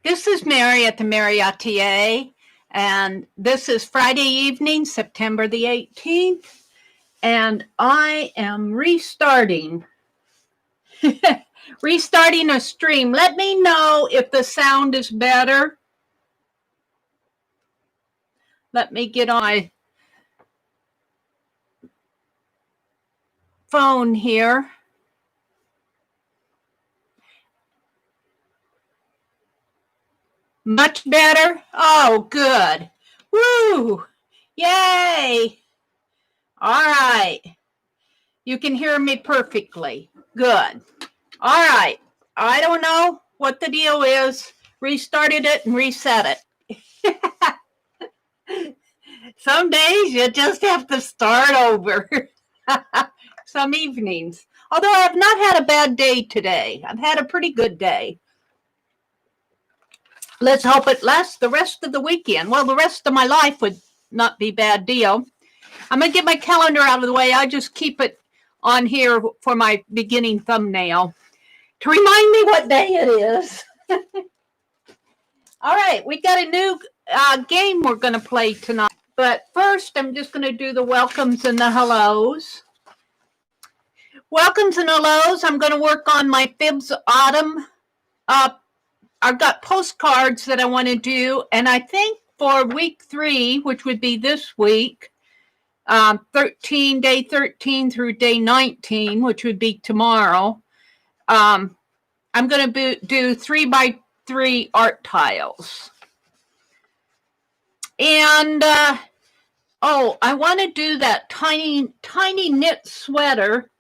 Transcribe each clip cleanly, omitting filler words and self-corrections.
This is Meri at the Meri Atelier, and this is Friday evening, September the 18th, and I am restarting a stream. Let me know if the sound is better. Let me get on my phone here. Much better? Oh, good. Woo! Yay! All right. You can hear me perfectly. Good. All right. I don't know what the deal is. Restarted it and reset it. Some days you just have to start over. Some evenings. Although I have not had a bad day today. I've had a pretty good day. Let's hope it lasts the rest of the weekend. Well, the rest of my life would not be a bad deal. I'm going to get my calendar out of the way. I just keep it on here for my beginning thumbnail to remind me what day it is. All right, we got a new game we're going to play tonight. But first, I'm just going to do the welcomes and the hellos. Welcomes and hellos. I'm going to work on my Fibs Autumn. I've got postcards that I want to do, and I think for week 3, which would be this week, day 13 through day 19, which would be tomorrow, I'm going to do 3x3 art tiles. And, I want to do that tiny knit sweater,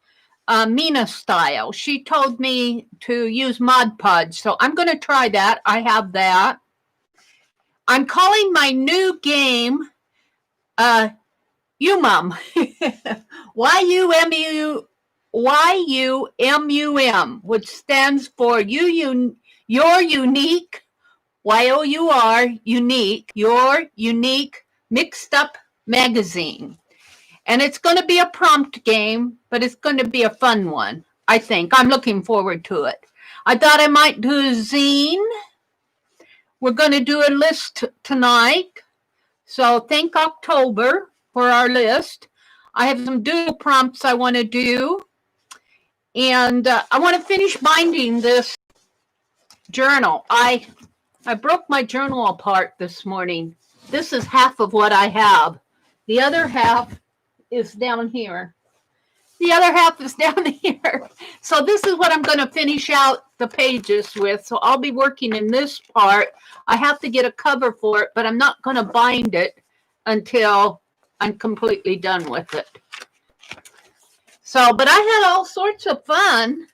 Mina style. She told me to use Mod Podge, so I'm going to try that. I have that. I'm calling my new game YUMUMmmmyyy. YUMUMMmm, which stands for your unique, YOUR, unique, your unique mixed up magazine. And it's going to be a prompt game, but it's going to be a fun one, I think. I'm looking forward to it. I thought I might do a zine. We're going to do a list tonight. So thank October for our list. I have some doodle prompts I want to do. And I want to finish binding this journal. I broke my journal apart this morning. This is half of what I have. The other half is down here. The other half is down here. So this is what I'm going to finish out the pages with. So I'll be working in this part. I have to get a cover for it, but I'm not going to bind it until I'm completely done with it. So, but I had all sorts of fun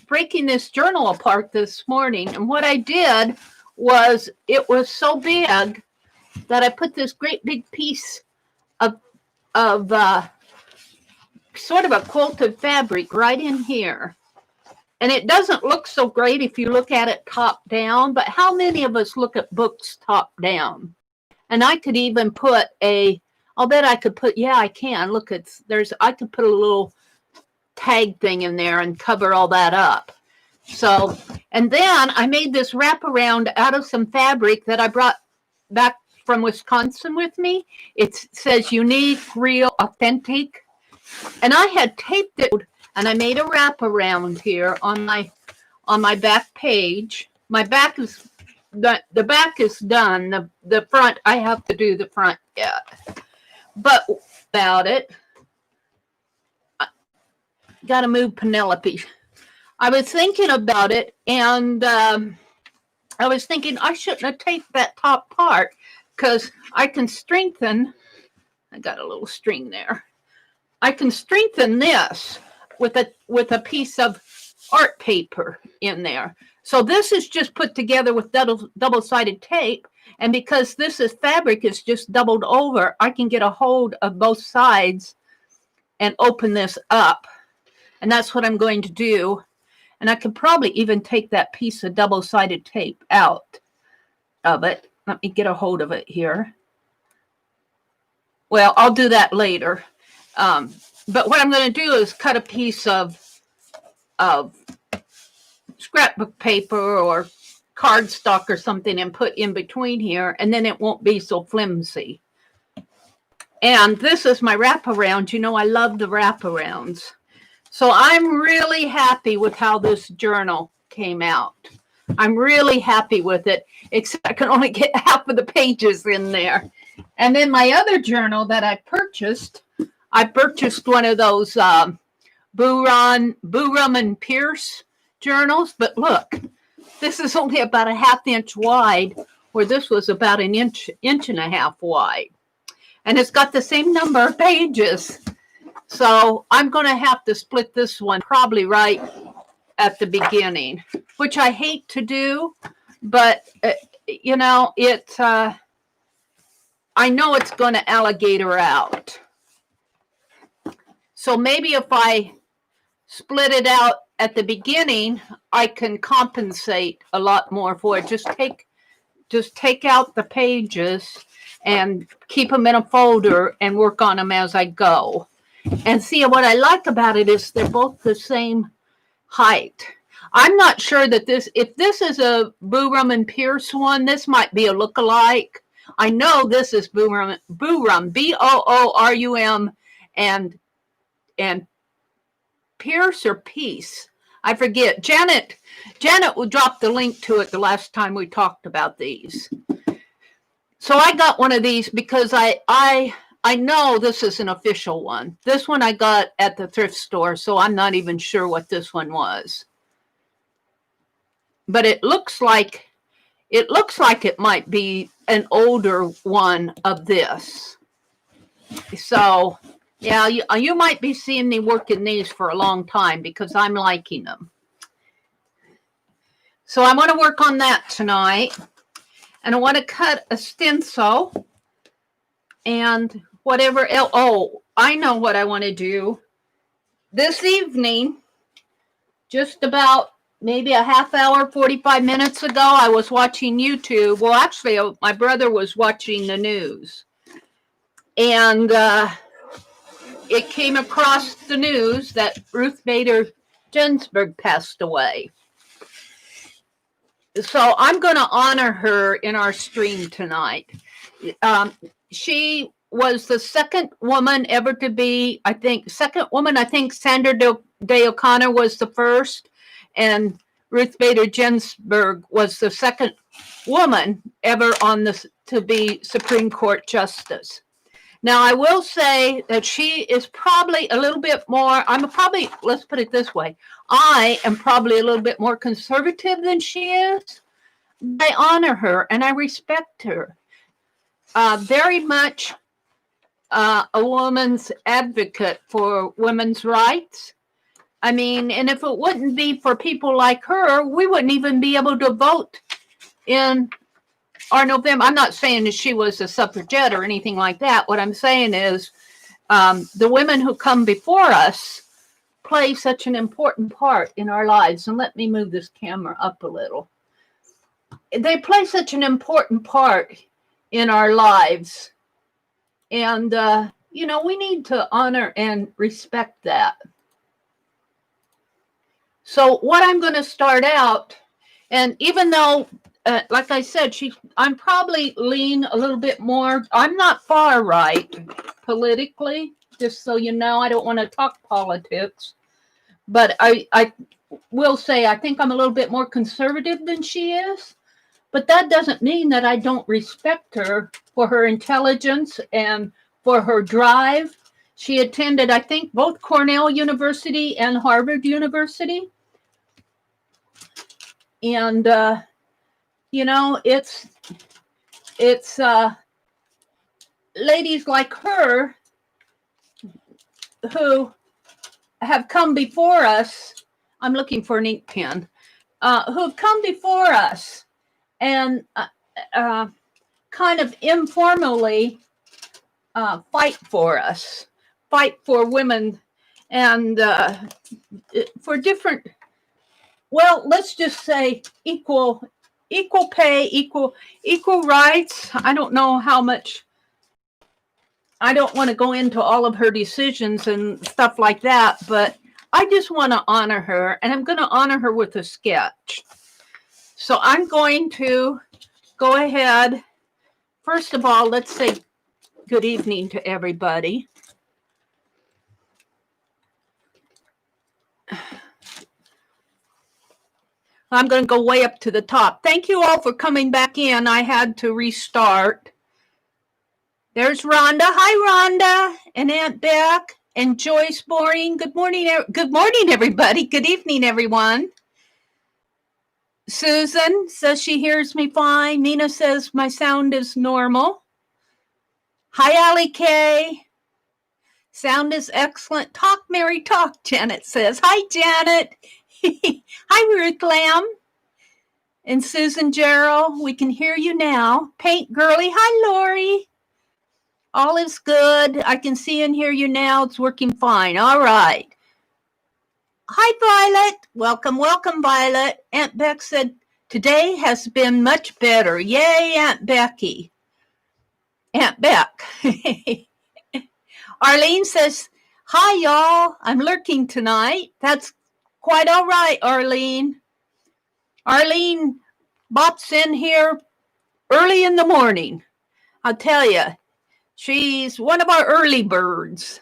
breaking this journal apart this morning. And what I did was, it was so big that I put this great big piece of sort of a quilted fabric right in here. And it doesn't look so great if you look at it top down, but how many of us look at books top down? And I could even put I'll bet I could put, yeah, I can. Look, I could put a little tag thing in there and cover all that up. So, and then I made this wraparound out of some fabric that I brought back from Wisconsin with me. It says unique, real, authentic. And I had taped it, and I made a wraparound here on my back page. My back is the back is done. The front, I have to do the front yet. But about it, I got to move Penelope. I was thinking about it, and I was thinking I shouldn't have taped that top part, because I can strengthen. I got a little string there. I can strengthen this with a piece of art paper in there. So this is just put together with double-sided tape, and because this is fabric, it's just doubled over, I can get a hold of both sides and open this up. And that's what I'm going to do. And I could probably even take that piece of double-sided tape out of it. Let me get a hold of it here. Well, I'll do that later. But what I'm going to do is cut a piece of scrapbook paper or cardstock or something and put in between here, and then it won't be so flimsy. And this is my wraparound. You know, I love the wraparounds. So I'm really happy with how this journal came out. I'm really happy with it, except I can only get half of the pages in there. And then my other journal that I purchased one of those Burum and Pierce journals. But look, this is only about a ½ inch wide, where this was about an inch and a half wide. And it's got the same number of pages. So I'm going to have to split this one probably right at the beginning, which I hate to do, but you know, I know it's going to alligator out. So maybe if I split it out at the beginning, I can compensate a lot more for it. Just take out the pages and keep them in a folder and work on them as I go. And see, what I like about it is they're both the same height. I'm not sure that if this is a Burum and Pierce one, this might be a look-alike. I know this is Burum, Boorum, and Pierce or Peace. I forget. Janet will drop the link to it the last time we talked about these. So I got one of these because I know this is an official one. This one I got at the thrift store, so I'm not even sure what this one was. But it looks like it might be an older one of this. So, yeah, you might be seeing me working these for a long time because I'm liking them. So I want to work on that tonight. And I want to cut a stencil and whatever else. Oh, I know what I want to do. This evening, just about maybe a ½ hour, 45 minutes ago, I was watching YouTube. Well, actually, my brother was watching the news. And it came across the news that Ruth Bader Ginsburg passed away. So I'm going to honor her in our stream tonight. She was the second woman ever to be, I think Sandra Day O'Connor was the first, and Ruth Bader Ginsburg was the second woman ever to be Supreme Court Justice. Now, I will say that she is probably a little bit more, let's put it this way, I am probably a little bit more conservative than she is. I honor her and I respect her. Very much a woman's advocate for women's rights. I mean, and if it wouldn't be for people like her, we wouldn't even be able to vote in our November. I'm not saying that she was a suffragette or anything like that. What I'm saying is the women who come before us play such an important part in our lives. And let me move this camera up a little. They play such an important part in our lives. And, you know, we need to honor and respect that. So what I'm going to start out, and even though, like I said, I'm probably lean a little bit more. I'm not far right politically, just so you know. I don't want to talk politics. But I will say I think I'm a little bit more conservative than she is. But that doesn't mean that I don't respect her for her intelligence and for her drive. She attended, I think, both Cornell University and Harvard University. And, you know, it's ladies like her who have come before us. I'm looking for an ink pen. Who've come before us and kind of informally fight for us, fight for women, and for different, well, let's just say equal pay, equal rights. I don't know how much. I don't want to go into all of her decisions and stuff like that, but I just want to honor her, and I'm going to honor her with a sketch. So I'm going to go ahead. First of all, let's say good evening to everybody. I'm going to go way up to the top. Thank you all for coming back in. I had to restart. There's Rhonda. Hi, Rhonda. And Aunt Beck. And Joyce Boring. Good morning, everybody. Good evening, everyone. Susan says she hears me fine. Mina says my sound is normal. Hi, Allie K. Sound is excellent. Talk, Meri, talk, Janet says. Hi, Janet. Hi, Ruth Lamb. And Susan Gerald, we can hear you now. Paint Girly. Hi, Lori. All is good. I can see and hear you now. It's working fine. All right. Hi, Violet. Welcome, welcome, Violet. Aunt Beck said, today has been much better. Yay, Aunt Becky. Aunt Beck. Arlene says, hi, y'all. I'm lurking tonight. That's quite all right, Arlene. Arlene bops in here early in the morning. I'll tell you, she's one of our early birds.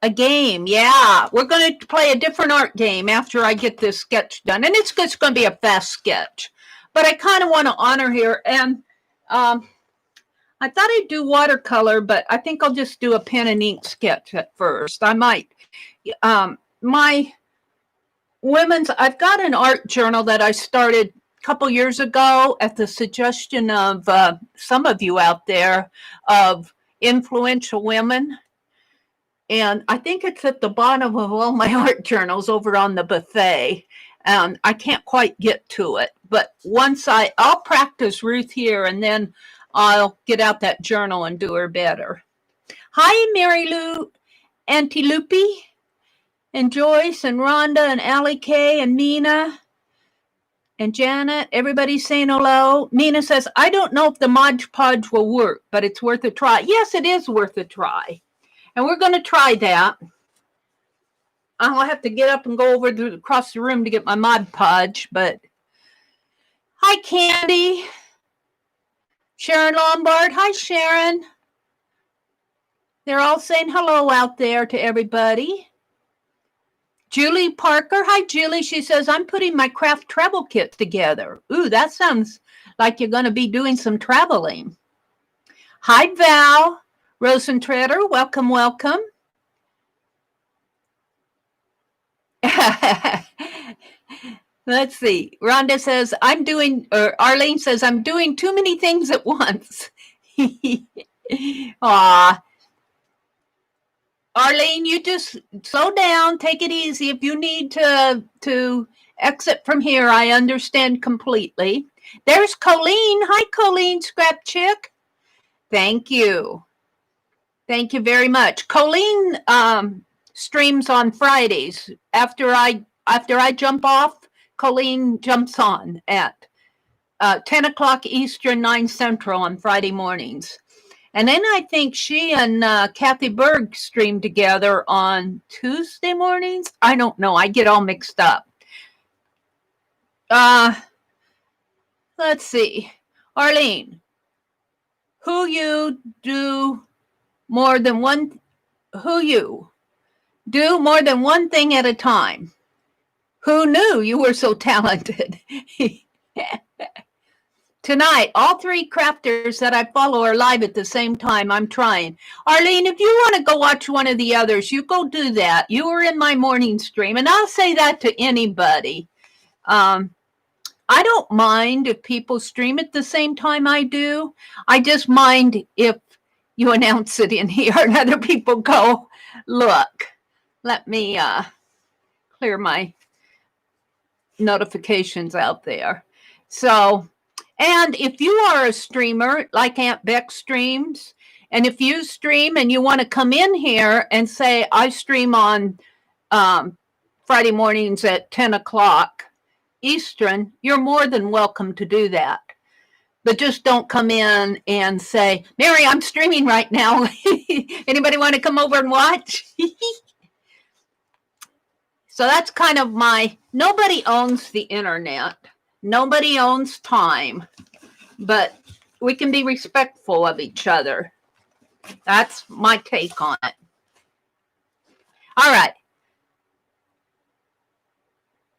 A game, yeah. We're going to play a different art game after I get this sketch done. And it's going to be a fast sketch. But I kind of want to honor here. And I thought I'd do watercolor, but I think I'll just do a pen and ink sketch at first. I might. My women's, I've got an art journal that I started a couple years ago at the suggestion of some of you out there of influential women. And I think it's at the bottom of all my art journals over on the buffet. And I can't quite get to it. But once I'll practice Ruth here, and then I'll get out that journal and do her better. Hi, Mary Lou, Auntie Loopy, and Joyce, and Rhonda, and Allie K, and Mina, and Janet. Everybody's saying hello. Mina says, I don't know if the Mod Podge will work, but it's worth a try. Yes, it is worth a try. And we're going to try that. I'll have to get up and go over across the room to get my Mod Podge. But hi, Candy. Sharon Lombard. Hi, Sharon. They're all saying hello out there to everybody. Julie Parker. Hi, Julie. She says, I'm putting my craft travel kit together. Ooh, that sounds like you're going to be doing some traveling. Hi, Val. Rosentreader, welcome, welcome. Let's see. Rhonda says, Arlene says, I'm doing too many things at once. Aw. Arlene, you just slow down, take it easy. If you need to exit from here, I understand completely. There's Colleen. Hi, Colleen, Scrap Chick. Thank you. Thank you very much. Colleen streams on Fridays. After I jump off, Colleen jumps on at 10 o'clock Eastern, 9 Central on Friday mornings. And then I think she and Kathy Berg stream together on Tuesday mornings. I don't know. I get all mixed up. Let's see. Arlene, who you do more than one thing at a time. Who knew you were so talented? Tonight, all three crafters that I follow are live at the same time. I'm trying. Arlene, if you want to go watch one of the others, you go do that. You were in my morning stream, and I'll say that to anybody. I don't mind if people stream at the same time I do. I just mind if you announce it in here and other people go, look, let me clear my notifications out there. So, and if you are a streamer like Aunt Beck streams, and if you stream and you want to come in here and say, I stream on Friday mornings at 10 o'clock Eastern, you're more than welcome to do that. But just don't come in and say, Meri, I'm streaming right now. Anybody want to come over and watch? So that's kind of nobody owns the internet. Nobody owns time, but we can be respectful of each other. That's my take on it. All right.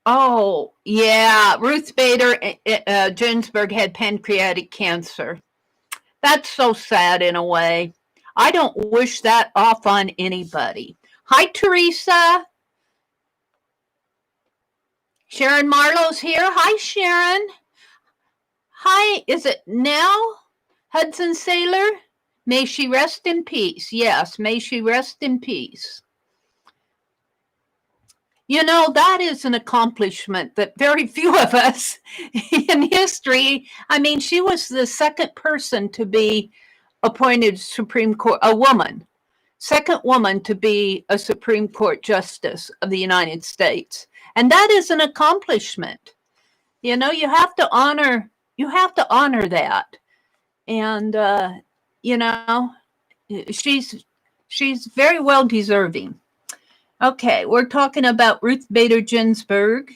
Oh, yeah. Ruth Bader Ginsburg had pancreatic cancer. That's so sad in a way. I don't wish that off on anybody. Hi, Teresa. Sharon Marlowe's here. Hi, Sharon. Hi, is it Nell Hudson Sailor? May she rest in peace. Yes, may she rest in peace. You know, that is an accomplishment that very few of us in history, I mean, she was the second person to be appointed Supreme Court, a woman, second woman to be a Supreme Court Justice of the United States. And that is an accomplishment. You know, you have to honor that. And, you know, she's very well deserving. Okay, we're talking about Ruth Bader Ginsburg.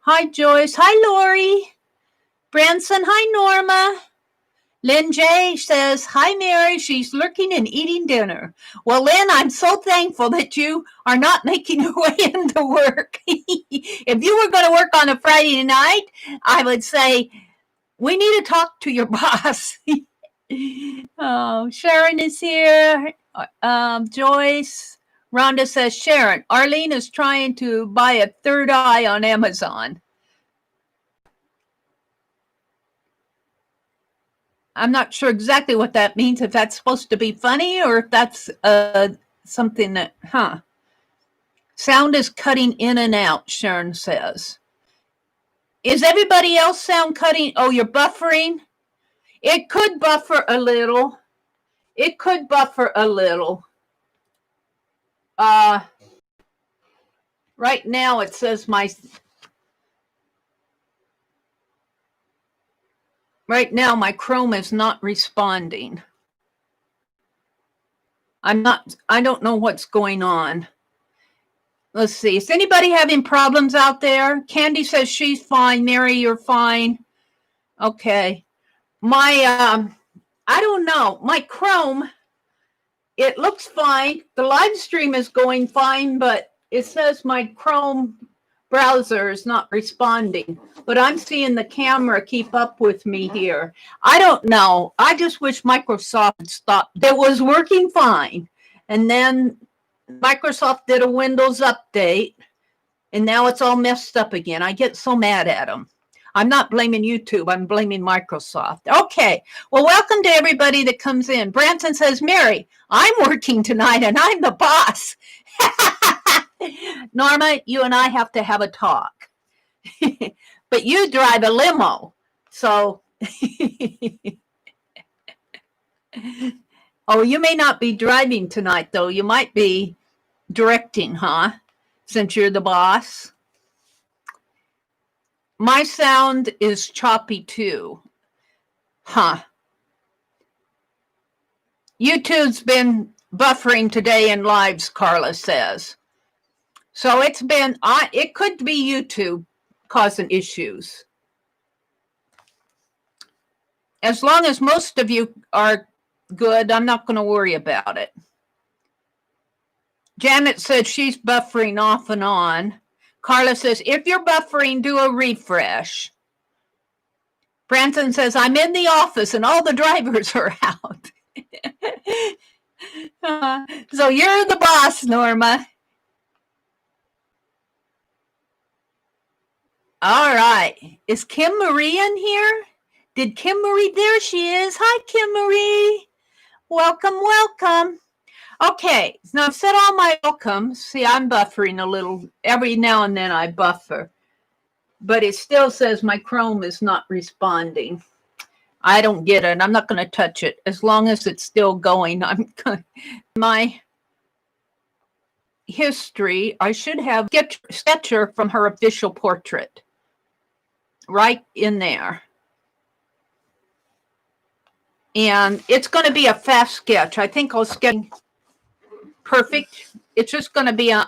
Hi, Joyce. Hi, Lori. Branson. Hi, Norma. Lynn J says, hi, Meri. She's lurking and eating dinner. Well, Lynn, I'm so thankful that you are not making your way into work. If you were going to work on a Friday night, I would say, we need to talk to your boss. Oh, Sharon is here. Joyce. Rhonda says, Sharon, Arlene is trying to buy a third eye on Amazon. I'm not sure exactly what that means, if that's supposed to be funny or if that's something that, Sound is cutting in and out, Sharon says. Is everybody else sound cutting? Oh, you're buffering? It could buffer a little. It could buffer a little. Right now it says right now my Chrome is not responding. I don't know what's going on. Let's see. Is anybody having problems out there? Candy says she's fine. Meri, you're fine. Okay. My I don't know. My Chrome, it looks fine. The live stream is going fine, but it says my Chrome browser is not responding. But I'm seeing the camera keep up with me here. I don't know. I just wish Microsoft stopped. It was working fine. And then Microsoft did a Windows update, and now it's all messed up again. I get so mad at them. I'm not blaming YouTube. I'm blaming Microsoft. Okay. Well, welcome to everybody that comes in. Branson says, Meri, I'm working tonight, and I'm the boss. Norma, you and I have to have a talk. But you drive a limo. So, oh, you may not be driving tonight, though. You might be directing, huh? Since you're the boss. My sound is choppy, too. Huh. YouTube's been buffering today in lives, Carla says. So it's been, it could be YouTube causing issues. As long as most of you are good, I'm not going to worry about it. Janet said she's buffering off and on. Carla says, if you're buffering, do a refresh. Branson says, I'm in the office and all the drivers are out. So you're the boss, Norma. All right. Is Kim Marie in here? Did Kim Marie? There she is. Hi, Kim Marie. Welcome, welcome. Okay, now I've said all my welcomes. See, I'm buffering a little. Every now and then I buffer. But it still says my Chrome is not responding. I don't get it. I'm not going to touch it. As long as it's still going, my history, I should have Sketcher from her official portrait. Right in there. And it's going to be a fast sketch. I think I'll sketch perfect. It's just going to be a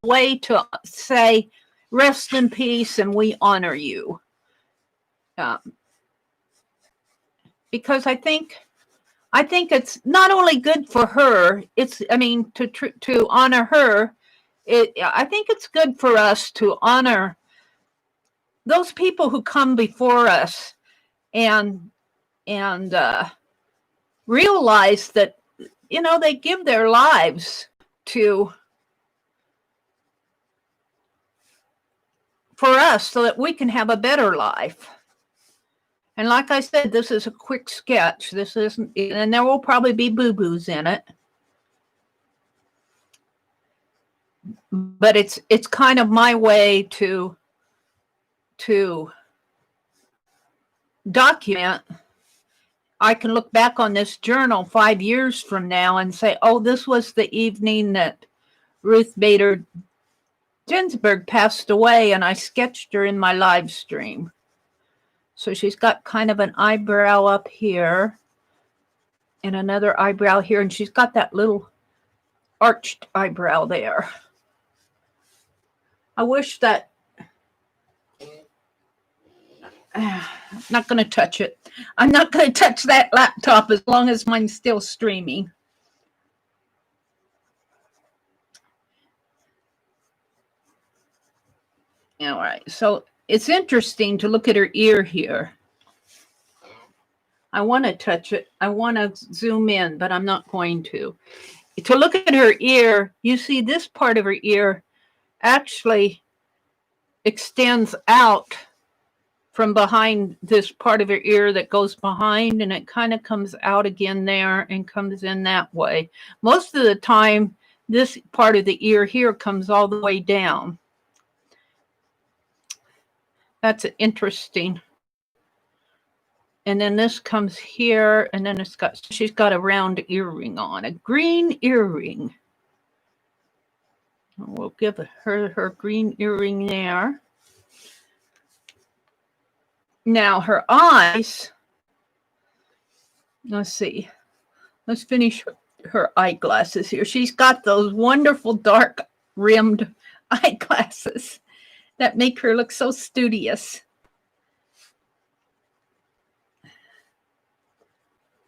way to say, rest in peace and we honor you. uh, because I think it's not only good for her. I mean, to honor her. I think it's good for us to honor those people who come before us and realize that, they give their lives for us so that we can have a better life. And like I said, this is a quick sketch. This isn't, and there will probably be boo-boos in it. But it's kind of my way to document. I can look back on this journal 5 years from now and say, oh, this was the evening that Ruth Bader Ginsburg passed away, and I sketched her in my live stream. So she's got kind of an eyebrow up here and another eyebrow here, and she's got that little arched eyebrow there. I wish that... I'm not going to touch it. I'm not going to touch that laptop as long as mine's still streaming. All right, so it's interesting to look at her ear here. I want to touch it. I want to zoom in, but I'm not going to. To look at her ear, you see this part of her ear actually extends out from behind this part of her ear that goes behind, and it kind of comes out again there and comes in that way. Most of the time, this part of the ear here comes all the way down. That's interesting. And then this comes here, and then she's got a round earring on, a green earring. We'll give her green earring there. Now her eyes, let's see. Let's finish her eyeglasses here. She's got those wonderful dark rimmed eyeglasses that make her look so studious.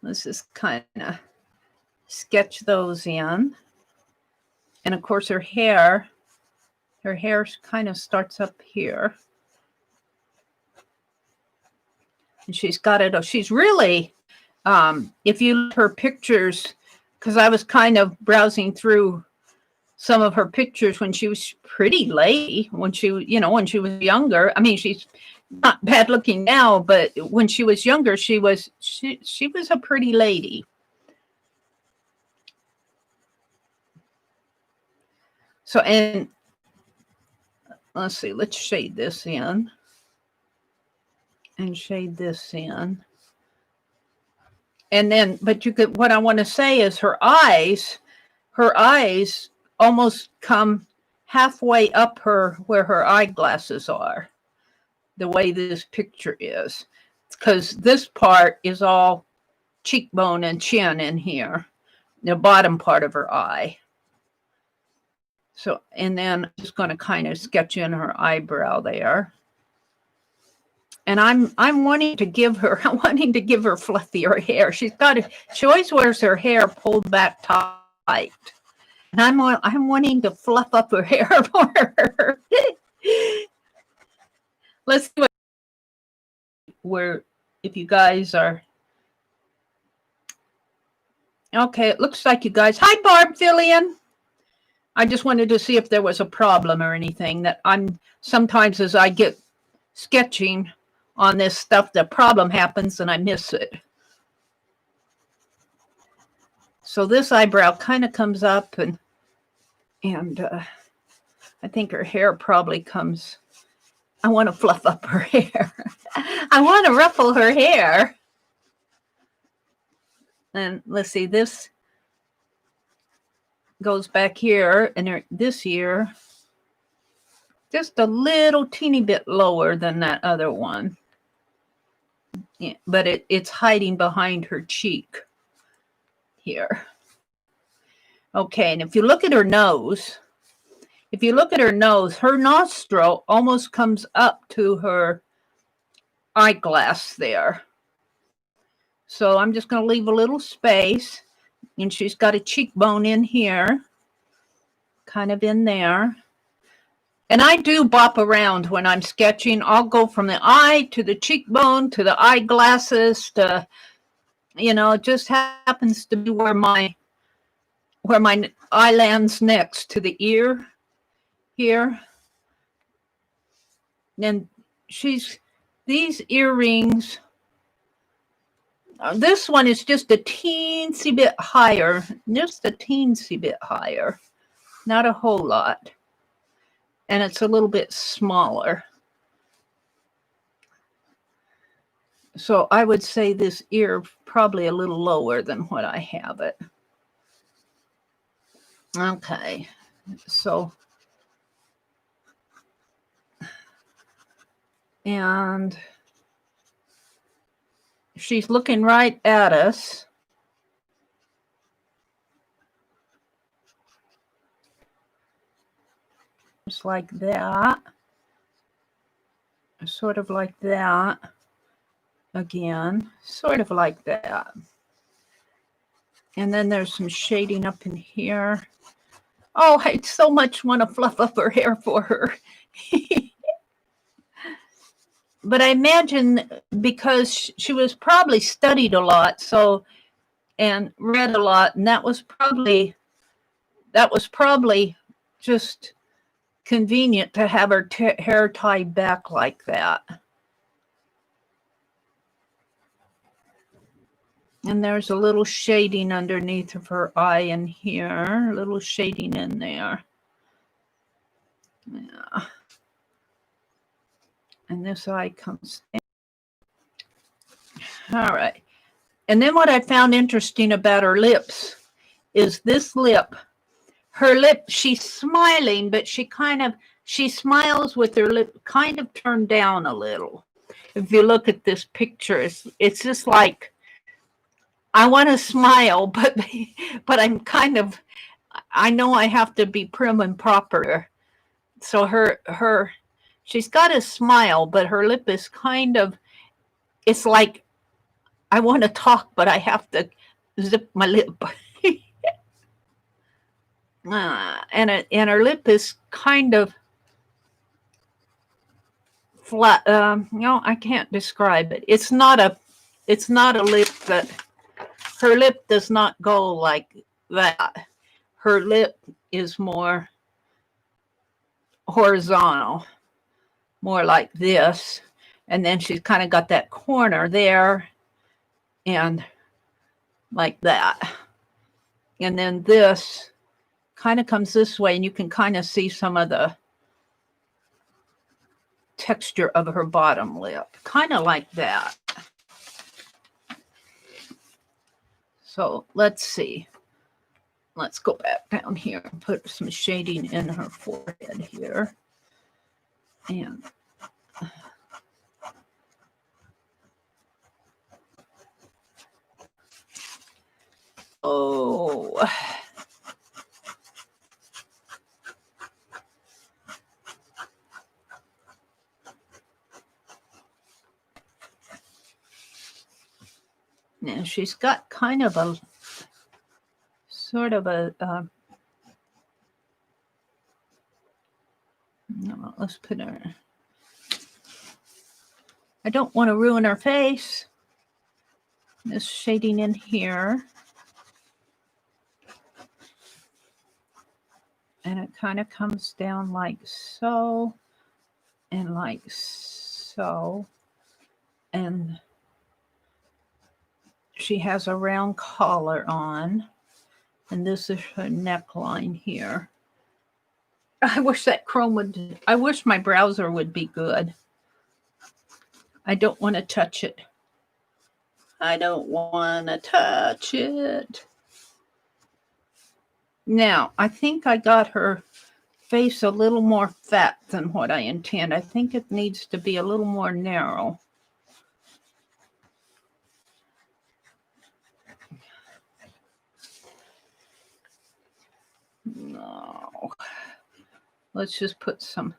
Let's just kind of sketch those in. And of course her hair kind of starts up here. And she's got it. She's really, if you look at her pictures, because I was kind of browsing through some of her pictures when she was pretty lady, when she was younger. I mean, she's not bad looking now, but when she was younger, she was a pretty lady. So, and let's see, let's shade this in. And shade this in. And then, but what I want to say is her eyes almost come halfway up where her eyeglasses are, the way this picture is. Because this part is all cheekbone and chin in here, the bottom part of her eye. So, and then I'm just going to kind of sketch in her eyebrow there. And I'm wanting to give her fluffier hair. She always wears her hair pulled back tight. And I'm wanting to fluff up her hair for her. Let's do it if you guys are okay. It looks like you guys. Hi, Barb Fillion. I just wanted to see if there was a problem or anything. That I'm sometimes as I get sketching on this stuff, the problem happens and I miss it. So this eyebrow kind of comes up and I think her hair probably comes. I want to fluff up her hair. I want to ruffle her hair. And let's see, this goes back here, and this ear just a little teeny bit lower than that other one. Yeah, but it's hiding behind her cheek here. Okay, and if you look at her nose, her nostril almost comes up to her eyeglass there. So I'm just going to leave a little space. And she's got a cheekbone in here, kind of in there. And I do bop around when I'm sketching. I'll go from the eye to the cheekbone to the eyeglasses to, you know, it just happens to be where my eye lands next to the ear here. And these earrings, this one is just a teensy bit higher, just a teensy bit higher, not a whole lot. And it's a little bit smaller. So I would say this ear probably a little lower than what I have it. Okay, so, and she's looking right at us. Just like that. Sort of like that. Again, sort of like that. And then there's some shading up in here. Oh, I so much want to fluff up her hair for her. But I imagine because she was probably studied a lot, so, and read a lot, and that was probably just convenient to have her hair tied back like that. And there's a little shading underneath of her eye in here, a little shading in there. Yeah. And this eye comes in. All right. And then what I found interesting about her lips is this lip. Her lip, she's smiling, but she smiles with her lip kind of turned down a little. If you look at this picture, it's just like, I want to smile, but I'm kind of, I know I have to be prim and proper. So she's got a smile, but her lip is kind of, it's like, I want to talk, but I have to zip my lip. And her lip is kind of flat. No, I can't describe it. It's not a lip that, her lip does not go like that. Her lip is more horizontal, more like this. And then she's kind of got that corner there and like that. And then this kind of comes this way, and you can kind of see some of the texture of her bottom lip, kind of like that. So let's see. Let's go back down here and put some shading in her forehead here. And oh, now she's got kind of a sort of a no, let's put her, I don't want to ruin her face. This shading in here. And it kind of comes down like so, and like so. And she has a round collar on. And this is her neckline here. I wish that Chrome would, I wish my browser would be good. I don't want to touch it. I don't want to touch it. Now, I think I got her face a little more fat than what I intend. I think it needs to be a little more narrow. No. Let's just put some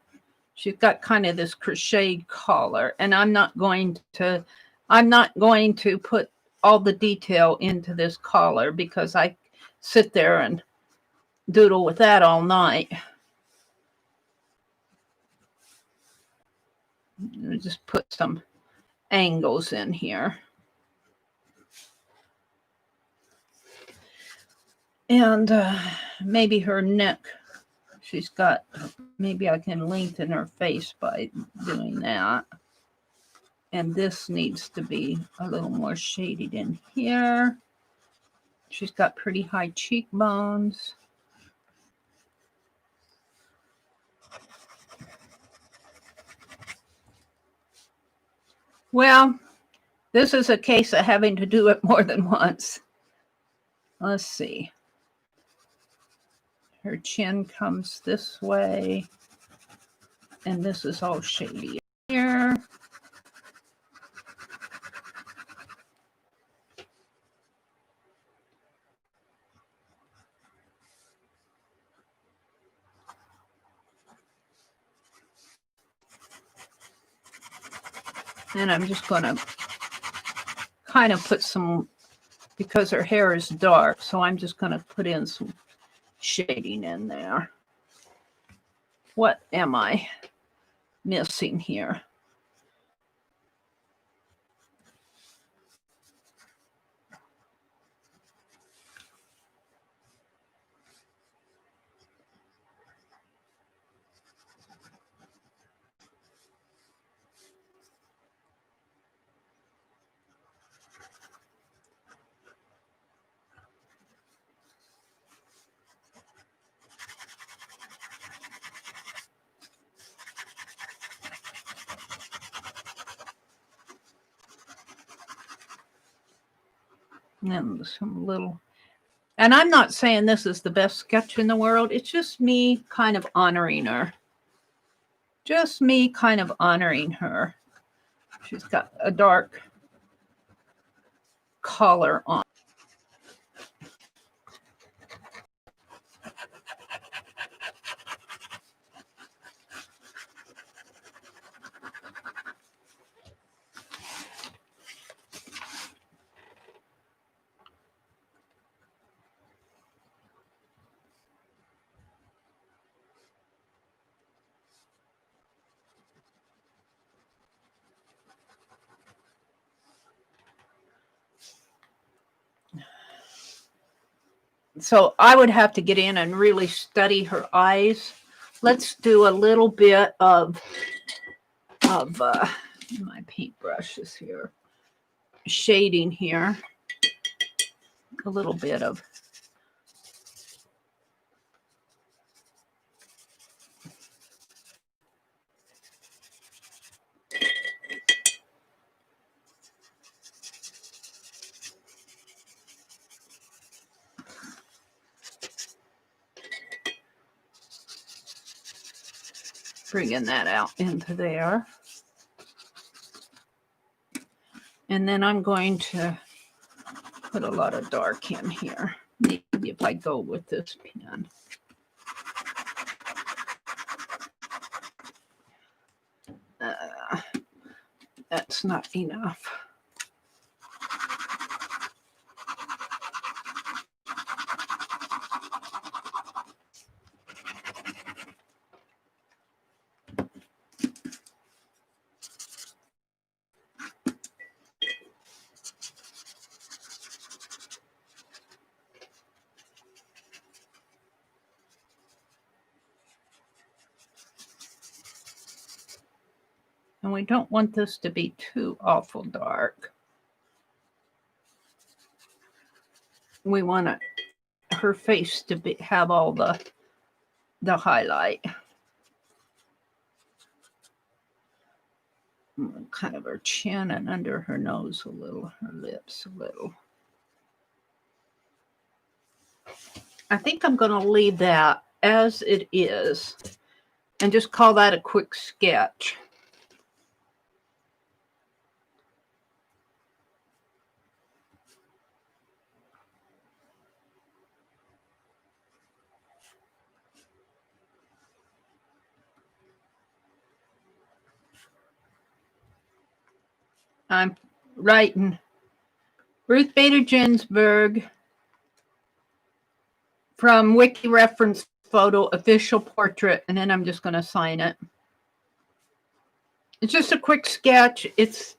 She's got kind of this crocheted collar, and I'm not going to put all the detail into this collar because I sit there and doodle with that all night. Let me just put some angles in here. And maybe her neck, she's got, maybe I can lengthen her face by doing that. And this needs to be a little more shaded in here. She's got pretty high cheekbones. Well, this is a case of having to do it more than once. Let's see. Her chin comes this way, and this is all shady here. And I'm just going to kind of put some, because her hair is dark, so I'm just going to put in some shading in there. What am I missing here? And some little, and I'm not saying this is the best sketch in the world. It's just me kind of honoring her. Just me kind of honoring her. She's got a dark collar on. So I would have to get in and really study her eyes. Let's do a little bit of my paintbrushes here. Shading here. A little bit of bringing that out into there. And then I'm going to put a lot of dark in here. Maybe if I go with this pen. That's not enough. And we don't want this to be too awful dark. We want her face to have all the highlight. Kind of her chin and under her nose a little, her lips a little. I think I'm going to leave that as it is and just call that a quick sketch. I'm writing Ruth Bader Ginsburg from Wiki Reference Photo, official portrait, and then I'm just going to sign it. It's just a quick sketch. It's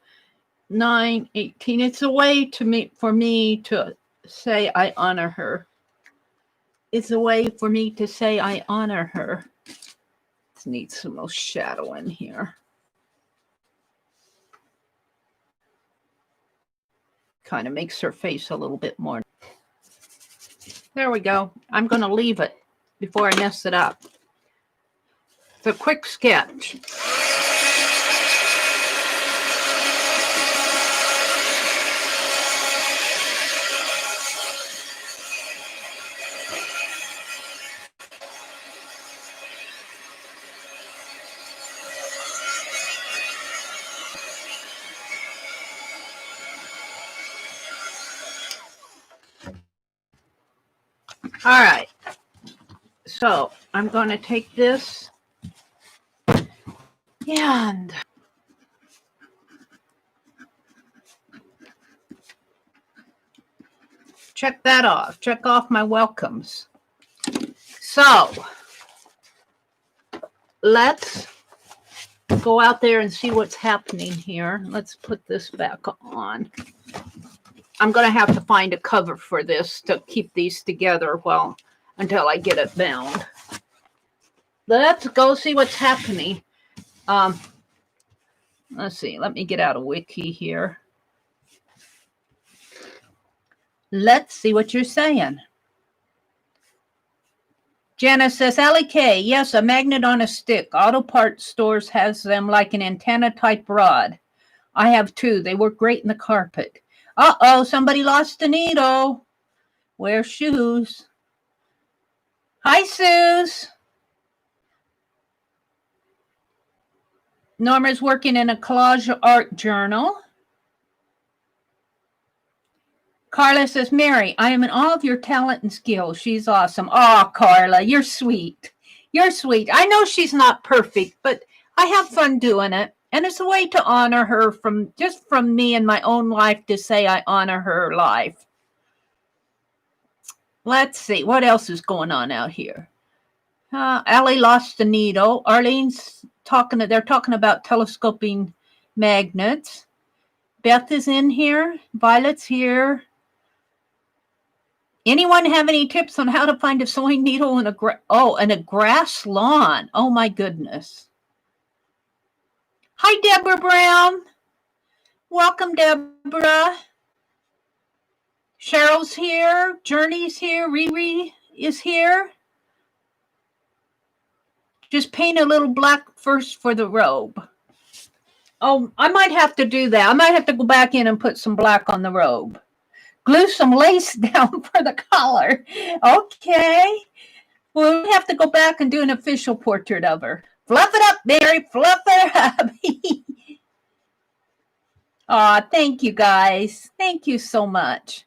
9:18. It's a way for me to say I honor her. It's a way for me to say I honor her. This needs some more shadow in here. Kind of makes her face a little bit more. There we go. I'm going to leave it before I mess it up. It's a quick sketch. All right. So I'm going to take this and check that off. Check off my welcomes. So let's go out there and see what's happening here. Let's put this back on. I'm going to have to find a cover for this to keep these together until I get it bound. Let's go see what's happening. Let's see. Let me get out of Wiki here. Let's see what you're saying. Jana says, Allie K, yes, a magnet on a stick. Auto parts stores has them like an antenna type rod. I have two. They work great in the carpet. Uh-oh, somebody lost a needle. Wear shoes. Hi, Suze. Norma's working in a collage art journal. Carla says, Meri, I am in awe of your talent and skill. She's awesome. Oh, Carla, you're sweet. You're sweet. I know she's not perfect, but I have fun doing it. And it's a way to honor her from me and my own life to say I honor her life. Let's see. What else is going on out here? Allie lost a needle. Arlene's they're talking about telescoping magnets. Beth is in here. Violet's here. Anyone have any tips on how to find a sewing needle in a grass lawn? Oh my goodness. Hi, Deborah Brown. Welcome, Deborah. Cheryl's here. Journey's here. Riri is here. Just paint a little black first for the robe. Oh, I might have to do that. I might have to go back in and put some black on the robe. Glue some lace down for the collar. Okay. Well, we have to go back and do an official portrait of her. Fluff it up, Meri. Fluff it up. Aw, thank you, guys. Thank you so much.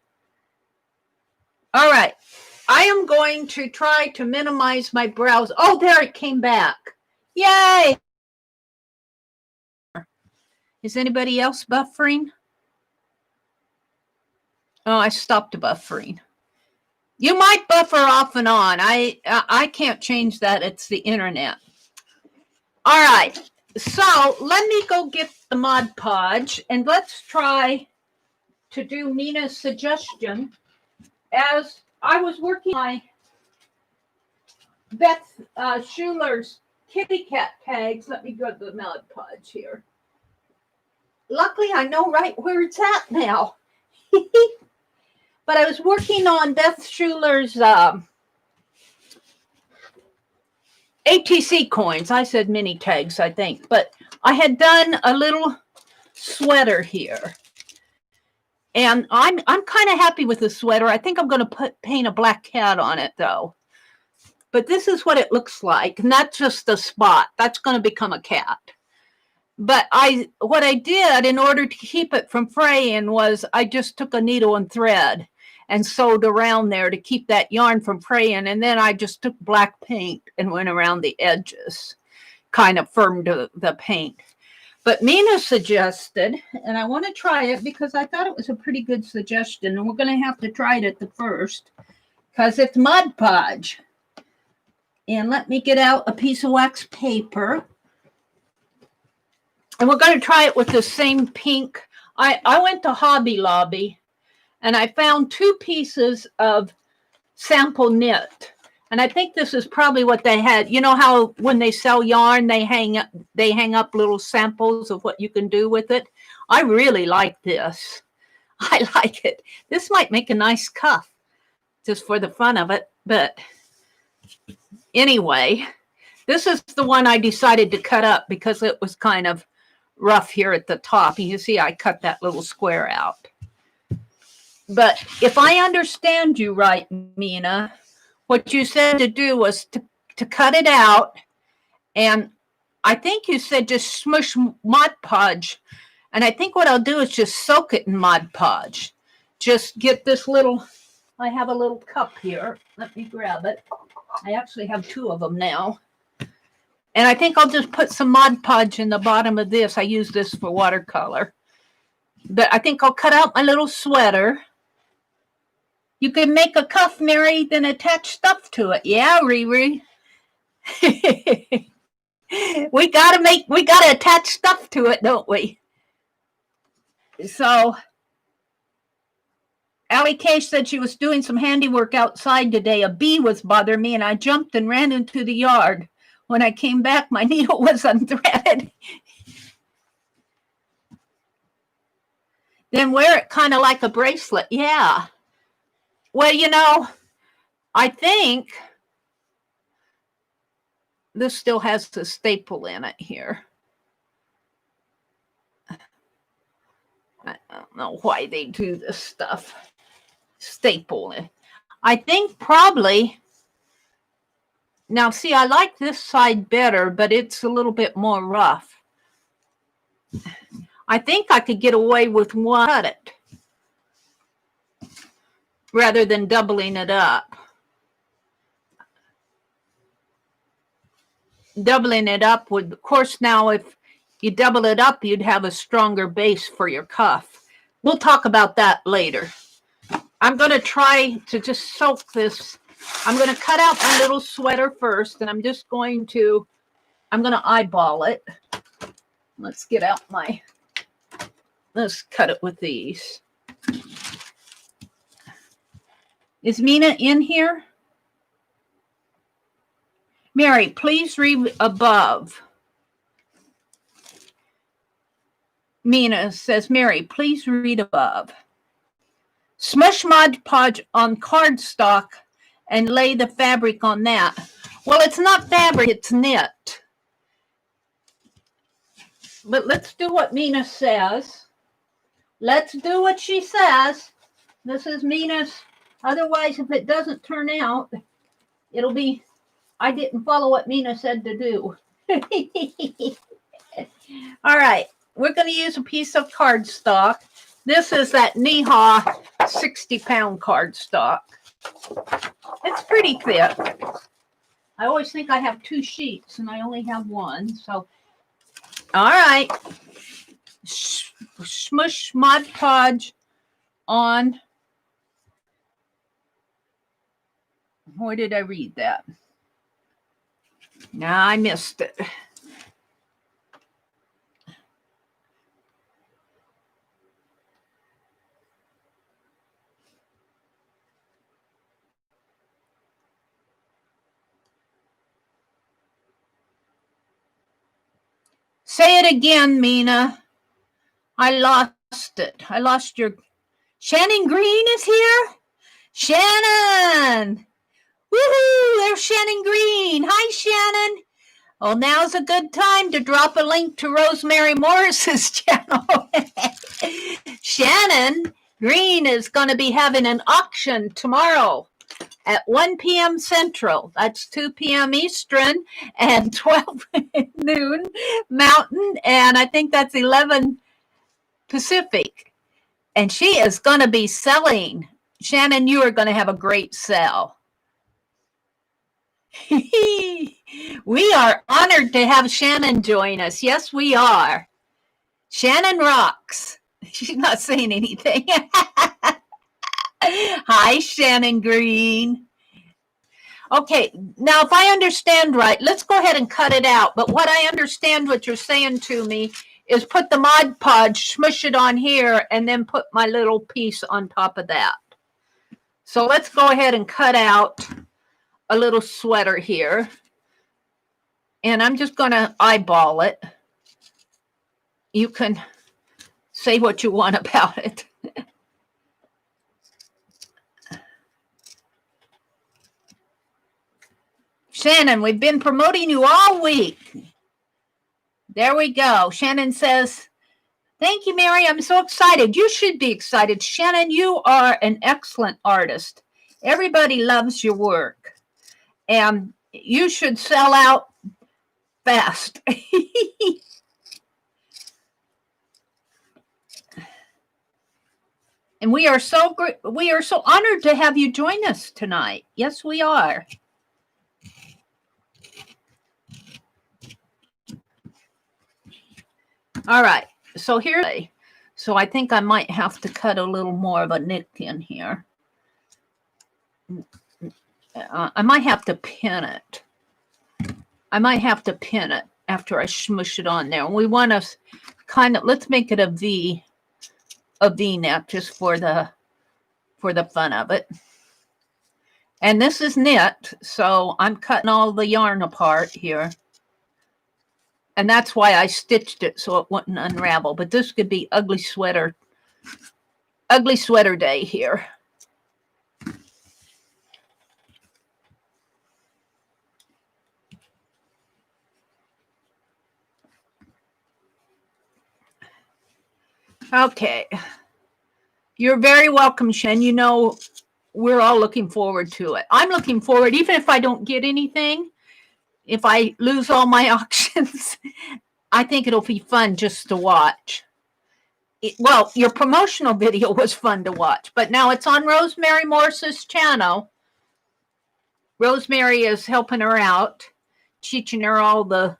All right. I am going to try to minimize my browse. Oh, there it came back. Yay. Is anybody else buffering? Oh, I stopped buffering. You might buffer off and on. I can't change that. It's the internet. All right. So let me go get the Mod Podge and let's try to do Mina's suggestion. As I was working on Beth Schuler's kitty cat tags, let me go to the Mod Podge here. Luckily, I know right where it's at now. But I was working on Beth Schuler's ATC coins. I said mini tags, I think. But I had done a little sweater here. And I'm kind of happy with the sweater. I think I'm going to paint a black cat on it, though. But this is what it looks like. Not just a spot. That's going to become a cat. But what I did in order to keep it from fraying was I just took a needle and thread and sewed around there to keep that yarn from fraying. And then I just took black paint and went around the edges, kind of firmed the paint. But Mina suggested, and I want to try it because I thought it was a pretty good suggestion, and we're going to have to try it at the first because it's Mod Podge. And let me get out a piece of wax paper. And we're going to try it with the same pink. I went to Hobby Lobby and I found 2 pieces of sample knit. And I think this is probably what they had. You know how when they sell yarn, they hang up little samples of what you can do with it. I really like this. I like it. This might make a nice cuff just for the fun of it. But anyway, this is the one I decided to cut up because it was kind of rough here at the top. You see, I cut that little square out. But if I understand you right, Mina, what you said to do was to cut it out. And I think you said just smush Mod Podge. And I think what I'll do is just soak it in Mod Podge. Just get this little, I have a little cup here. Let me grab it. I actually have 2 of them now. And I think I'll just put some Mod Podge in the bottom of this. I use this for watercolor. But I think I'll cut out my little sweater. You can make a cuff, Meri, then attach stuff to it. Yeah, Riri. we gotta attach stuff to it, don't we? So Allie Kay said she was doing some handiwork outside today. A bee was bothering me and I jumped and ran into the yard. When I came back, my needle was unthreaded. Then wear it kind of like a bracelet. Yeah. Well, you know, I think this still has the staple in it here. I don't know why they do this stuff. Staple it. I think probably... Now, see, I like this side better, but it's a little bit more rough. I think I could get away with one cut it rather than doubling it up. Doubling it up would, of course, now if you double it up, you'd have a stronger base for your cuff. We'll talk about that later. I'm going to try to just soak this. I'm going to cut out my little sweater first, and I'm going to eyeball it. Let's get out let's cut it with these. Is Mina in here? Meri, please read above. Mina says, Meri, please read above. Smush Mod Podge on cardstock and lay the fabric on that. Well, it's not fabric, it's knit. But let's do what Mina says. Let's do what she says. This is Mina's. Otherwise, if it doesn't turn out, it'll be, I didn't follow what Mina said to do. All right, we're going to use a piece of cardstock. This is that Neha 60-pound cardstock. It's pretty thick. I always think I have 2 sheets and I only have 1. So, all right. Smush Mod Podge on. Where did I read that? Nah, I missed it. Say it again, Mina. I lost it. I lost your... Shannon Green is here? Shannon! Woohoo! There's Shannon Green. Hi, Shannon. Well, now's a good time to drop a link to Rosemary Morris's channel. Shannon Green is going to be having an auction tomorrow at 1 p.m. Central. That's 2 p.m. Eastern and 12 noon Mountain. And I think that's 11 Pacific. And she is going to be selling. Shannon, you are going to have a great sell. We are honored to have Shannon join us. Yes, we are. Shannon rocks. She's not saying anything. Hi, Shannon Green. Okay, now if I understand right, let's go ahead and cut it out. But what I understand what you're saying to me is put the Mod Podge, smush it on here, and then put my little piece on top of that. So let's go ahead and cut out a little sweater here. And I'm just going to eyeball it. You can say what you want about it. Shannon, we've been promoting you all week. There we go. Shannon says, thank you, Meri. I'm so excited. You should be excited. Shannon, you are an excellent artist. Everybody loves your work. And you should sell out fast. And we are so honored to have you join us tonight. Yes, we are. All right. So here, so I think I might have to cut a little more of a nick in here. I might have to pin it. I might have to pin it after I smush it on there. We want to kind of, let's make it a V neck just for the fun of it. And this is knit, so I'm cutting all the yarn apart here. And that's why I stitched it so it wouldn't unravel. But this could be ugly sweater day here. Okay. You're very welcome, Shen. You know, we're all looking forward to it. I'm looking forward, even if I don't get anything, if I lose all my auctions, I think it'll be fun just to watch. Well, your promotional video was fun to watch, but now it's on Rosemary Morse's channel. Rosemary is helping her out, teaching her all the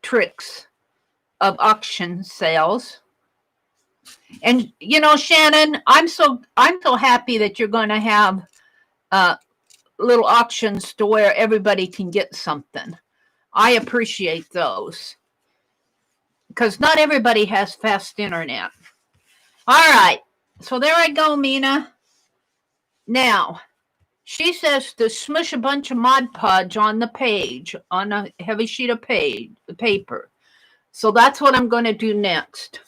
tricks of auction sales. And you know, Shannon, I'm so happy that you're going to have little auctions to where everybody can get something. I appreciate those because not everybody has fast internet. All right, so there I go, Mina. Now, she says to smush a bunch of Mod Podge on the page, on a heavy sheet of paper. So that's what I'm going to do next.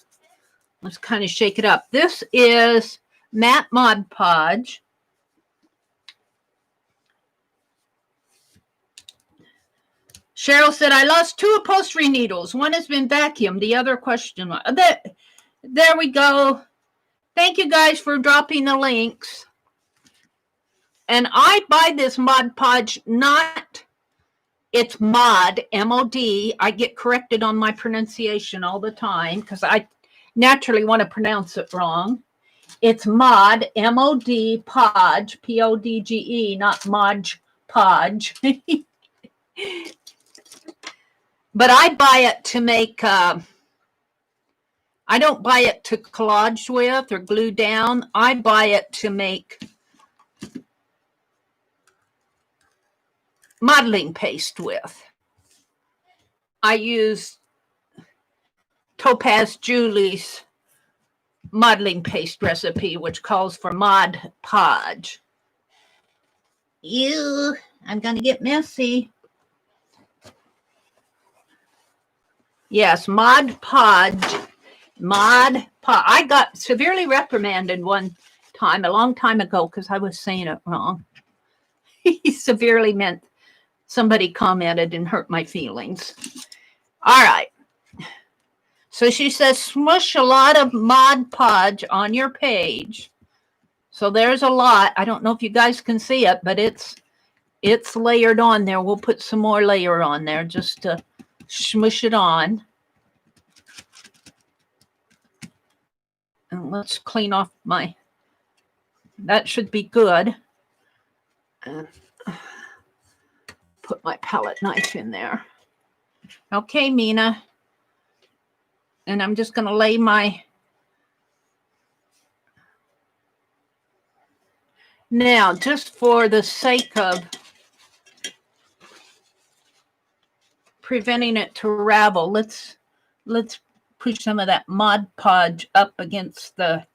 Let's kind of shake it up. This is matte Mod Podge. Cheryl said, I lost 2 upholstery needles. One has been vacuumed. The other question mark. There we go. Thank you guys for dropping the links. And I buy this Mod Podge, it's Mod, M-O-D. I get corrected on my pronunciation all the time because I naturally want to pronounce it wrong. It's Mod, M-O-D, Podge, P-O-D-G-E, not Modge Podge. But I buy it to make, I don't buy it to collage with or glue down. I buy it to make modeling paste with. I use Topaz Julie's modeling paste recipe, which calls for Mod Podge. Ew, I'm going to get messy. Yes, Mod Podge. Mod Podge. I got severely reprimanded one time, a long time ago, because I was saying it wrong. He severely meant somebody commented and hurt my feelings. All right. So she says, smush a lot of Mod Podge on your page. So there's a lot. I don't know if you guys can see it, but it's layered on there. We'll put some more layer on there just to smush it on. And let's clean off that should be good. And put my palette knife in there. Okay, Mina. And I'm just going to lay my... Now, just for the sake of preventing it to ravel, let's push some of that Mod Podge up against the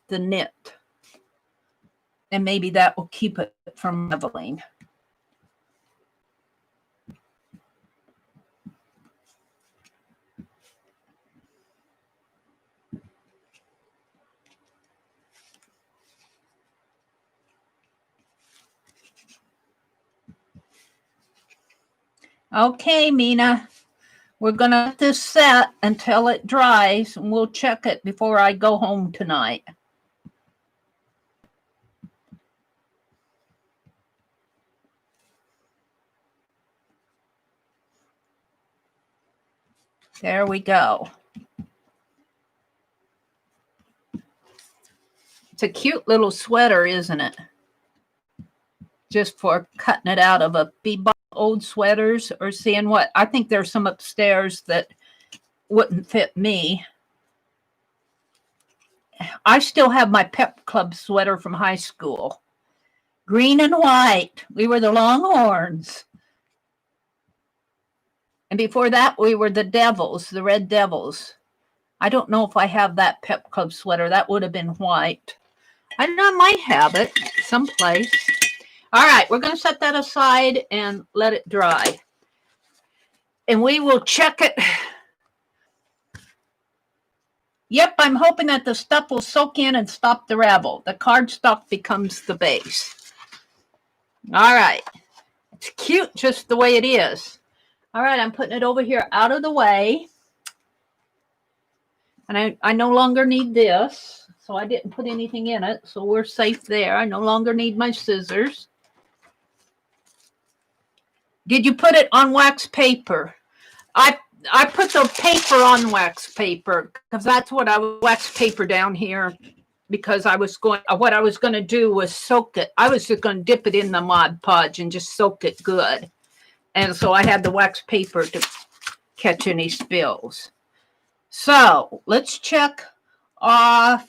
knit. And maybe that will keep it from raveling. Okay, Mina, we're going to let this set until it dries, and we'll check it before I go home tonight. There we go. It's a cute little sweater, isn't it? Just for cutting it out of a bebop old sweaters or seeing what. I think there's some upstairs that wouldn't fit me. I still have my pep club sweater from high school. Green and white. We were the Longhorns. And before that, we were the Devils, the Red Devils. I don't know if I have that pep club sweater. That would have been white. I don't know, I might have it someplace. All right, we're going to set that aside and let it dry. And we will check it. Yep, I'm hoping that the stuff will soak in and stop the ravel. The cardstock becomes the base. All right. It's cute just the way it is. All right, I'm putting it over here out of the way. And I no longer need this, so I didn't put anything in it, so we're safe there. I no longer need my scissors. Did you put it on wax paper? I put the paper on wax paper because that's what I was wax paper down here because I was going, what I was going to do was soak it. I was just going to dip it in the Mod Podge and just soak it good. And so I had the wax paper to catch any spills. So let's check off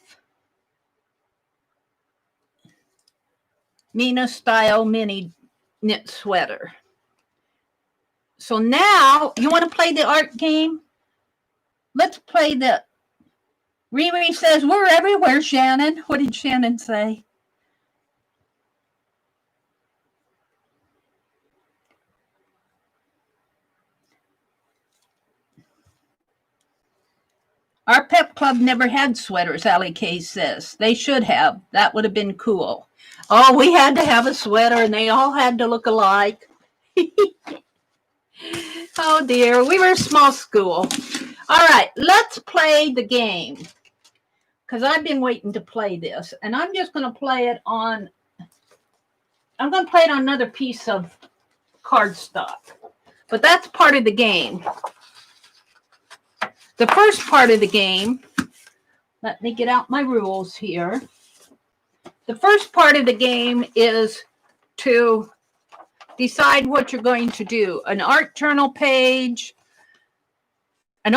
Mina style mini knit sweater. So now, you want to play the art game? Let's play the... Riri says, we're everywhere, Shannon. What did Shannon say? Our pep club never had sweaters, Allie Kay says. They should have. That would have been cool. Oh, we had to have a sweater, and they all had to look alike. Oh, dear. We were a small school. All right, let's play the game. Because I've been waiting to play this. And I'm just going to play it on... I'm going to play it on another piece of cardstock. But that's part of the game. The first part of the game... Let me get out my rules here. The first part of the game is to decide what you're going to do. An art journal page, a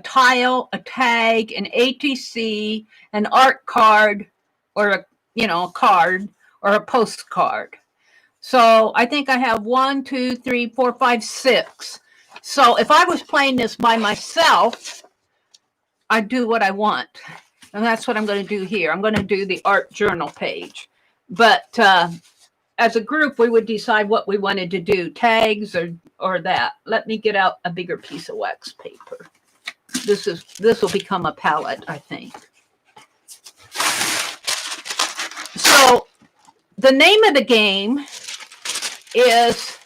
tile, a tag, an ATC, an art card, or a card or a postcard. So I think I have 1, 2, 3, 4, 5, 6. So if I was playing this by myself, I'd do what I want. And that's what I'm going to do here. I'm going to do the art journal page. But as a group, we would decide what we wanted to do, tags or that. Let me get out a bigger piece of wax paper. This will become a palette, I think. So the name of the game is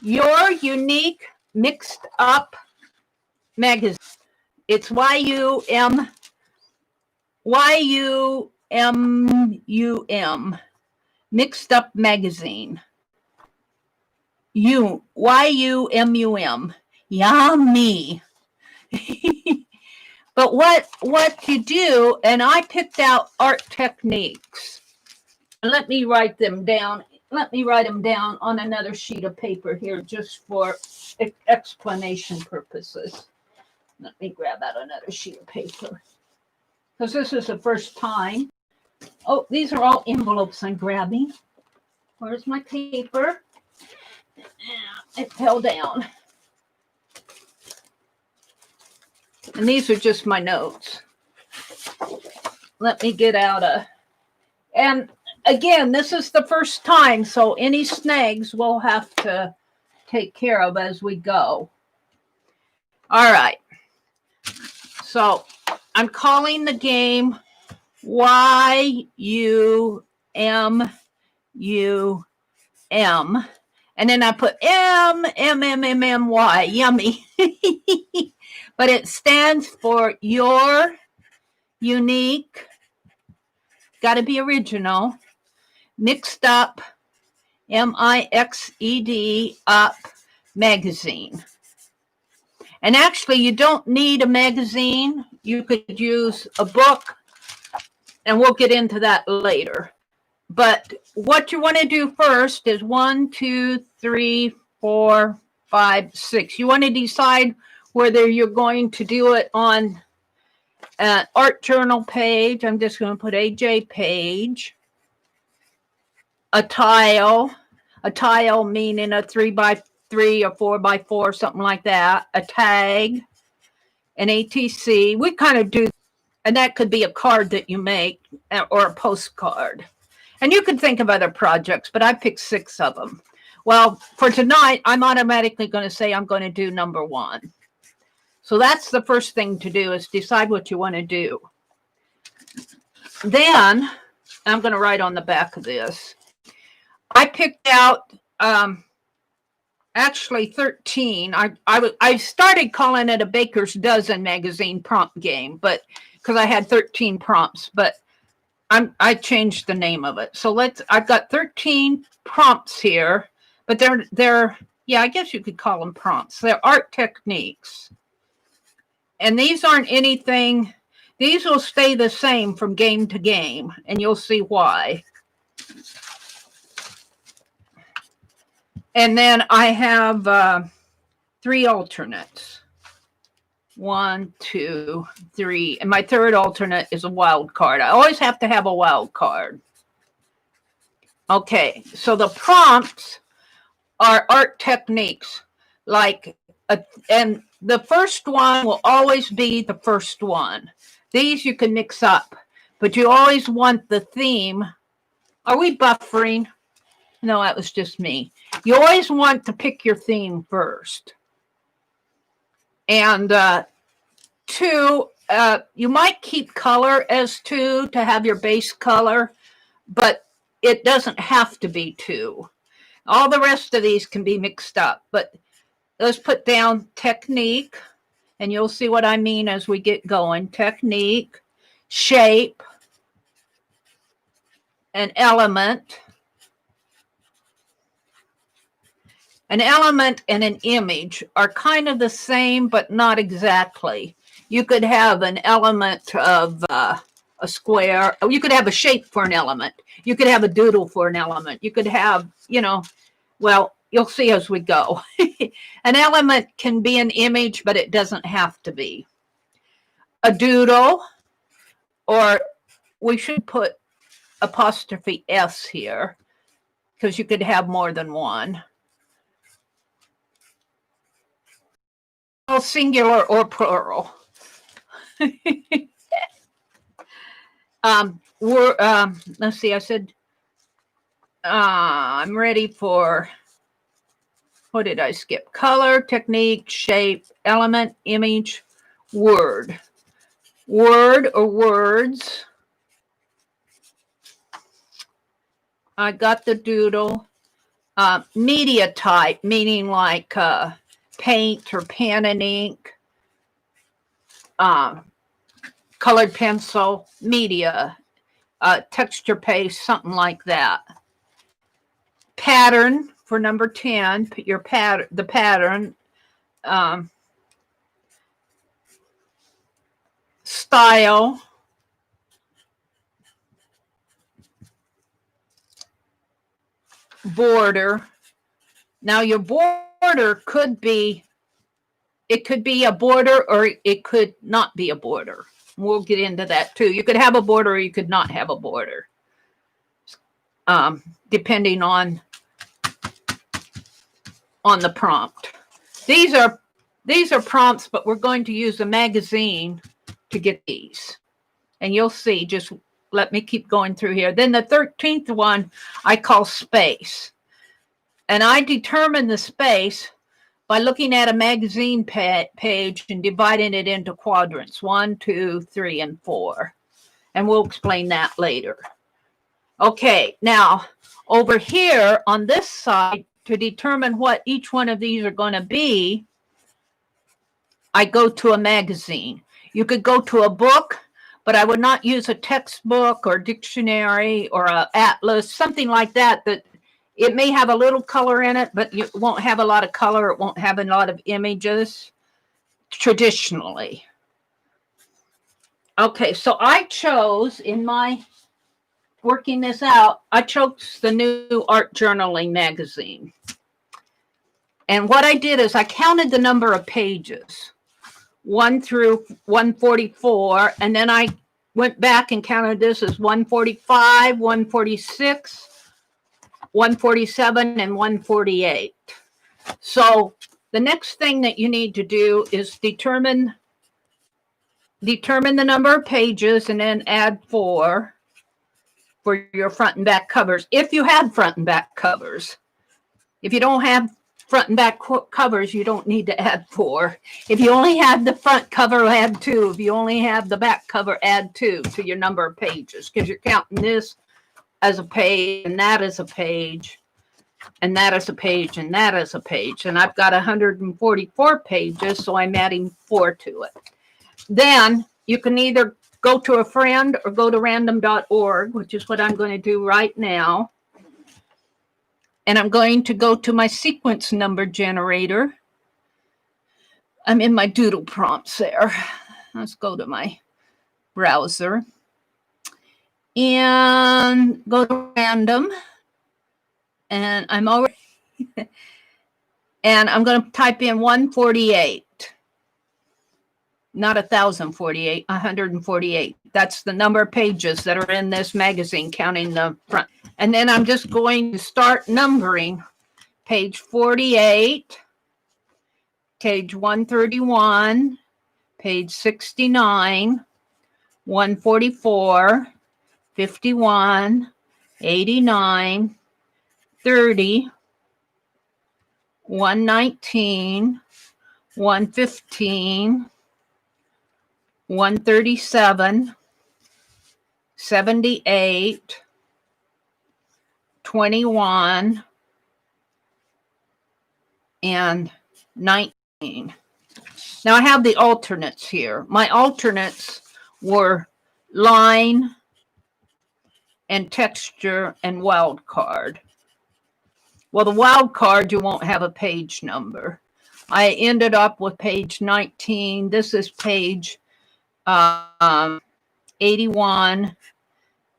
Your Unique Mixed Up Magazine. It's YUMUMMyyy. Mixed Up Magazine. YUMUM. Yummy. But what you do, and I picked out art techniques. Let me write them down. Let me write them down on another sheet of paper here just for explanation purposes. Let me grab out another sheet of paper, because this is the first time. Oh, these are all envelopes I'm grabbing. Where's my paper? It fell down. And these are just my notes. Let me get out and again, this is the first time, so any snags we'll have to take care of as we go. All right. So I'm calling the game YUMUMMyyy. And then I put MMMMY, yummy. But it stands for your unique, got to be original, mixed up, MIXED up magazine. And actually, you don't need a magazine. You could use a book, and we'll get into that later. But what you want to do first is 1, 2, 3, 4, 5, 6. You want to decide whether you're going to do it on an art journal page. I'm just going to put AJ page. A tile meaning a 3x3 or 4x4, something like that. A tag, an ATC. We kind of do, and that could be a card that you make or a postcard. And you could think of other projects, but I picked 6 of them. Well, for tonight, I'm automatically going to say I'm going to do number 1. So that's the first thing to do, is decide what you want to do. Then, I'm going to write on the back of this. I picked out actually 13. I started calling it a Baker's Dozen magazine prompt game, but because I had 13 prompts, but I changed the name of it. So I've got 13 prompts here, but they're yeah, I guess you could call them prompts. They're art techniques. And these aren't anything, these will stay the same from game to game, and you'll see why. And then I have 3 alternates. 1, 2, 3. And my third alternate is a wild card. I always have to have a wild card. Okay, so the prompts are art techniques. And the first one will always be the first one. These you can mix up, but you always want the theme. Are we buffering? No, that was just me. You always want to pick your theme first. And 2, you might keep color as 2 to have your base color, but it doesn't have to be 2. All the rest of these can be mixed up, but let's put down technique, and you'll see what I mean as we get going. Technique, shape, an element. An element and an image are kind of the same, but not exactly. You could have an element of a square. You could have a shape for an element. You could have a doodle for an element. You could have, well, you'll see as we go. An element can be an image, but it doesn't have to be. A doodle, or we should put apostrophe S here, because you could have more than one. Singular or plural. Let's see, I said, I'm ready for, what did I skip? Color, technique, shape, element, image, word. Word or words. I got the doodle. Media type, meaning like paint or pen and ink, colored pencil, media, texture paste, something like that. Pattern for number 10, put your the pattern. Style. Border. Now your border could be it could be a border or it could not be a border. We'll get into that too. You could have a border or you could not have a border, depending on the prompt. These are prompts, but we're going to use a magazine to get these. And you'll see, just let me keep going through here. Then the 13th one I call space. And I determine the space by looking at a magazine page and dividing it into quadrants, 1, 2, 3, and 4. And we'll explain that later. Okay, now over here on this side, to determine what each one of these are going to be, I go to a magazine. You could go to a book, but I would not use a textbook or dictionary or an atlas, something like that, that it may have a little color in it, but it won't have a lot of color. It won't have a lot of images traditionally. Okay, so I chose, in my working this out, I chose the new art journaling magazine. And what I did is I counted the number of pages, 1 through 144, and then I went back and counted this as 145, 146, 147, and 148. So the next thing that you need to do is determine the number of pages and then add 4 for your front and back covers, if you have front and back covers. If you don't have front and back covers, you don't need to add 4. If you only have the front cover, add 2. If you only have the back cover, add 2 to your number of pages, because you're counting this as a page, and that is a page, and that is a page, and that is a page. And I've got 144 pages, so I'm adding 4 to it. Then you can either go to a friend or go to random.org, which is what I'm going to do right now. And I'm going to go to my sequence number generator. I'm in my doodle prompts there. Let's go to my browser and go to random. And I'm already, and I'm going to type in 148. Not 1,048, 148. That's the number of pages that are in this magazine, counting the front. And then I'm just going to start numbering page 48, page 131, page 69, 144, 51, 89, 30, 119, 115, 137, 78, 21, and 19. Now I have the alternates here. My alternates were line and texture and wild card. Well, the wild card, you won't have a page number. I ended up with page 19. This is page 81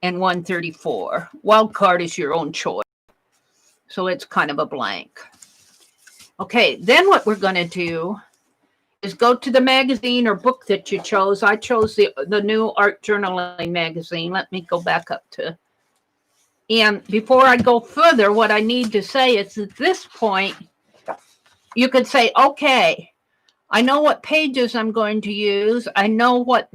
and 134. Wild card is your own choice. So it's kind of a blank. Okay, then what we're going to do is go to the magazine or book that you chose. I chose the new art journaling magazine. Let me go back up to. And before I go further, what I need to say is at this point, you could say, okay, I know what pages I'm going to use. I know what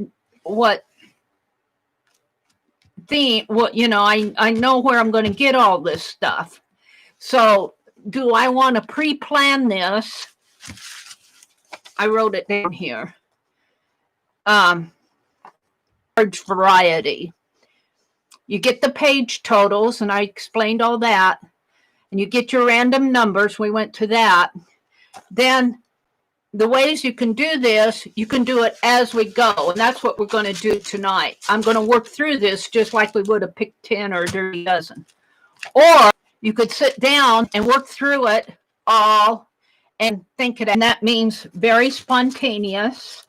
theme, I know where I'm going to get all this stuff. So do I want to pre-plan this? I wrote it down here. Large variety. You get the page totals, and I explained all that. And you get your random numbers. We went to that. Then the ways you can do this, you can do it as we go. And that's what we're going to do tonight. I'm going to work through this just like we would have picked 10 or a dirty dozen. Or you could sit down and work through it all and think it out. And that means very spontaneous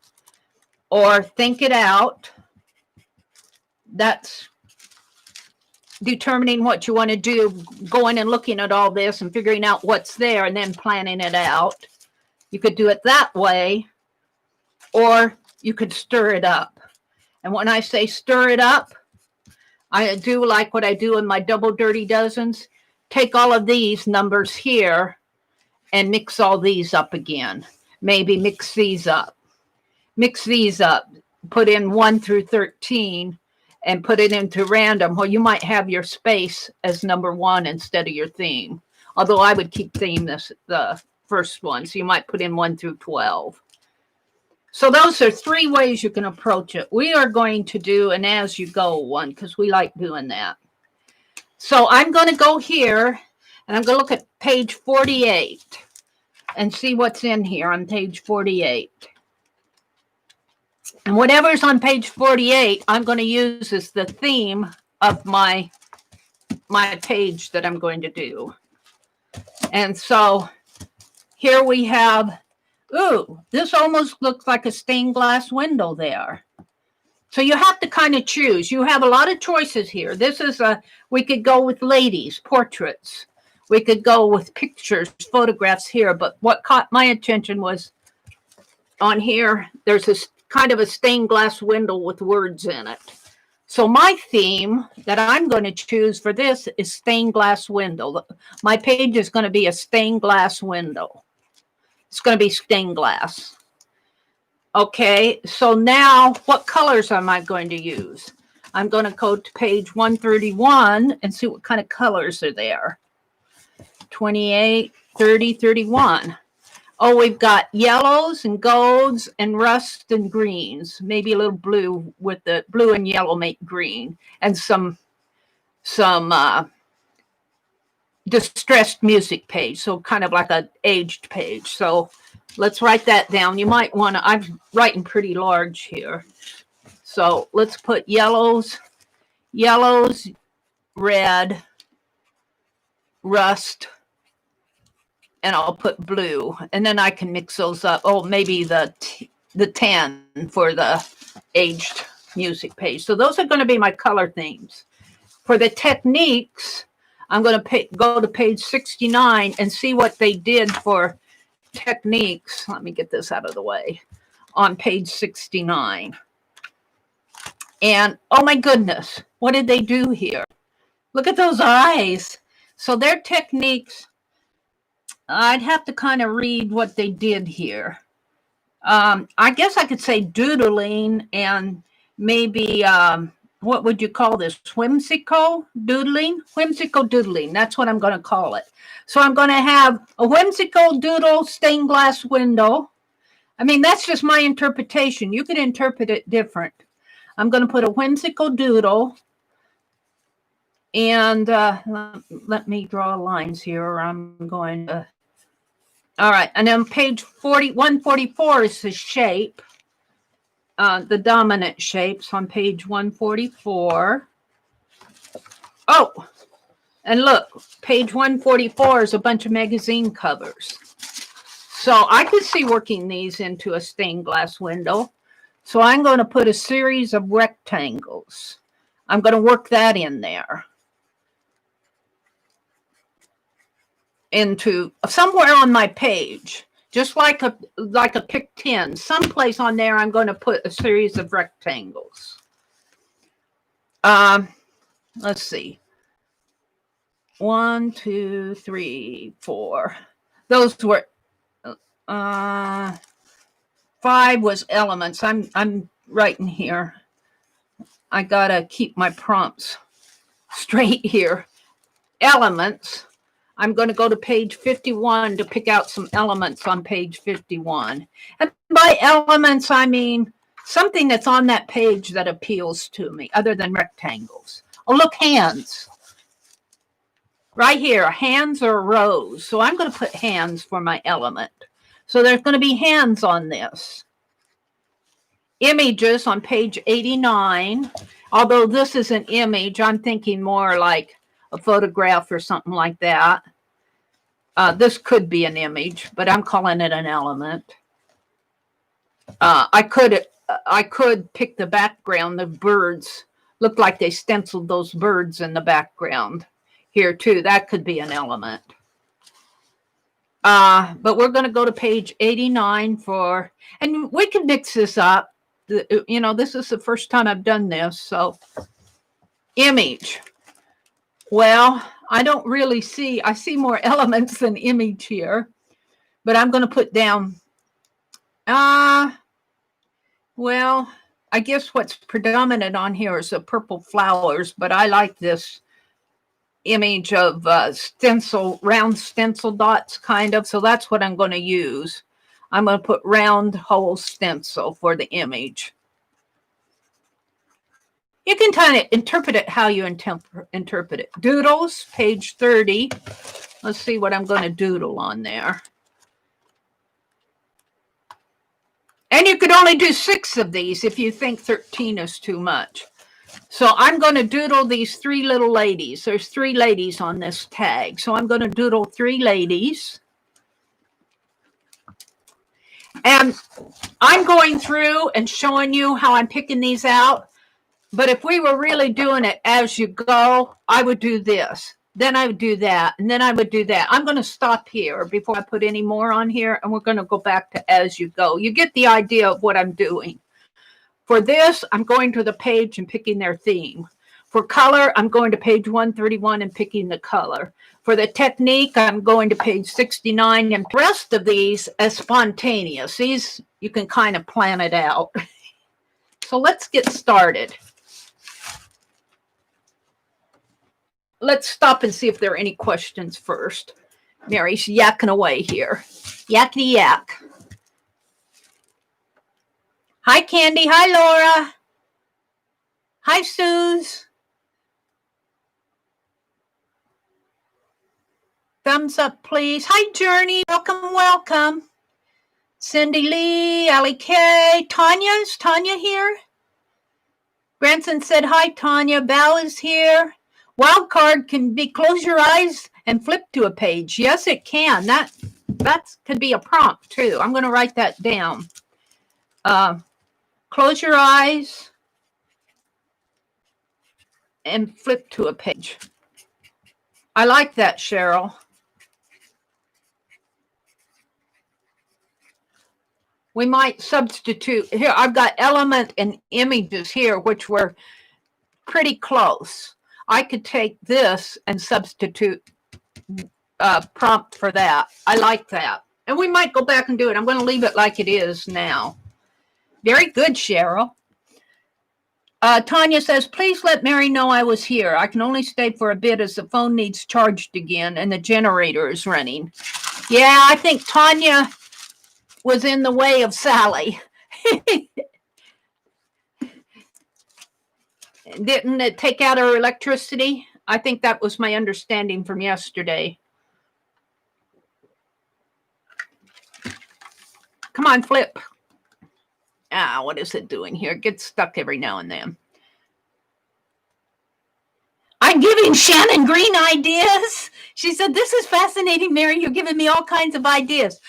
or think it out. That's determining what you want to do, going and looking at all this and figuring out what's there and then planning it out. You could do it that way, or you could stir it up. And when I say stir it up, I do like what I do in my double dirty dozens. Take all of these numbers here and mix all these up again. Maybe mix these up. Mix these up. Put in 1 through 13 and put it into random. Well, you might have your space as number 1 instead of your theme. Although I would keep theme the first one. So you might put in 1 through 12. So those are 3 ways you can approach it. We are going to do an as you go one because we like doing that. So I'm going to go here and I'm going to look at page 48 and see what's in here on page 48. And whatever's on page 48, I'm going to use as the theme of my page that I'm going to do. And so here we have, ooh, this almost looks like a stained glass window there. So you have to kind of choose. You have a lot of choices here. This is we could go with ladies, portraits. We could go with pictures, photographs here. But what caught my attention was on here, there's this kind of a stained glass window with words in it. So my theme that I'm going to choose for this is stained glass window. My page is going to be a stained glass window. It's going to be stained glass. Okay, so now what colors am I going to use? I'm going to go to page 131 and see what kind of colors are there. 28, 30, 31. Oh, we've got yellows and golds and rust and greens. Maybe a little blue with the blue and yellow make green. And some distressed music page. So kind of like an aged page. So let's write that down. You might want to, I'm writing pretty large here. So let's put yellows, red, rust, and I'll put blue, and then I can mix those up. Oh, maybe the tan for the aged music page. So those are going to be my color themes. For the techniques, I'm going to go to page 69 and see what they did for techniques. Let me get this out of the way. On page 69. And oh my goodness, what did they do here? Look at those eyes. So their techniques, I'd have to kind of read what they did here. I guess I could say doodling and maybe, what would you call this? Whimsical doodling? Whimsical doodling. That's what I'm going to call it. So I'm going to have a whimsical doodle stained glass window. I mean, that's just my interpretation. You could interpret it different. I'm going to put a whimsical doodle. And let me draw lines here. I'm going to. All right. And then page 144 is the shape. The dominant shapes on page 144. Oh, and look, page 144 is a bunch of magazine covers. So I could see working these into a stained glass window. So I'm going to put a series of rectangles. I'm going to work that in there. Into somewhere on my page, just like a pick 10, someplace on there, I'm going to put a series of rectangles. Let's see. 1, 2, 3, 4. Those were 5 was elements. I'm writing here. I gotta keep my prompts straight here. Elements. I'm going to go to page 51 to pick out some elements on page 51. And by elements, I mean something that's on that page that appeals to me, other than rectangles. Oh, look, hands. Right here, hands or rose. So I'm going to put hands for my element. So there's going to be hands on this. Images on page 89. Although this is an image, I'm thinking more like a photograph or something like that. This could be an image, but I'm calling it an element. I could pick the background. The birds look like they stenciled those birds in the background here too. That could be an element. But we're going to go to page 89 for, and we can mix this up. You know, this is the first time I've done this. So image. Well, I don't really see, I see more elements than image here, but I'm going to put down, well, I guess what's predominant on here is the purple flowers, but I like this image of stencil, round stencil dots kind of. So that's what I'm going to use. I'm going to put round hole stencil for the image. You can kind of interpret it how you interpret it. Doodles, page 30. Let's see what I'm going to doodle on there. And you could only do 6 of these if you think 13 is too much. So I'm going to doodle these 3 little ladies. There's 3 ladies on this tag. So I'm going to doodle 3 ladies. And I'm going through and showing you how I'm picking these out. But if we were really doing it as you go, I would do this. Then I would do that. And then I would do that. I'm going to stop here before I put any more on here. And we're going to go back to as you go. You get the idea of what I'm doing. For this, I'm going to the page and picking their theme. For color, I'm going to page 131 and picking the color. For the technique, I'm going to page 69. And the rest of these as spontaneous. These, you can kind of plan it out. So let's get started. Let's stop and see if there are any questions first. Mary's yakking away here. Yakety yak. Hi, Candy. Hi, Laura. Hi, Suze. Thumbs up, please. Hi, Journey. Welcome, welcome. Cindy Lee, Allie K. Tanya, is Tanya here? Granson said, hi, Tanya. Val is here. Wild card can be close your eyes and flip to a page. Yes, it can. That could be a prompt, too. I'm going to write that down. Close your eyes and flip to a page. I like that, Cheryl. We might substitute. Here, I've got element and images here, which were pretty close. I could take this and substitute prompt for that. I like that. And we might go back and do it. I'm going to leave it like it is now. Very good, Cheryl. Tanya says, please let Meri know I was here. I can only stay for a bit as the phone needs charged again and the generator is running. Yeah, I think Tanya was in the way of Sally. Didn't it take out her electricity? I think that was my understanding from yesterday. Come on, flip. What is it doing here? It gets stuck every now and then. I'm giving Shannon green ideas. She said, this is fascinating, Meri. You're giving me all kinds of ideas.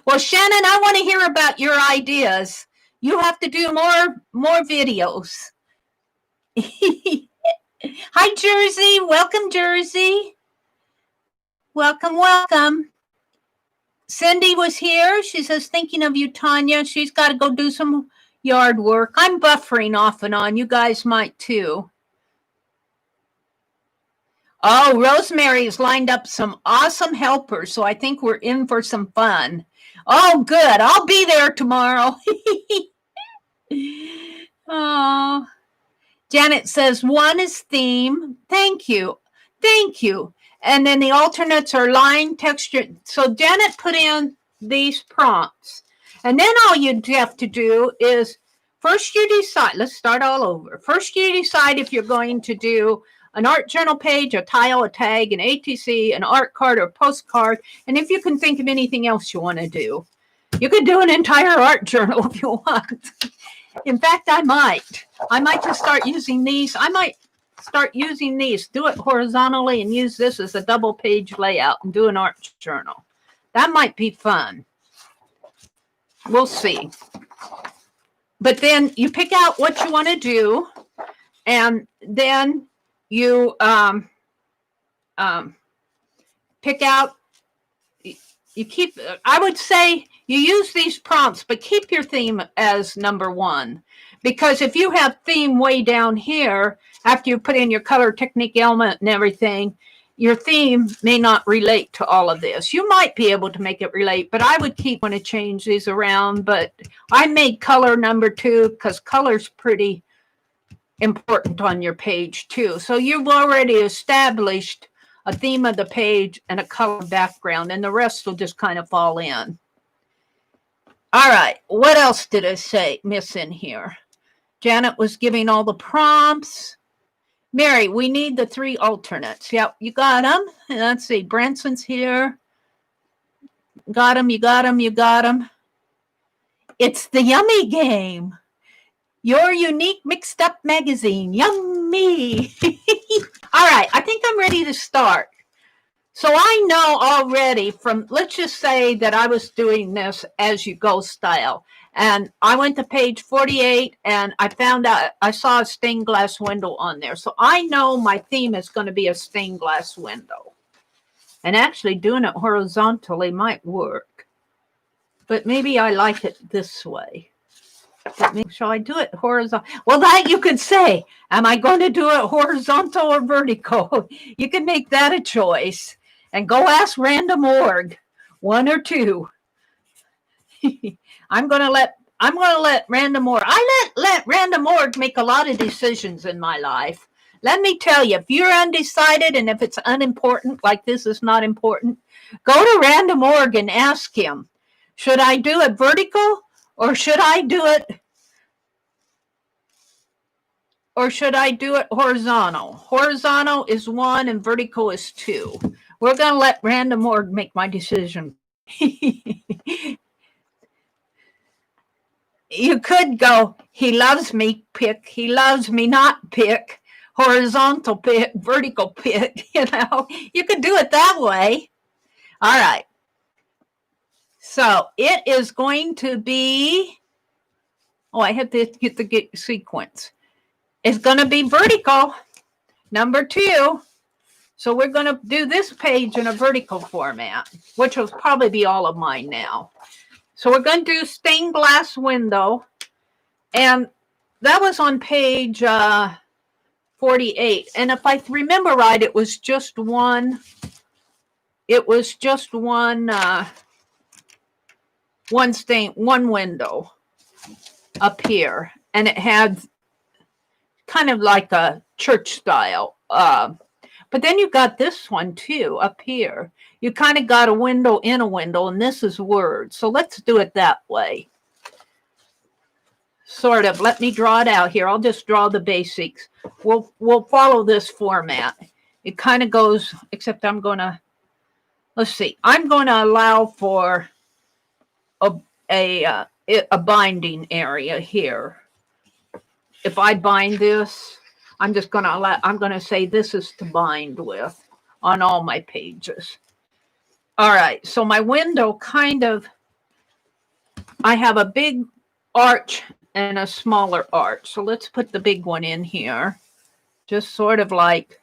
Well, Shannon, I want to hear about your ideas. You have to do more videos. Hi, Jersey. Welcome, Jersey. Welcome, welcome. Cindy was here. She says, thinking of you, Tanya. She's got to go do some yard work. I'm buffering off and on. You guys might too. Oh, Rosemary's lined up some awesome helpers, so I think we're in for some fun. Oh, good. I'll be there tomorrow. Oh. Janet says, 1 is theme. Thank you. Thank you. And then the alternates are line, texture. So Janet put in these prompts. And then all you have to do is, first you decide, let's start all over. First you decide if you're going to do an art journal page, a tile, a tag, an ATC, an art card, or postcard. And if you can think of anything else you want to do. You could do an entire art journal if you want. In fact, I might just start using these. I might start using these, do it horizontally and use this as a double page layout and do an art journal. That might be fun. We'll see. But then you pick out what you want to do, and then you pick out I would say you use these prompts, but keep your theme as number one. Because if you have theme way down here, after you put in your color technique element and everything, your theme may not relate to all of this. You might be able to make it relate, but I would keep want to change these around. But I made color number two because color's pretty important on your page too. So you've already established a theme of the page and a color background, and the rest will just kind of fall in. All right, what else did I miss in here? Janet was giving all the prompts. Meri, we need the 3 alternates. Yep, you got them. Let's see, Branson's here. Got them, you got them, you got them. It's the yummy game. Your unique mixed up magazine. Yummy. All right, I think I'm ready to start. So I know already from, let's just say that I was doing this as you go style. And I went to page 48 and I found out, I saw a stained glass window on there. So I know my theme is going to be a stained glass window. And actually doing it horizontally might work. But maybe I like it this way. Shall I do it horizontal? Well, that you could say, am I going to do it horizontal or vertical? You can make that a choice. And go ask Random.org, 1 or 2. I'm gonna let Random.org. I let Random.org make a lot of decisions in my life. Let me tell you, if you're undecided and if it's unimportant, like this is not important, go to Random.org and ask him, should I do it vertical or should I do it horizontal? Horizontal is 1 and vertical is 2. We're going to let Random.org make my decision. You could go, he loves me, pick. He loves me, not pick. Horizontal pick, vertical pick. You know, you could do it that way. All right. So it is going to be, I have to get the sequence. It's going to be vertical, number 2. So we're going to do this page in a vertical format, which will probably be all of mine now. So we're going to do stained glass window. And that was on page 48. And if I remember right, it was just one. It was just one window up here. And it had kind of like a church style. But then you got this one too up here. You kind of got a window in a window, and this is words. So let's do it that way. Sort of. Let me draw it out here. I'll just draw the basics. We'll follow this format. It kind of goes, except I'm going to, let's see. I'm going to allow for a binding area here. If I bind this, I'm just going to I'm going to say this is to bind with on all my pages. All right. So my window kind of, I have a big arch and a smaller arch. So let's put the big one in here. Just sort of like,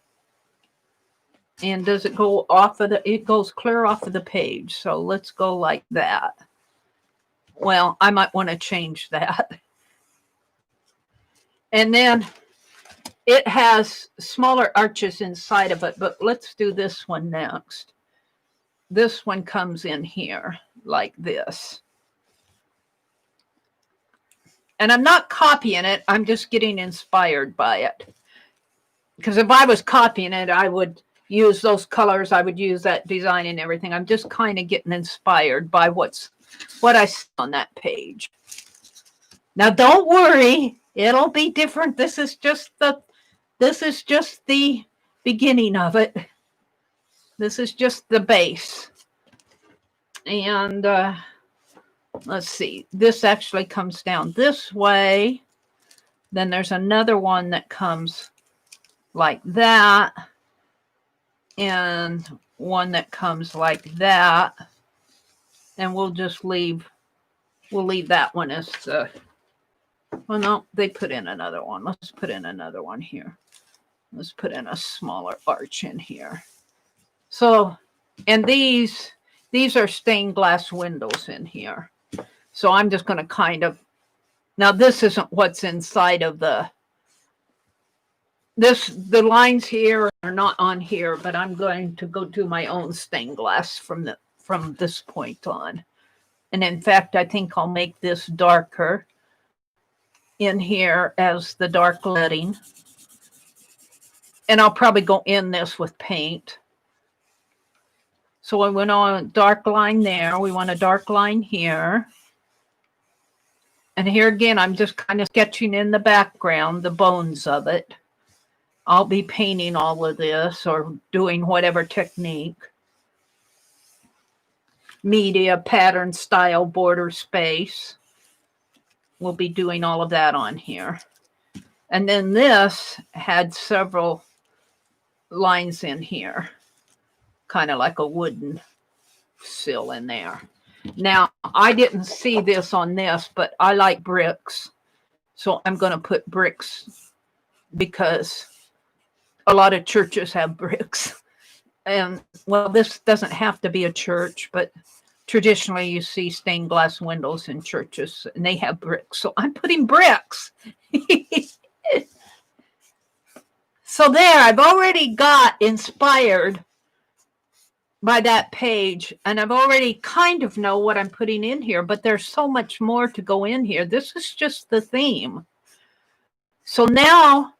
and does it go off of it goes clear off of the page. So let's go like that. Well, I might want to change that. And then it has smaller arches inside of it, but let's do this one next. This one comes in here like this. And I'm not copying it. I'm just getting inspired by it. Because if I was copying it, I would use those colors. I would use that design and everything. I'm just kind of getting inspired by what I see on that page. Now, don't worry. It'll be different. This is just the beginning of it. This is just the base. And let's see. This actually comes down this way. Then there's another one that comes like that. And one that comes like that. And we'll just leave that one as the, well, no, they put in another one. Let's put in another one here. Let's put in a smaller arch in here. So, and these, these are stained glass windows in here. So I'm just going to kind of, now this isn't what's inside of the lines here are not on here, but I'm going to go do my own stained glass from this point on. And in fact, I think I'll make this darker in here as the dark leading. And I'll probably go in this with paint. So I went on a dark line there. We want a dark line here. And here again, I'm just kind of sketching in the background, the bones of it. I'll be painting all of this or doing whatever technique. Media, pattern, style, border, space. We'll be doing all of that on here. And then this had several lines in here, kind of like a wooden sill in there. Now, I didn't see this on this, but I like bricks. So I'm going to put bricks because a lot of churches have bricks. And, well, this doesn't have to be a church, but traditionally you see stained glass windows in churches, and they have bricks. So I'm putting bricks. So there, I've already got inspired by that page, and I've already kind of know what I'm putting in here, but there's so much more to go in here. This is just the theme. So now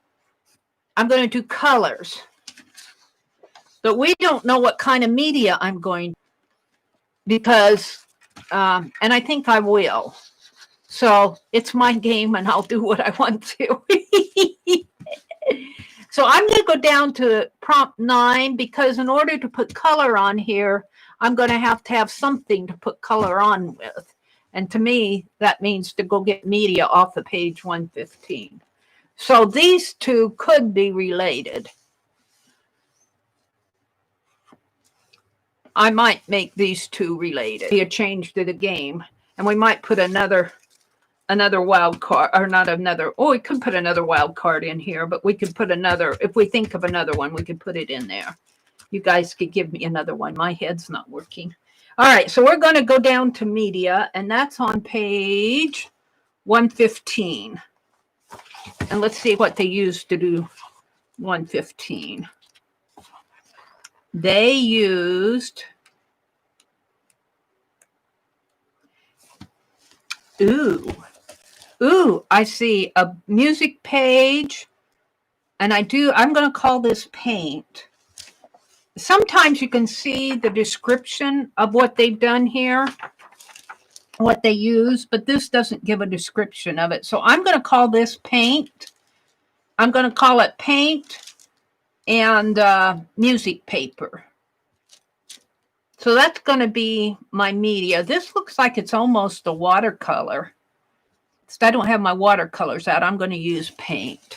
I'm going to do colors. But we don't know what kind of media I'm going to, because, and I think I will. So it's my game and I'll do what I want to. So I'm going to go down to prompt 9 because in order to put color on here, I'm going to have something to put color on with. And to me, that means to go get media off of page 115. So these two could be related. I might make these two related. Be a change to the game. And we might put another wild card, or not another. Oh, we could put another wild card in here, but we could put another. If we think of another one, we could put it in there. You guys could give me another one. My head's not working. All right, so we're going to go down to media, and that's on page 115. And let's see what they used to do 115. They used, ooh, I see a music page, and I'm going to call this paint. Sometimes you can see the description of what they've done here, what they use, but this doesn't give a description of it. So I'm going to call this paint. I'm going to call it paint and music paper. So that's going to be my media. This looks like it's almost a watercolor. Since I don't have my watercolors out, I'm going to use paint.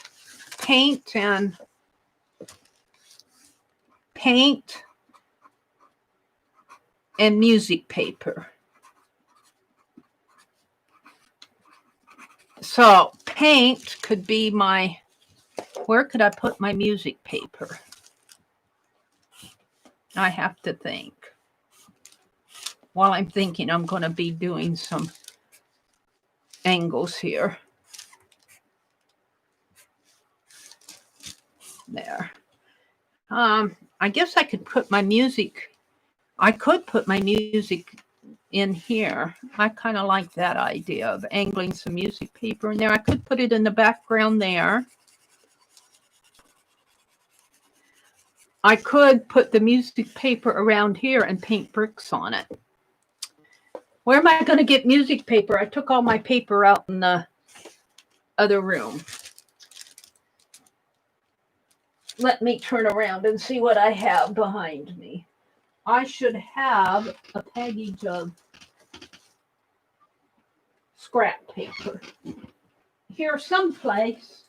Paint and music paper. So paint could be my, where could I put my music paper? I have to think. While I'm thinking, I'm going to be doing some angles here. There. I guess I could put my music. I could put my music in here. I kind of like that idea of angling some music paper in there. I could put it in the background there. I could put the music paper around here and paint bricks on it. Where am I going to get music paper? I took all my paper out in the other room. Let me turn around and see what I have behind me. I should have a package of scrap paper here someplace.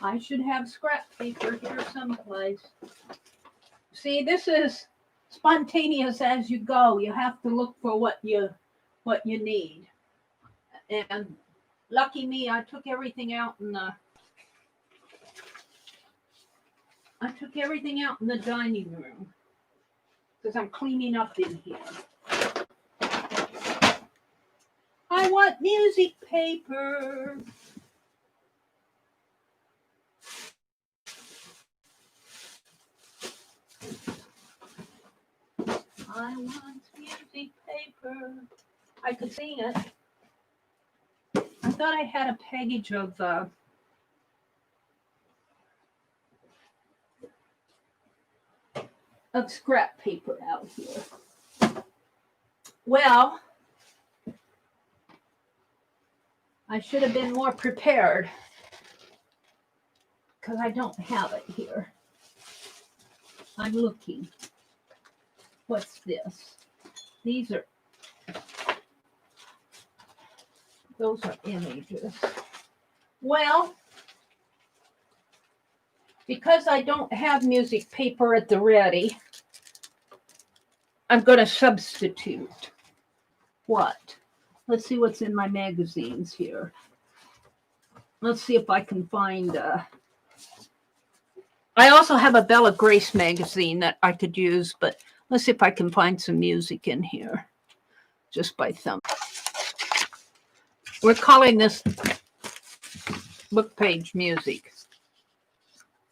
I should have scrap paper here someplace. See, this is spontaneous as you go. You have to look for what you need. And lucky me, I took everything out in the dining room. because I'm cleaning up in here. I want music paper. I want music paper. I could sing it. I thought I had a package of scrap paper out here. Well, I should have been more prepared because I don't have it here. I'm looking. What's this? Those are images. Well, because I don't have music paper at the ready, I'm going to substitute. What? Let's see what's in my magazines here. Let's see if I can find... I also have a Bella Grace magazine that I could use, but let's see if I can find some music in here. Just by thumb. We're calling this book page music.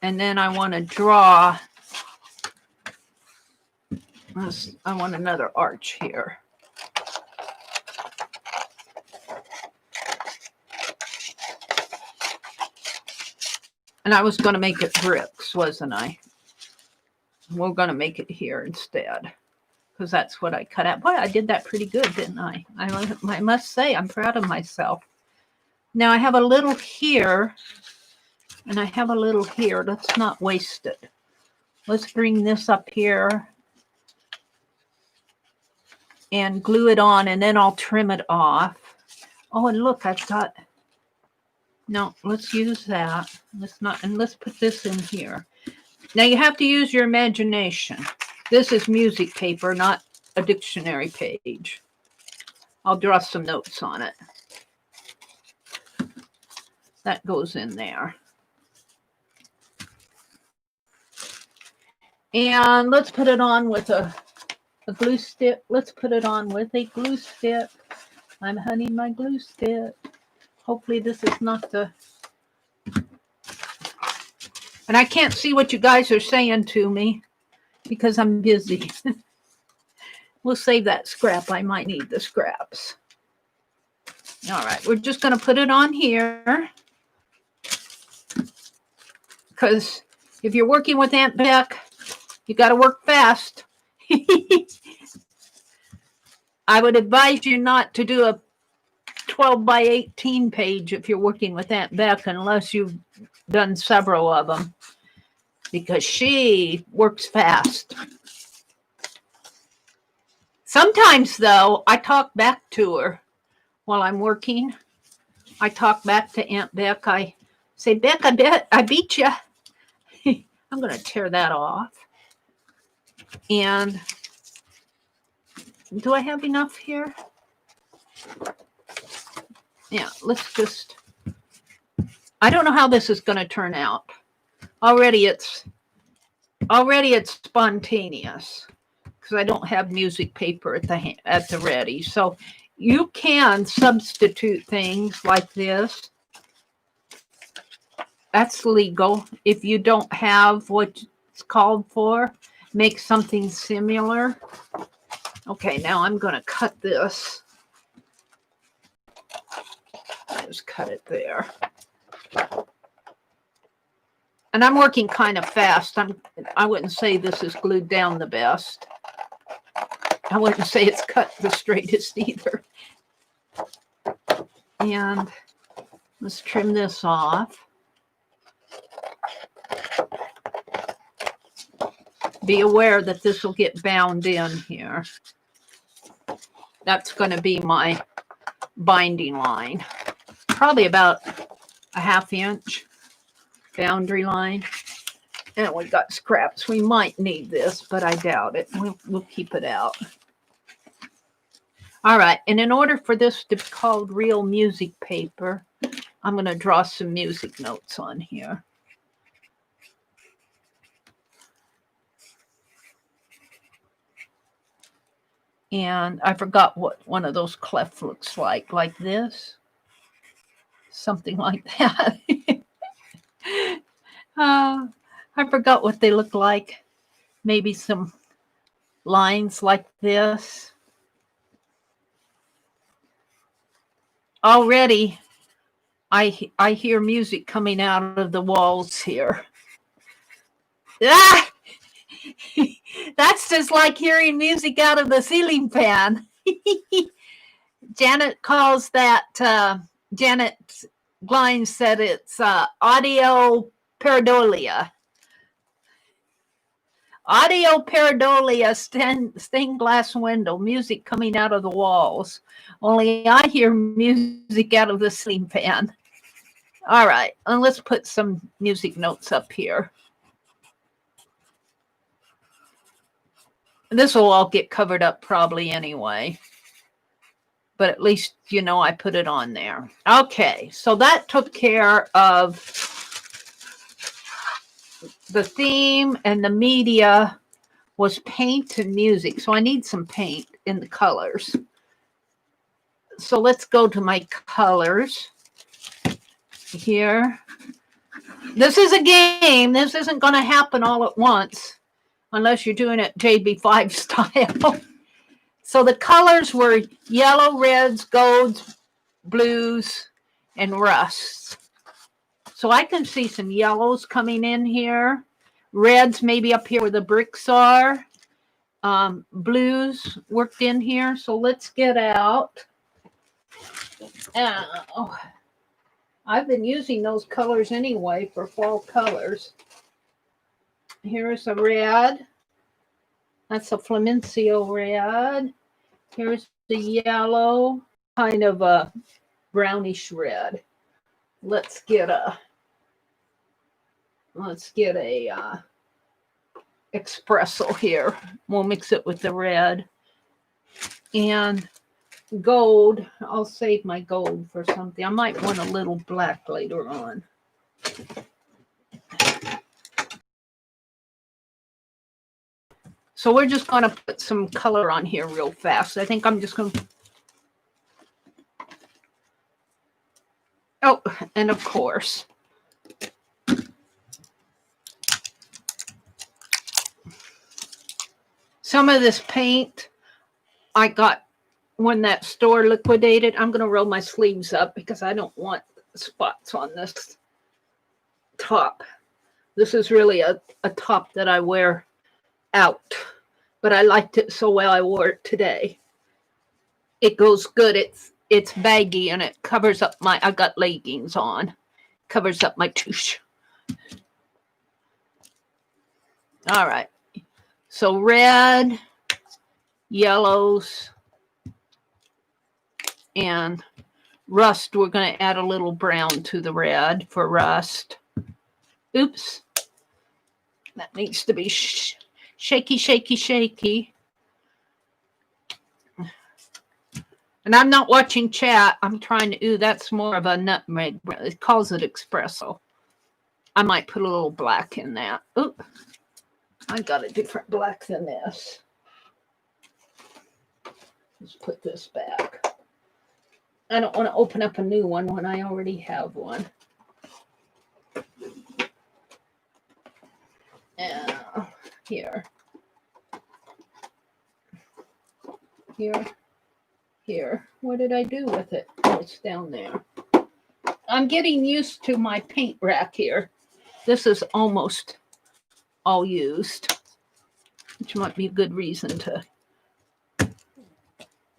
And then I want to draw. I want another arch here. And I was going to make it bricks, wasn't I? We're going to make it here instead. Because that's what I cut out. Boy, I did that pretty good, didn't I? I must say, I'm proud of myself. Now I have a little here. And I have a little here. Let's not waste it. Let's bring this up here. And glue it on. And then I'll trim it off. Oh, and look, I've got... No, let's use that. Let's put this in here. Now you have to use your imagination. This is music paper, not a dictionary page. I'll draw some notes on it. That goes in there. And let's put it on with a glue stick. Let's put it on with a glue stick. I'm hunting my glue stick. Hopefully this is not the... And I can't see what you guys are saying to me because I'm busy. We'll save that scrap. I might need the scraps. All right, we're just going to put it on here. Because if you're working with Aunt Beck, you got to work fast. I would advise you not to do a 12 by 18 page if you're working with Aunt Beck, unless you've done several of them, because she works fast. Sometimes, though, I talk back to her while I'm working. I talk back to Aunt Beck. I say, Beck, I beat you. I'm going to tear that off. And do I have enough here? Yeah, let's just... I don't know how this is going to turn out. Already it's spontaneous because I don't have music paper at the ready. So you can substitute things like this. That's legal. If you don't have what it's called for, make something similar. Okay, now I'm going to cut this. I just cut it there. And I'm working kind of fast. I wouldn't say this is glued down the best. I wouldn't say it's cut the straightest either. And let's trim this off. Be aware that this will get bound in here. That's going to be my binding line. Probably about a ½ inch boundary line. And we got scraps. We might need this, but I doubt it. We'll keep it out. All right. And in order for this to be called real music paper, I'm going to draw some music notes on here. And I forgot what one of those clefts looks like this. Something like that. I forgot what they look like. Maybe some lines like this. Already, I hear music coming out of the walls here. Ah! That's just like hearing music out of the ceiling fan. Janet calls that, Janet Glein said it's audio pareidolia. Audio pareidolia, stained glass window, music coming out of the walls. Only I hear music out of the ceiling fan. All right, and let's put some music notes up here. This will all get covered up probably anyway. But at least, you know, I put it on there. Okay, so that took care of the theme, and the media was paint and music. So I need some paint in the colors. So let's go to my colors here. This is a game. This isn't going to happen all at once unless you're doing it JB5 style. So the colors were yellow, reds, golds, blues, and rusts. So I can see some yellows coming in here. Reds maybe up here where the bricks are. Blues worked in here. So let's get out. I've been using those colors anyway for fall colors. Here's a red. That's a Flamencio red. Here's the yellow, kind of a brownish red. Let's get a espresso here. We'll mix it with the red. And gold, I'll save my gold for something. I might want a little black later on. So we're just going to put some color on here real fast. I think I'm just going to... Oh, and of course, some of this paint I got when that store liquidated. I'm going to roll my sleeves up because I don't want spots on this top. This is really a top that I wear out, but I liked it so well I wore it today. It goes good. It's baggy and it covers up my, I got leggings on, covers up my touche. All right, so red, yellows, and rust. We're going to add a little brown to the red for rust. Oops, that needs to be shaky, shaky, shaky. And I'm not watching chat. I'm trying to, ooh, that's more of a nutmeg. It calls it espresso. I might put a little black in that. Oop, I got a different black than this. Let's put this back. I don't want to open up a new one when I already have one. Here. Here. What did I do with it? Oh, it's down there. I'm getting used to my paint rack here. This is almost all used, which might be a good reason to.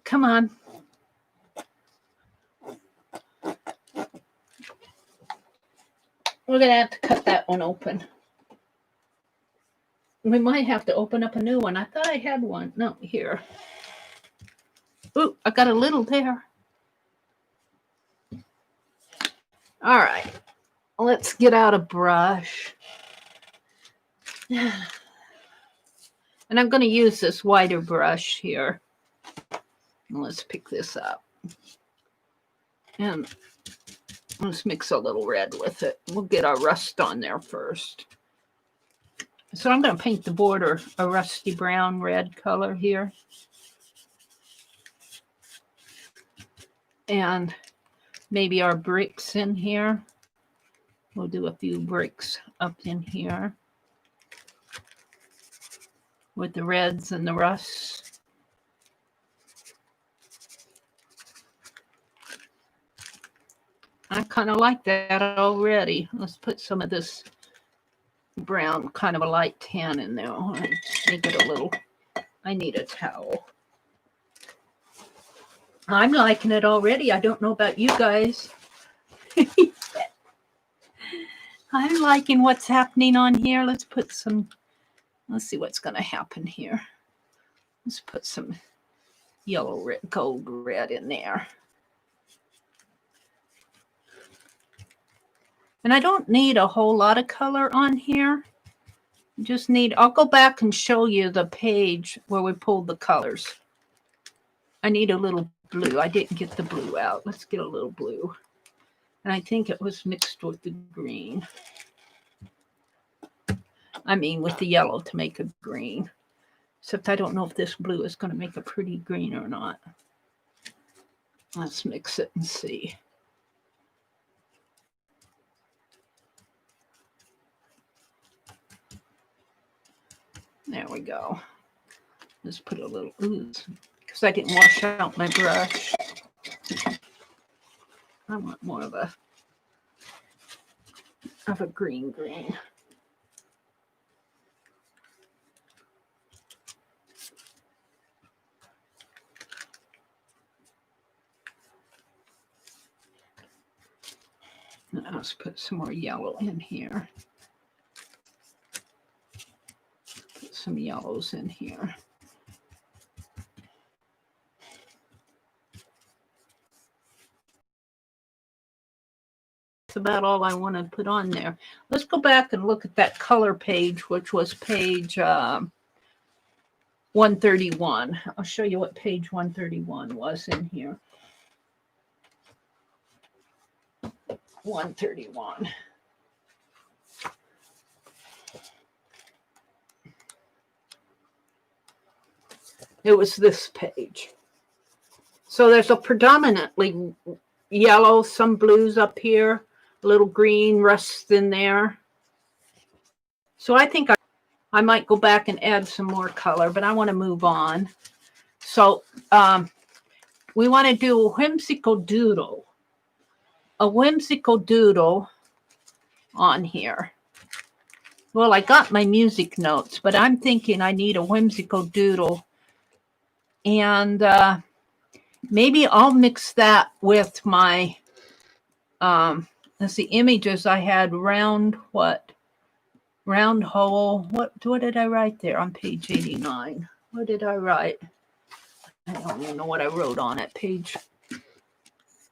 Come on. We're going to have to cut that one open. We might have to open up a new one. I thought I had one. No, here. Ooh, I got a little there. All right. Let's get out a brush. And I'm going to use this wider brush here. Let's pick this up. And let's mix a little red with it. We'll get our rust on there first. So I'm going to paint the border a rusty brown red color here. And maybe our bricks in here. We'll do a few bricks up in here with the reds and the rusts. I kind of like that already. Let's put some of this brown, kind of a light tan in there. Make it a little, I need a towel. I'm liking it already. I don't know about you guys. I'm liking what's happening on here. Let's put some, let's see what's going to happen here. Let's put some yellow, red, gold, red in there. And I don't need a whole lot of color on here. Just need, I'll go back and show you the page where we pulled the colors. I need a little blue. I didn't get the blue out. Let's get a little blue. And I think it was mixed with the green. I mean, with the yellow to make a green. Except I don't know if this blue is going to make a pretty green or not. Let's mix it and see. There we go. Let's put a little ooze because I didn't wash out my brush. I want more of a green. Now let's put some more yellow in here. Put some yellows in here. That's about all I want to put on there. Let's go back and look at that color page, which was page 131. I'll show you what page 131 was in here. 131. It was this page. So there's a predominantly yellow, some blues up here, a little green, rust in there. So I think I might go back and add some more color, but I want to move on. So we want to do a whimsical doodle. A whimsical doodle on here. Well, I got my music notes, but I'm thinking I need a whimsical doodle. And maybe I'll mix that with my, let's see, images I had round what? Round hole. What did I write there on page 89? What did I write? I don't even know what I wrote on it. Page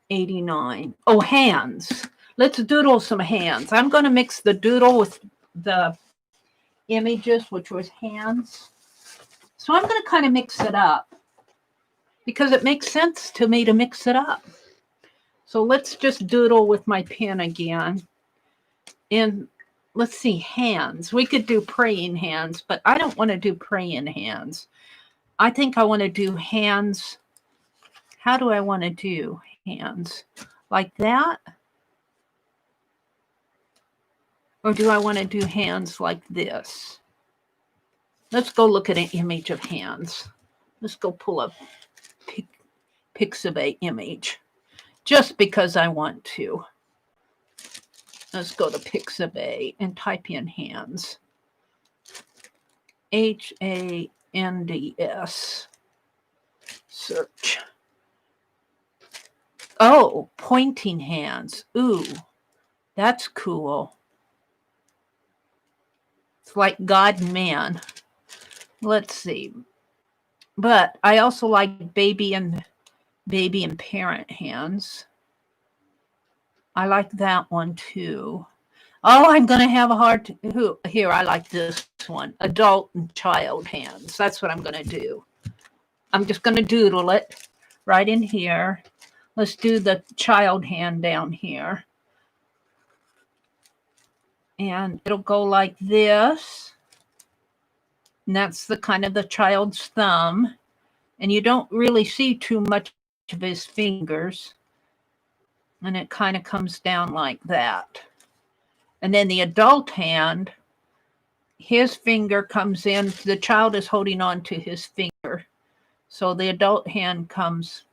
89. Oh, hands. Let's doodle some hands. I'm going to mix the doodle with the images, which was hands. So I'm going to kind of mix it up because it makes sense to me to mix it up. So let's just doodle with my pen again. And let's see, hands. We could do praying hands, but I don't want to do praying hands. I think I want to do hands. How do I want to do hands? Like that? Or do I want to do hands like this? Let's go look at an image of hands. Let's go pull up Pixabay image. Just because I want to. Let's go to Pixabay and type in hands. Hands. Search. Oh, pointing hands. Ooh, that's cool. It's like God and man. Let's see. But I also like baby and parent hands. I like that one too. Oh, I'm going to have a hard here. I like this one. Adult and child hands. That's what I'm going to do. I'm just going to doodle it right in here. Let's do the child hand down here. And it'll go like this. And that's the kind of the child's thumb. And you don't really see too much of his fingers. And it kind of comes down like that. And then the adult hand, his finger comes in. The child is holding on to his finger. So the adult hand comes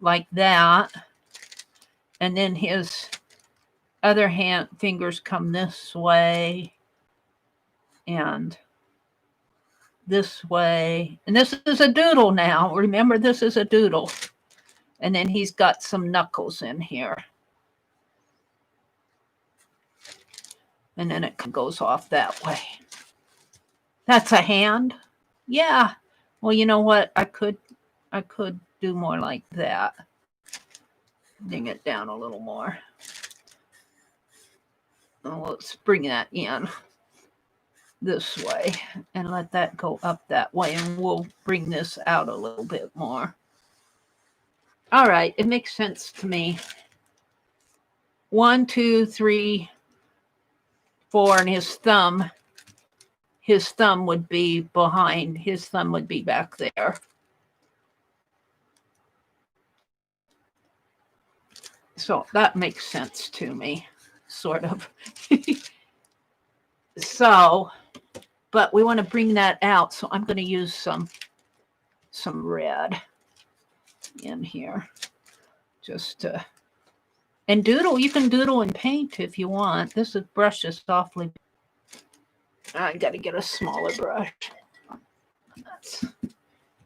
like that. And then his other hand fingers come this way and this way. And this is a doodle now. Remember, this is a doodle. And then he's got some knuckles in here. And then it goes off that way. That's a hand. Yeah. Well, you know what? I could do more like that. Bring it down a little more. Oh, let's bring that in this way and let that go up that way. And we'll bring this out a little bit more. All right. It makes sense to me. 1, 2, 3, 4, and his thumb would be behind. His thumb would be back there. So that makes sense to me, sort of. So, but we want to bring that out. So I'm going to use some red in here just to, and doodle. You can doodle and paint if you want. This brush is awfully. I got to get a smaller brush. That's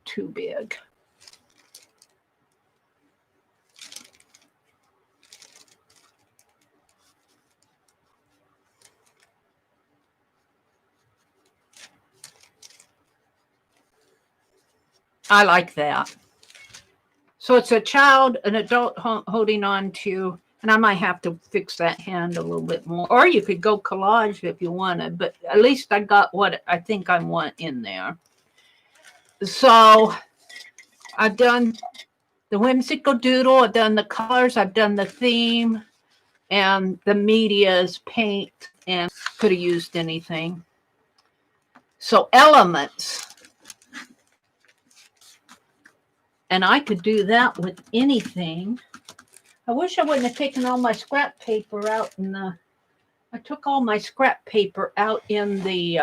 too big. I like that. So it's a child, an adult holding on to, and I might have to fix that hand a little bit more. Or you could go collage if you wanted, but at least I got what I think I want in there. So I've done the whimsical doodle, I've done the colors, I've done the theme, and the media is paint, and could have used anything. So elements. And I could do that with anything. I wish I wouldn't have taken all my scrap paper out in the, I took all my scrap paper out in the,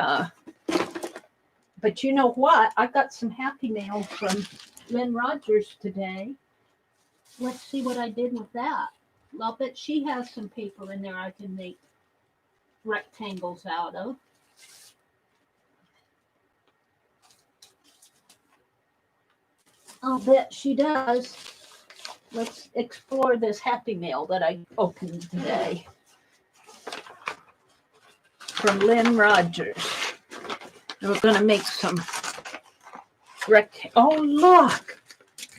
but you know what? I got some Happy Mail from Lynn Rogers today. Let's see what I did with that. I'll bet she has some paper in there I can make rectangles out of. I'll bet she does. Let's explore this Happy Mail that I opened today from Lynn Rogers. And we're going to make some oh,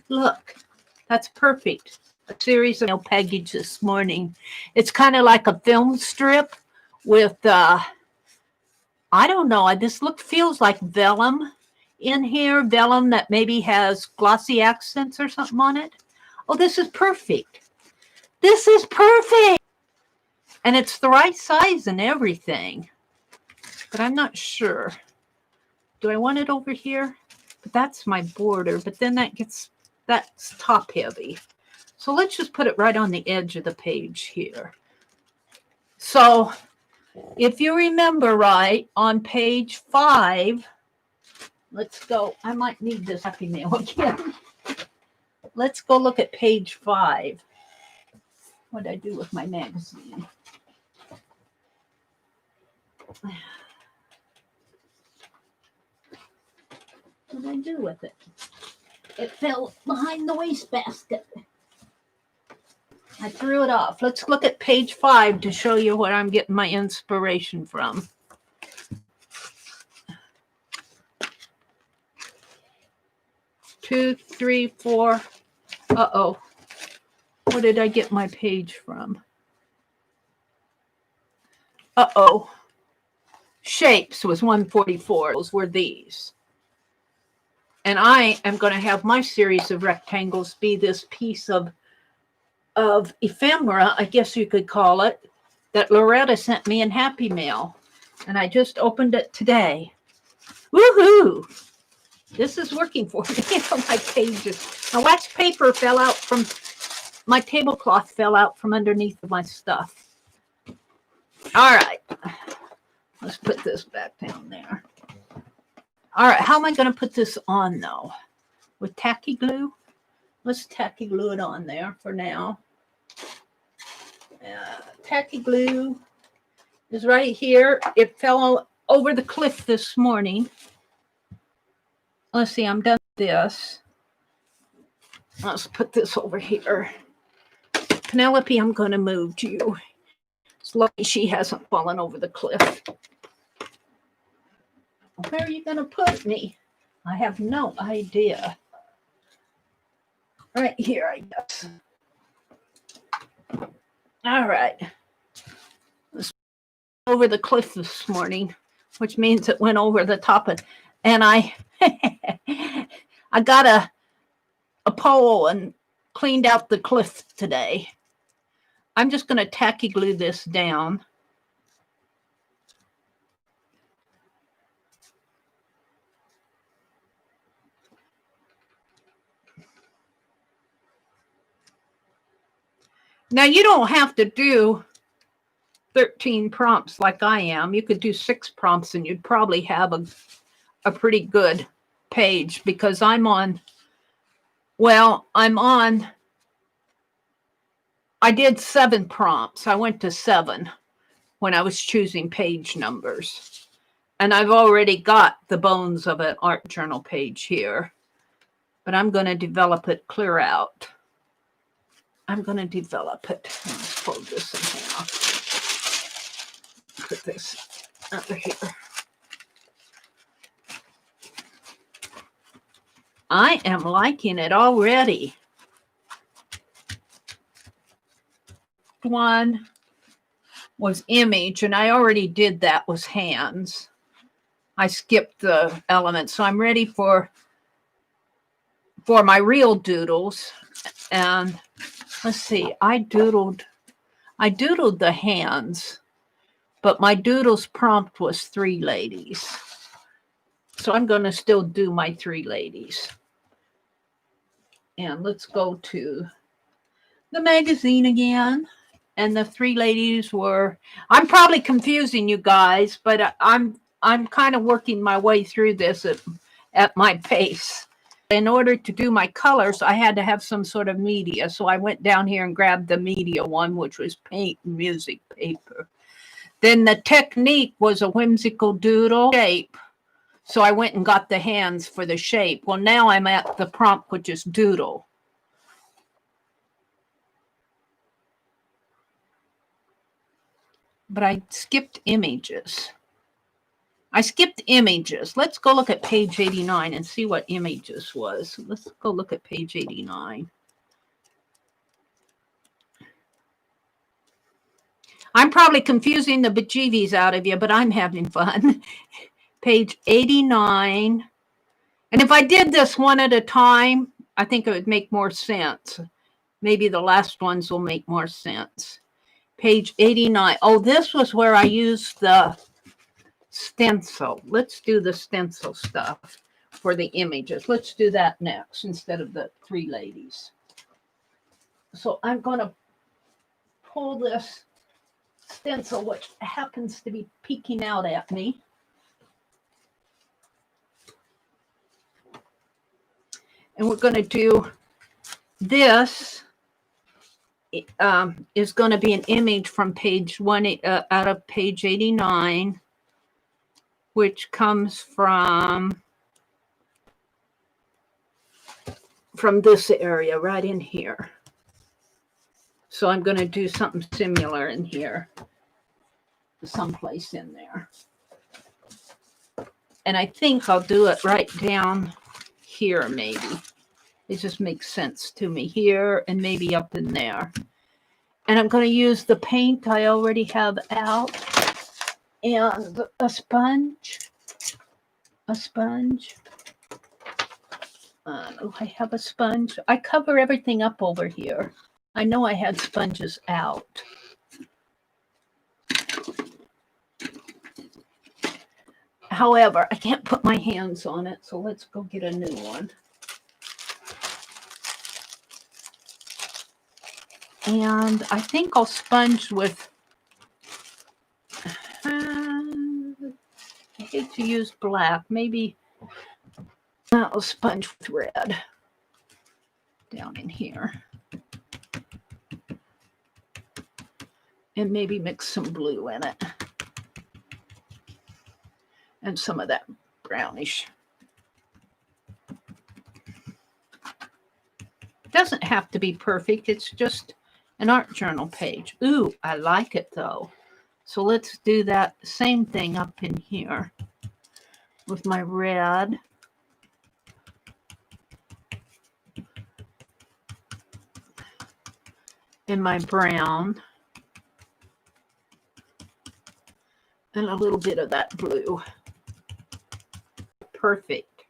look, that's perfect. A series of mail package this morning. It's kind of like a film strip with, I don't know, this feels like vellum in here, vellum that maybe has glossy accents or something on it. Oh, this is perfect. This is perfect. And it's the right size and everything. But I'm not sure. Do I want it over here? But that's my border. But then that's top heavy. So let's just put it right on the edge of the page here. So if you remember right, on page 5, let's go. I might need this Happy Mail again. Let's go look at page 5. What did I do with my magazine? What did I do with it? It fell behind the wastebasket. I threw it off. Let's look at page 5 to show you what I'm getting my inspiration from. Two, three, four. Uh-oh. Where did I get my page from? Uh-oh. Shapes was 144. Those were these. And I am going to have my series of rectangles be this piece of ephemera, I guess you could call it, that Loretta sent me in Happy Mail. And I just opened it today. Woohoo! This is working for me on my pages. My wax paper fell out from my tablecloth fell out from underneath my stuff. All right. Let's put this back down there. All right. How am I going to put this on, though? With tacky glue? Let's tacky glue it on there for now. Tacky glue is right here. It fell over the cliff this morning. Let's see. I'm done with this. Let's put this over here. Penelope, I'm going to move you. It's lucky she hasn't fallen over the cliff. Where are you going to put me? I have no idea. Right here, I guess. All right. It's over the cliff this morning, which means it went over the top of, and I got a pole and cleaned out the cliff today. I'm just going to tacky glue this down. Now, you don't have to do 13 prompts like I am. You could do 6 prompts and you'd probably have a pretty good page, because I'm on, I did 7 prompts. I went to 7 when I was choosing page numbers. And I've already got the bones of an art journal page here. But I'm going to develop it clear out. I'm going to develop it. Let's fold this in half. Put this over here. I am liking it already. One was image, and I already did that, was hands. I skipped the elements, so I'm ready for my real doodles. And let's see, I doodled the hands, but my doodles prompt was 3 ladies. So I'm going to still do my 3 ladies. And let's go to the magazine again. And the 3 ladies were, I'm probably confusing you guys, but I'm kind of working my way through this at my pace. In order to do my colors, I had to have some sort of media. So I went down here and grabbed the media one, which was paint and music paper. Then the technique was a whimsical doodle shape. So I went and got the hands for the shape. Well, now I'm at the prompt, which is doodle. But I skipped images. Let's go look at page 89 and see what images was. Let's go look at page 89. I'm probably confusing the bejeebies out of you, but I'm having fun. Page 89. And if I did this one at a time, I think it would make more sense. Maybe the last ones will make more sense. Page 89. Oh, this was where I used the stencil. Let's do the stencil stuff for the images. Let's do that next instead of the 3 ladies. So I'm going to pull this stencil, which happens to be peeking out at me. And we're going to do this. Is going to be an image from page 1 out of page 89, which comes from this area right in here. So I'm going to do something similar in here, someplace in there. And I think I'll do it right down here, maybe. It just makes sense to me here and maybe up in there. And I'm going to use the paint I already have out and a sponge. Oh, I have a sponge. I cover everything up over here. I know I had sponges out. However, I can't put my hands on it, so let's go get a new one. And I think I'll sponge with, I hate to use black, maybe I'll sponge with red down in here. And maybe mix some blue in it. And some of that brownish. It doesn't have to be perfect. It's just an art journal page. Ooh, I like it though. So let's do that same thing up in here with my red. And my brown. And a little bit of that blue. Perfect.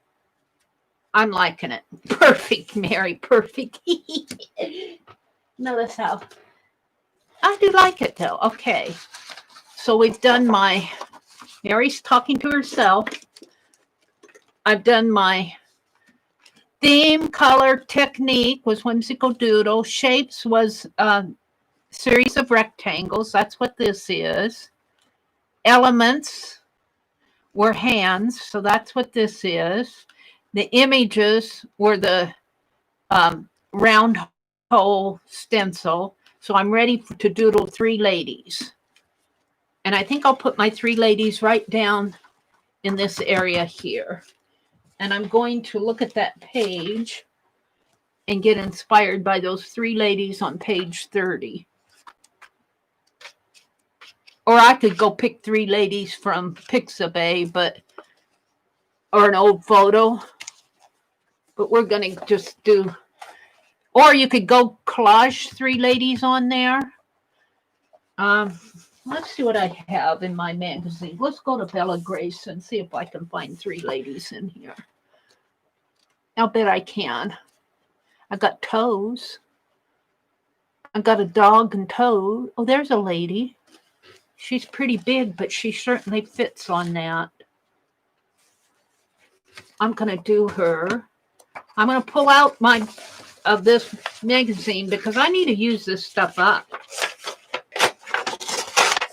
I'm liking it. Perfect, Meri. Perfect. Notice how I do like it though. Okay. So we've done my, Meri's talking to herself. I've done my theme, color, technique was whimsical doodle. Shapes was a series of rectangles. That's what this is. Elements were hands. So that's what this is. The images were the round hole stencil. So I'm ready to doodle 3 ladies. And I think I'll put my 3 ladies right down in this area here. And I'm going to look at that page and get inspired by those 3 ladies on page 30. Or I could go pick 3 ladies from Pixabay, or an old photo. But we're going to just do, or you could go collage 3 ladies on there. Let's see what I have in my magazine. Let's go to Bella Grace and see if I can find 3 ladies in here. I'll bet I can. I got toes. I got a dog and toad. Oh, there's a lady. She's pretty big, but she certainly fits on that. I'm going to do her. I'm going to pull out of this magazine because I need to use this stuff up.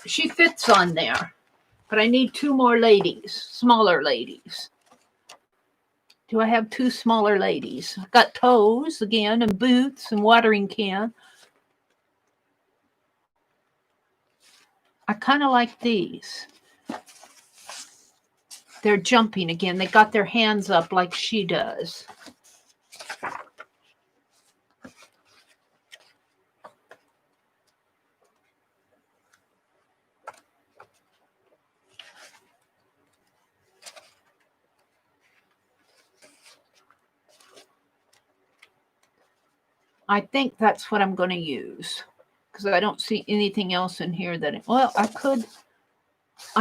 She fits on there, but I need 2 more ladies, smaller ladies. Do I have 2 smaller ladies? I've got toes again and boots and watering can. I kind of like these. They're jumping again. They got their hands up like she does. I think that's what I'm going to use because I don't see anything else in here that, well, I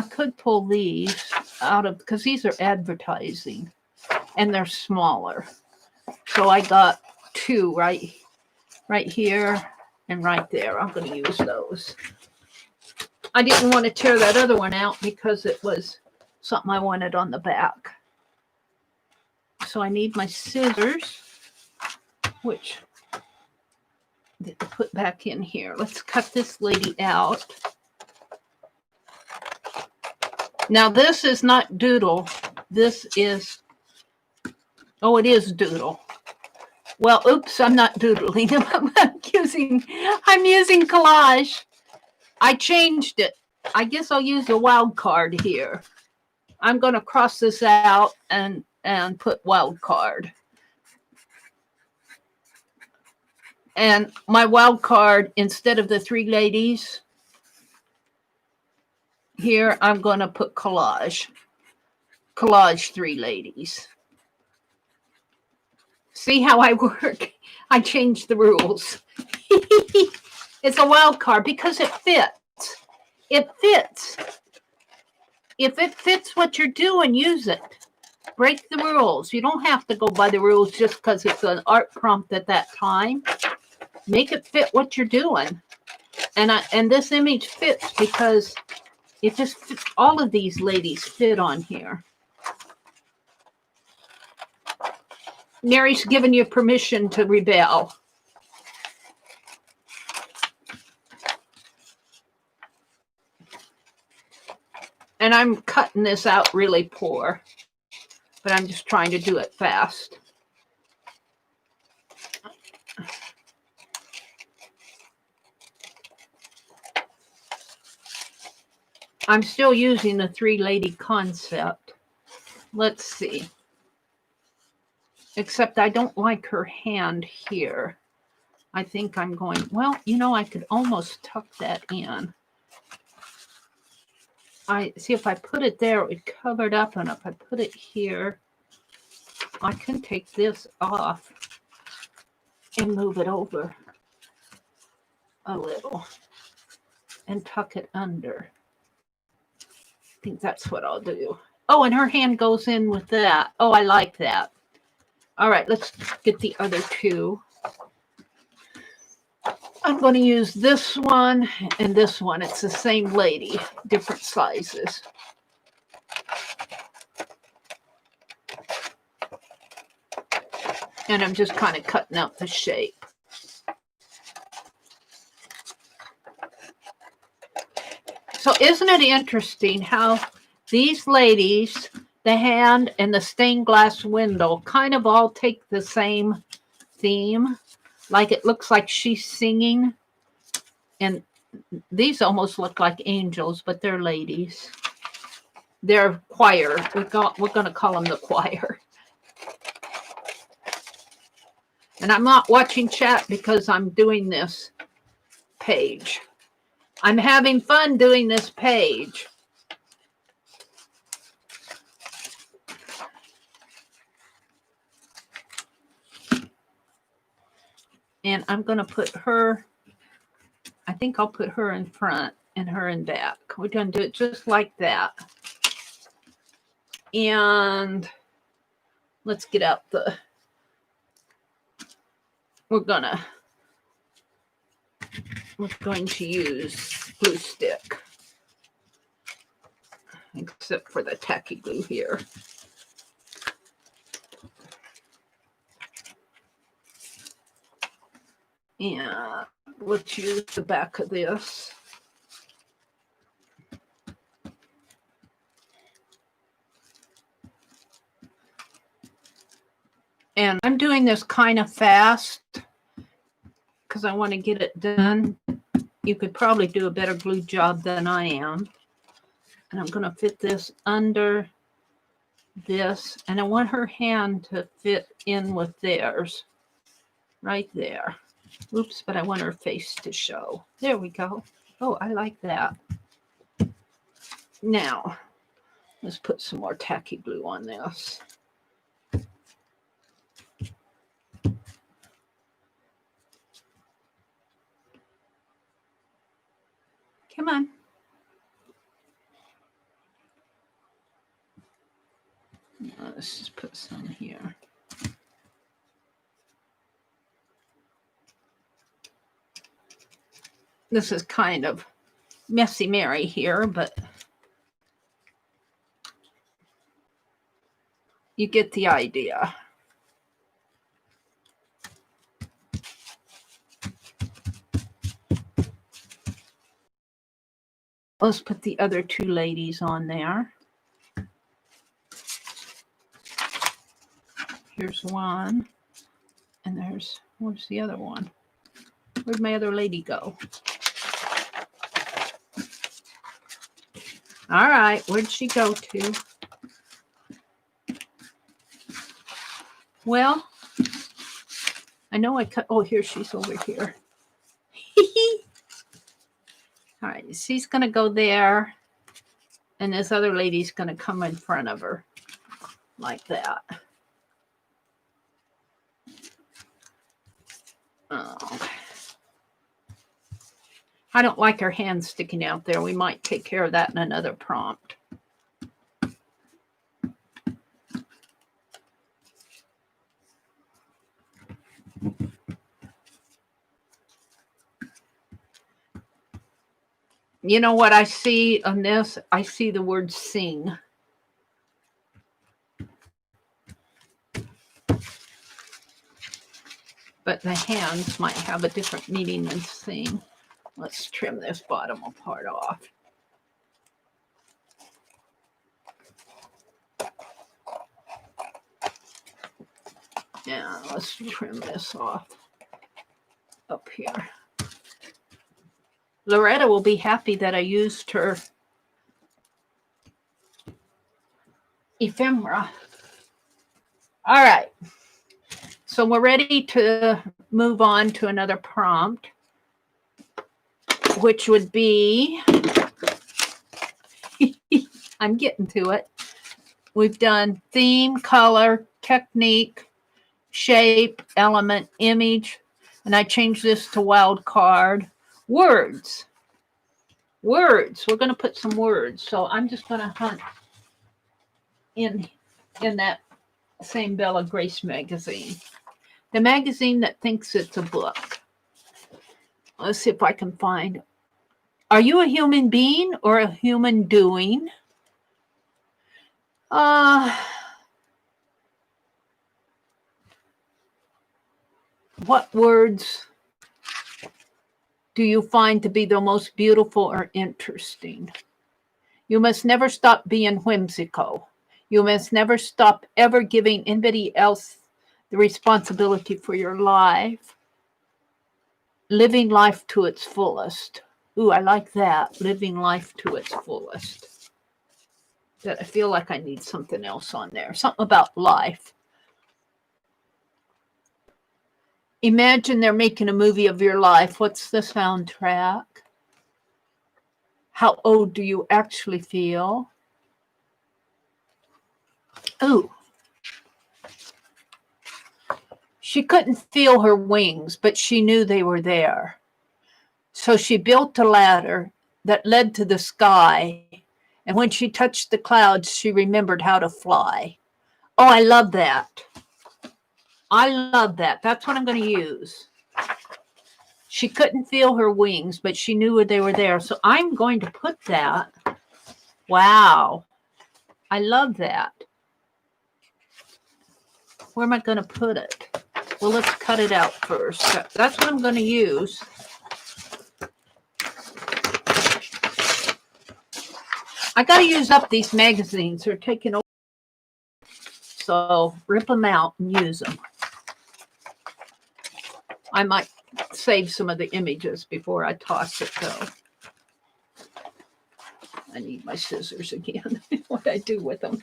could pull these out of, because these are advertising and they're smaller. So I got 2 right here and right there. I'm going to use those. I didn't want to tear that other one out because it was something I wanted on the back. So I need my scissors, which to put back in here. Let's cut this lady out. Now this is not doodle. This is, oh, it is doodle. Well, oops, I'm not doodling. I'm using collage. I changed it. I guess I'll use a wild card here. I'm going to cross this out and put wild card. And my wild card, instead of the 3 ladies, here I'm going to put collage. Collage 3 ladies. See how I work? I changed the rules. It's a wild card because it fits. It fits. If it fits what you're doing, use it. Break the rules. You don't have to go by the rules just because it's an art prompt at that time. Make it fit what you're doing. And this image fits because it just fits. All of these ladies fit on here. Meri's given you permission to rebel. And I'm cutting this out really poor, but I'm just trying to do it fast. I'm still using the three-lady concept. Let's see. Except I don't like her hand here. I think I'm going, well, you know, I could almost tuck that in. I see if I put it there, it would cover it up, and if I put it here, I can take this off and move it over a little and tuck it under. I think that's what I'll do. Oh, and her hand goes in with that. Oh, I like that. All right, let's get the other two. I'm going to use this one and this one. It's the same lady, different sizes. And I'm just kind of cutting out the shape. So isn't it interesting how these ladies, the hand and the stained glass window, kind of all take the same theme? Like it looks like she's singing. And these almost look like angels, but they're ladies. They're choir. We're going to call them the choir. And I'm not watching chat because I'm doing this page. I'm having fun doing this page. And I'm going to put her, I think I'll put her in front and her in back. We're going to do it just like that. And let's get out the, we're going to use glue stick. Except for the tacky glue here. And let's use the back of this. And I'm doing this kind of fast because I want to get it done. You could probably do a better glue job than I am. And I'm going to fit this under this. And I want her hand to fit in with theirs. Right there. Oops, but I want her face to show. There we go. Oh, I like that. Now, let's put some more tacky glue on this. Come on. Let's just put some here. This is kind of messy Meri here, but you get the idea. Let's put the other two ladies on there. Here's one. And where's the other one? Where'd my other lady go? All right, where'd she go to? Well, I know I cut, oh, here she's over here. All right, she's going to go there, and this other lady's going to come in front of her like that. Oh. I don't like her hand sticking out there. We might take care of that in another prompt. You know what I see on this? I see the word sing. But the hands might have a different meaning than sing. Let's trim this bottom part off. Now let's trim this off up here. Loretta will be happy that I used her ephemera. All right. So we're ready to move on to another prompt, which would be, I'm getting to it. We've done theme, color, technique, shape, element, image, and I changed this to wild card. Words. Words. We're going to put some words. So I'm just going to hunt in that same Bella Grace magazine. The magazine that thinks it's a book. Let's see if I can find. Are you a human being or a human doing? What words do you find to be the most beautiful or interesting? You must never stop being whimsical. You must never stop ever giving anybody else the responsibility for your life. Living life to its fullest. Ooh, I like that. Living life to its fullest. That I feel like I need something else on there. Something about life. Imagine they're making a movie of your life. What's the soundtrack? How old do you actually feel? Ooh. She couldn't feel her wings, but she knew they were there. So she built a ladder that led to the sky. And when she touched the clouds, she remembered how to fly. Oh, I love that. I love that. That's what I'm going to use. She couldn't feel her wings, but she knew they were there. So I'm going to put that. Wow. I love that. Where am I going to put it? Well, let's cut it out first. That's what I'm going to use. I got to use up these magazines. They're taking over. So rip them out and use them. I might save some of the images before I toss it, though. I need my scissors again. What did I do with them?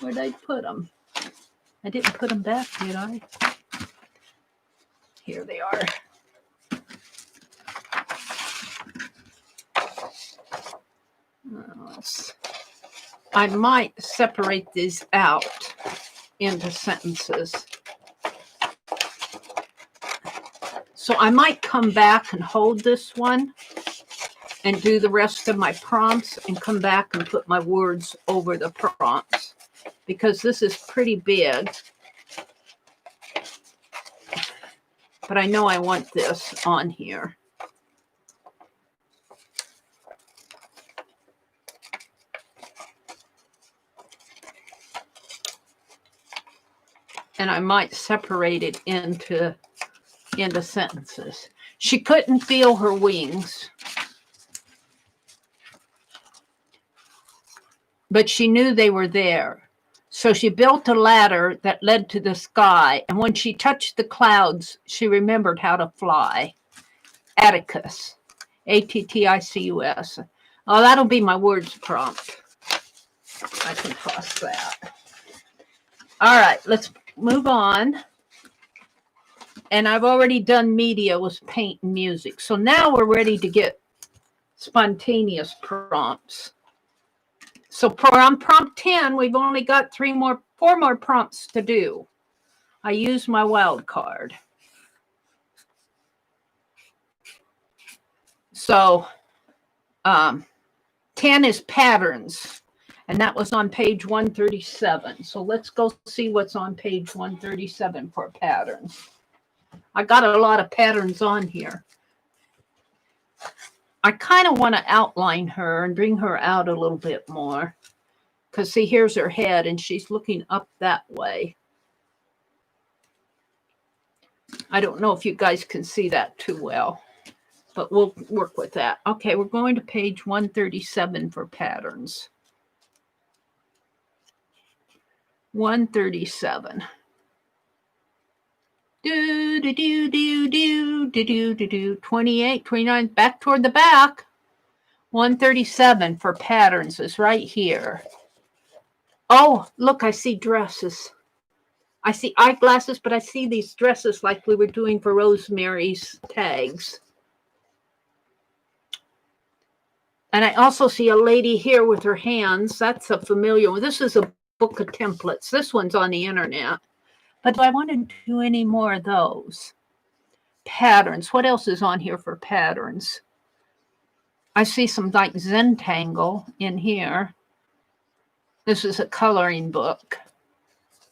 Where did I put them? I didn't put them back, did I? Here they are. I might separate these out into sentences. So I might come back and hold this one and do the rest of my prompts and come back and put my words over the prompts because this is pretty big. But I know I want this on here. And I might separate it into sentences. She couldn't feel her wings, but she knew they were there. So she built a ladder that led to the sky, and when she touched the clouds, she remembered how to fly. Atticus. Atticus. Oh, that'll be my words prompt. I can toss that. All right, let's move on. And I've already done media with paint and music. So now we're ready to get spontaneous prompts. So on prompt 10, we've only got four more prompts to do. I use my wild card. So 10 is patterns. And that was on page 137. So let's go see what's on page 137 for patterns. I got a lot of patterns on here. I kind of want to outline her and bring her out a little bit more. Because see, here's her head and she's looking up that way. I don't know if you guys can see that too well, but we'll work with that. Okay, we're going to page 137 for patterns. 137. Do, do, do, do, do, do, do, do, do. 28, 29, back toward the back. 137 for patterns is right here. Oh, look, I see dresses. I see eyeglasses, but I see these dresses like we were doing for Rosemary's tags. And I also see a lady here with her hands. That's a familiar one. This is a book of templates. This one's on the internet. But do I want to do any more of those? Patterns. What else is on here for patterns? I see some like Zentangle in here. This is a coloring book.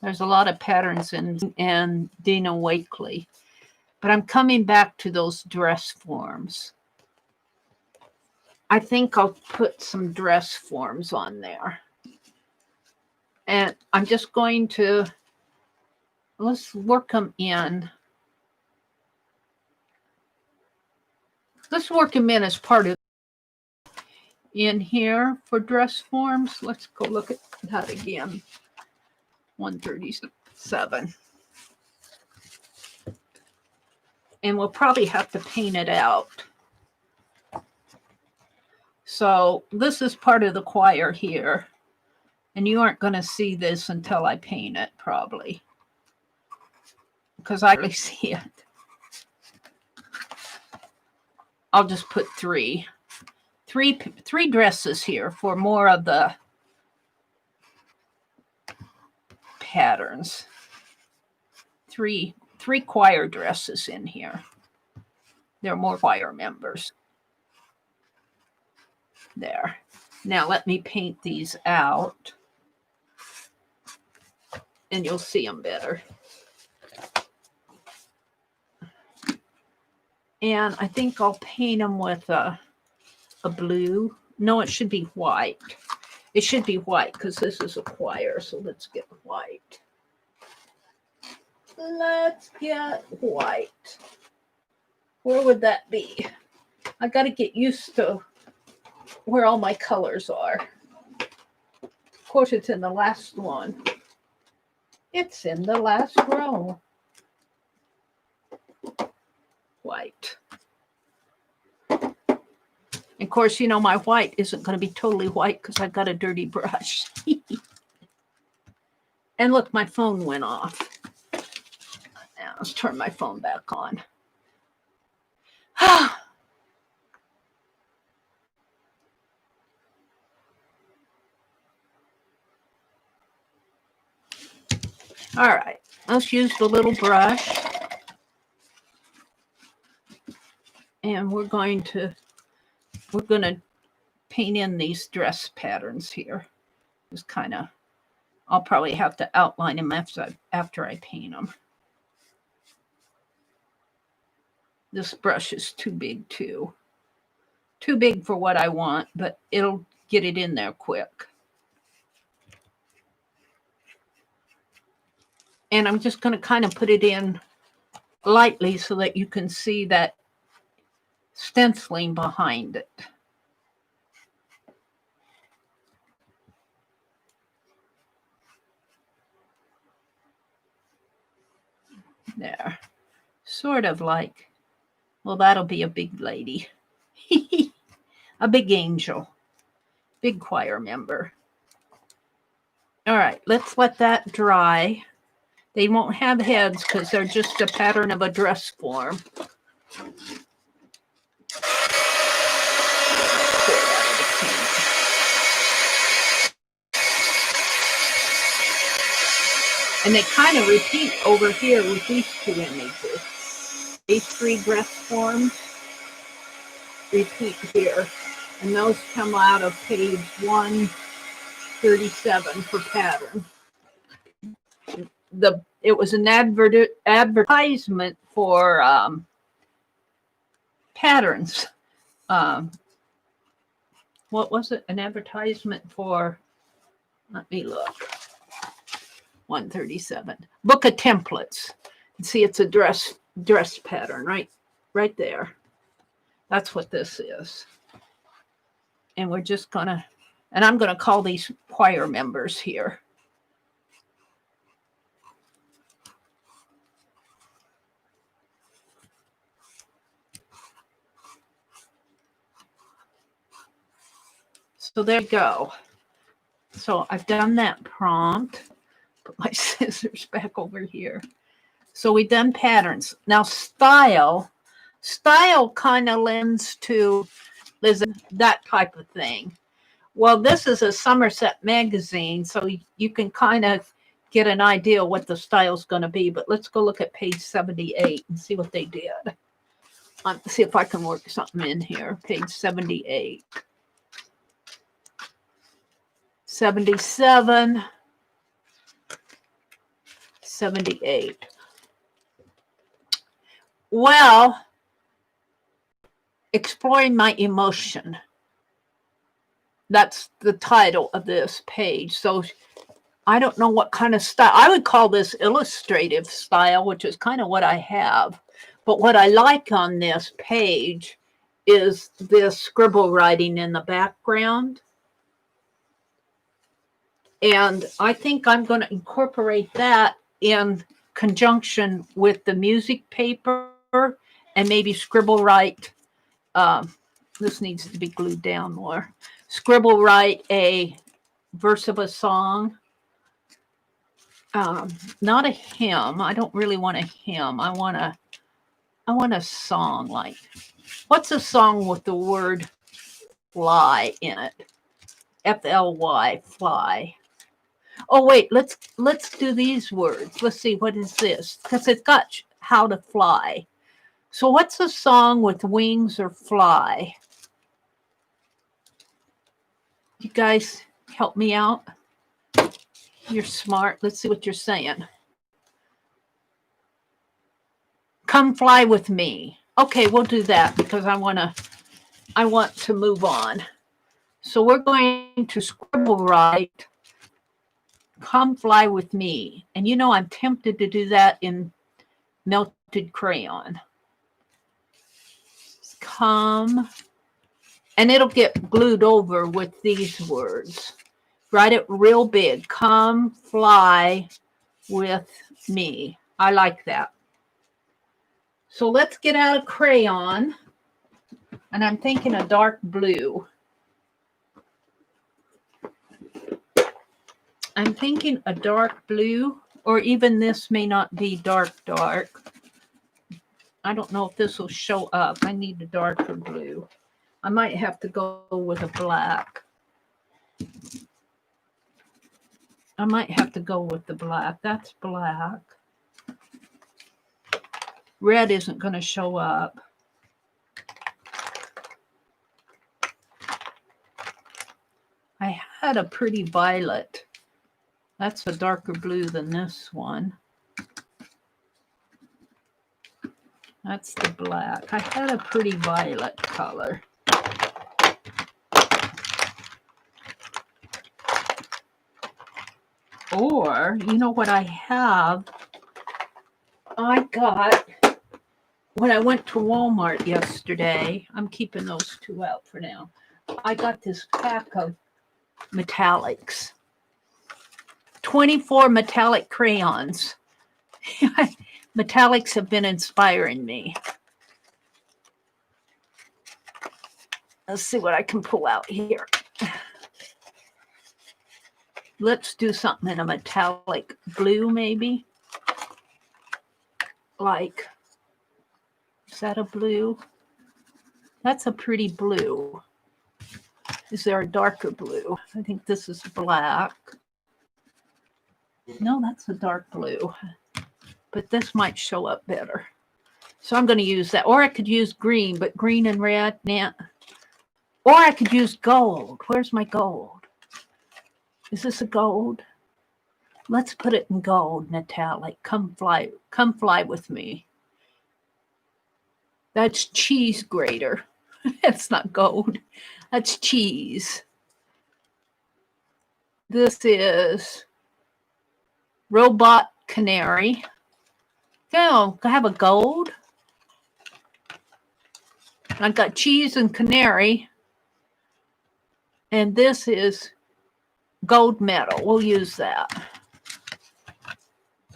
There's a lot of patterns in Dina Wakley. But I'm coming back to those dress forms. I think I'll put some dress forms on there. And I'm just going to, let's work them in. Let's work them in as part of in here for dress forms. Let's go look at that again. 137. And we'll probably have to paint it out. So this is part of the choir here. And you aren't going to see this until I paint it, probably. Because I really see it. I'll just put three dresses here for more of the patterns. Three choir dresses in here. There are more choir members. There. Now let me paint these out. And you'll see them better. And I think I'll paint them with a blue. No, it should be white. It should be white because this is a choir. So let's get white. Let's get white. Where would that be? I got to get used to where all my colors are. Of course, it's in the last one. It's in the last row. White. Of course, you know, my white isn't going to be totally white because I've got a dirty brush. And look, my phone went off. Now, let's turn my phone back on. All right, let's use the little brush. And we're going to paint in these dress patterns here. Just kind of, I'll probably have to outline them after I paint them. This brush is too big too. Too big for what I want, but it'll get it in there quick. And I'm just going to kind of put it in lightly so that you can see that stenciling behind it. There. Sort of like, well, that'll be a big lady. A big angel. Big choir member. All right, let's let that dry. They won't have heads because they're just a pattern of a dress form. And they kind of repeat over here with these two images. These three dress forms repeat here. And those come out of page 137 for pattern. It was an advertisement for patterns. What was it? An advertisement for, let me look. 137. Book of templates. See, it's a dress pattern right there. That's what this is. And we're just gonna, and I'm gonna call these choir members here. So there you go. So I've done that prompt. Put my scissors back over here. So we've done patterns. Now style kind of lends to that type of thing. Well, this is a Somerset magazine, so you can kind of get an idea what the style is going to be. But let's go look at page 78 and see what they did. See if I can work something in here. Page 78. 77. 78. Well, exploring my emotion. That's the title of this page. So I don't know what kind of style. I would call this illustrative style, which is kind of what I have. But what I like on this page is this scribble writing in the background. And I think I'm going to incorporate that in conjunction with the music paper and maybe scribble write. This needs to be glued down more. Scribble write a verse of a song. Not a hymn. I don't really want a hymn. I want a song. Like, what's a song with the word fly in it? F-L-Y, fly. Oh wait, let's do these words. Let's see, what is this? Because it's got how to fly. So what's a song with wings or fly? You guys help me out? You're smart. Let's see what you're saying. Come fly with me. Okay, we'll do that because I want to move on. So we're going to scribble write. Come fly with me. And you know, I'm tempted to do that in melted crayon. Come. And it'll get glued over with these words. Write it real big. Come fly with me. I like that. So let's get out a crayon. And I'm thinking a dark blue. I'm thinking a dark blue, or even this may not be dark. I don't know if this will show up. I need a darker blue. I might have to go with a black. I might have to go with the black. That's black. Red isn't going to show up. I had a pretty violet. That's a darker blue than this one. That's the black. I had a pretty violet color. Or, you know what I have? I got, when I went to Walmart yesterday, I'm keeping those two out for now. I got this pack of metallics. 24 metallic crayons. Metallics have been inspiring me. Let's see what I can pull out here. Let's do something in a metallic blue, maybe. Like, is that a blue? That's a pretty blue. Is there a darker blue? I think this is black. No, that's a dark blue. But this might show up better. So I'm going to use that. Or I could use green, but green and red, nah. Or I could use gold. Where's my gold? Is this a gold? Let's put it in gold, metallic. Come fly with me. That's cheese grater. That's not gold. That's cheese. This is robot canary. Oh, I have a gold. I've got cheese and canary. And this is gold medal. We'll use that.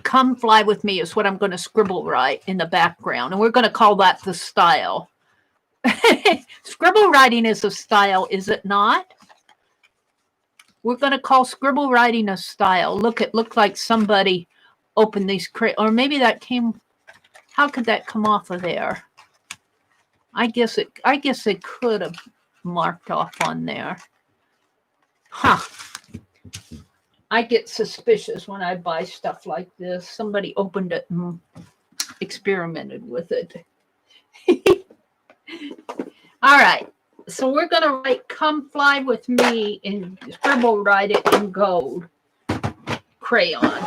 Come fly with me is what I'm going to scribble write in the background. And we're going to call that the style. Scribble writing is a style, is it not? We're going to call scribble writing a style. Look, it looked like somebody opened these or maybe that came. How could that come off of there? I guess they could have marked off on there. Huh. I get suspicious when I buy stuff like this. Somebody opened it and experimented with it. All right. So we're going to write "Come Fly With Me" and scribble write it in gold crayon.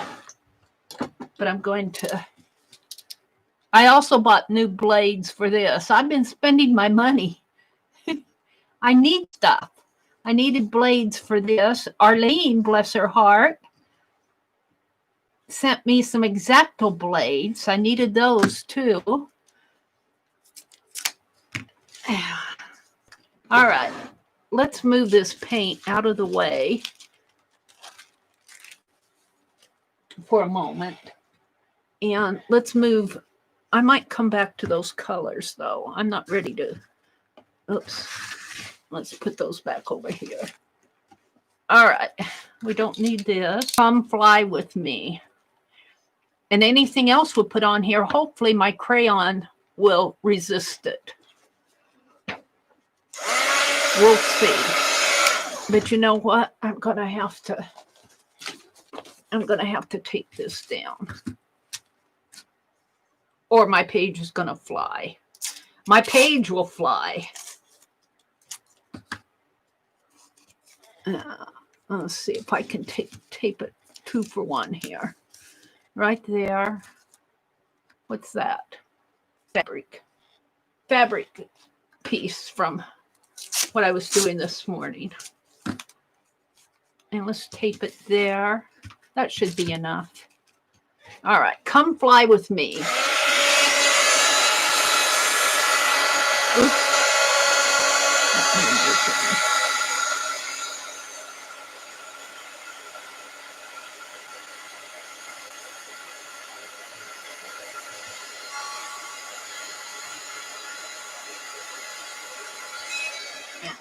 But I'm going to... I also bought new blades for this. I've been spending my money. I need stuff. I needed blades for this. Arlene, bless her heart, sent me some X-Acto blades. I needed those too. All right, let's move this paint out of the way for a moment. And let's move. I might come back to those colors though. I'm not ready to. Oops. Let's put those back over here. All right. We don't need this. Come Fly With Me. And anything else we'll put on here, hopefully my crayon will resist it. We'll see. But you know what? I'm going to have to take this down. Or my page is going to fly. My page will fly. Let's see if I can tape it 2 for 1 here. Right there. What's that? Fabric piece from what I was doing this morning. And let's tape it there. That should be enough. All right. Come Fly With Me. Oops.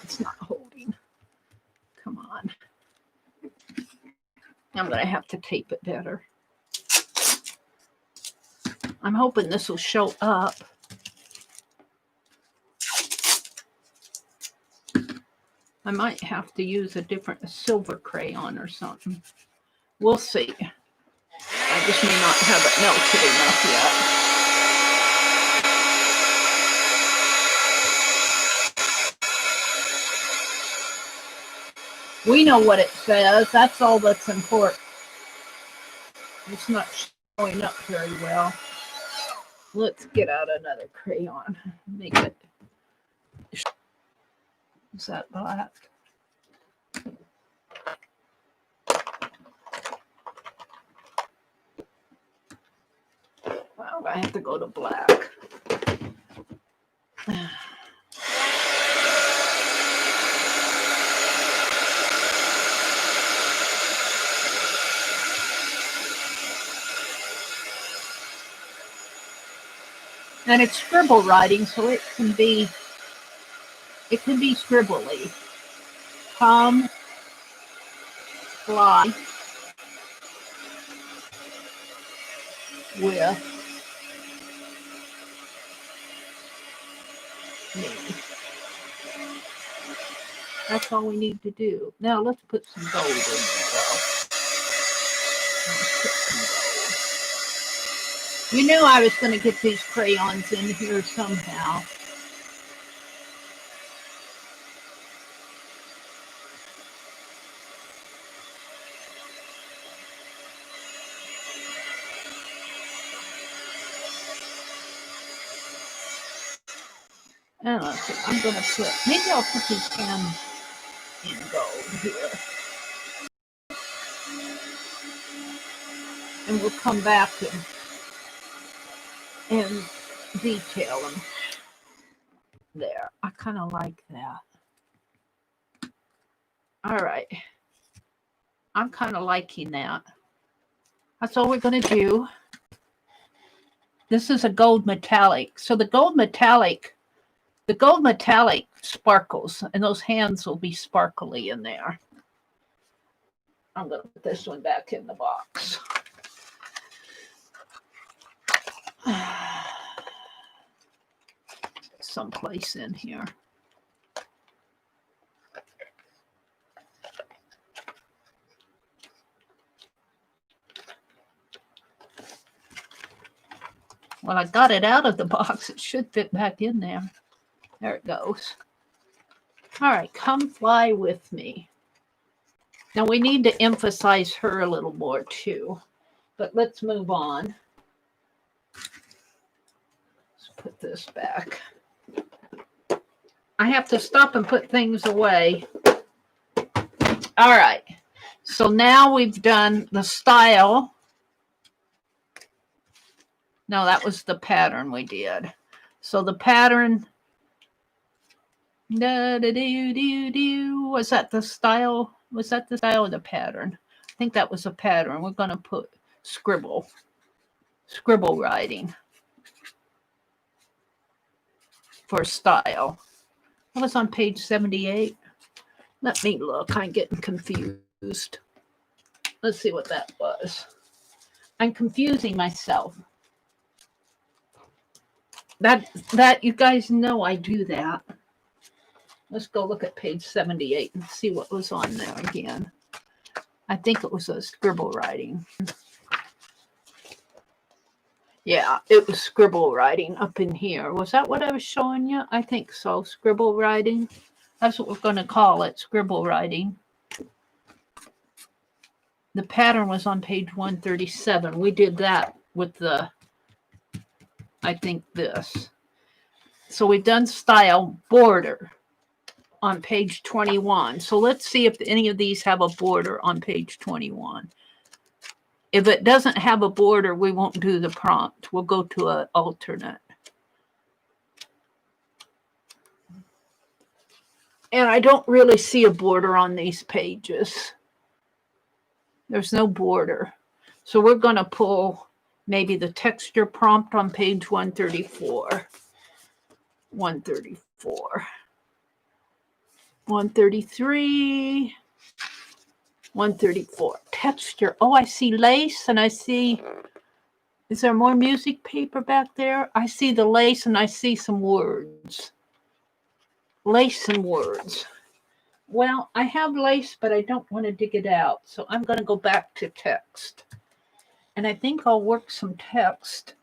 It's not holding. Come on. I'm going to have to tape it better. I'm hoping this will show up. I might have to use a silver crayon or something. We'll see. I just may not have it melted enough yet. We know what it says. That's all that's important. It's not showing up very well. Let's get out another crayon. Make it. Is that black? Well, I have to go to black. And it's scribble writing, so it can be scribbly. Come Fly With Me. That's all we need to do. Now let's put some gold in there. You knew I was going to get these crayons in here somehow. And let's see, I'm going to maybe I'll put these pens in gold here. And we'll come back and detail them there. I kind of like that. All right. I'm kind of liking that. That's all we're going to do. This is a gold metallic. So the gold metallic sparkles, and those hands will be sparkly in there. I'm going to put this one back in the box. Someplace in here. Well, I got it out of the box. It should fit back in there. There it goes. All right, come fly with me. Now we need to emphasize her a little more too, but let's move on. Let's put this back. I have to stop and put things away. All right, so now we've done the style. No, that was the pattern we did. So the pattern, was that the style? Was that the style of the pattern? I think that was a pattern. We're going to put scribble writing for style. That was on page 78. Let me look. I'm getting confused. Let's see what that was. I'm confusing myself. That you guys know I do that. Let's go look at page 78 and see what was on there again. I think it was a scribble writing. Yeah, it was scribble writing up in here. Was that what I was showing you? I think so. Scribble writing. That's what we're going to call it, scribble writing. The pattern was on page 137. We did that with the, I think this. So we've done style border on page 21. So let's see if any of these have a border on page 21. If it doesn't have a border, we won't do the prompt. We'll go to an alternate. And I don't really see a border on these pages. There's no border. So we're going to pull maybe the texture prompt on page 134. 134. 133. 134. Texture. Oh, I see lace and I see... Is there more music paper back there? I see the lace and I see some words. Lace and words. Well, I have lace, but I don't want to dig it out. So I'm going to go back to text. And I think I'll work some text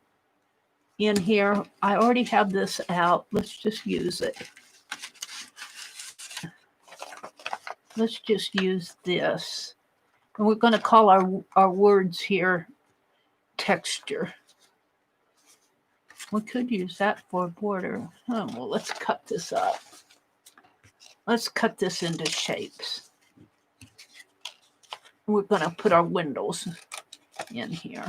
in here. I already have this out. Let's just use it. Let's just use this. And we're going to call our words here texture. We could use that for a border. Oh, well, let's cut this up. Let's cut this into shapes. We're going to put our windows in here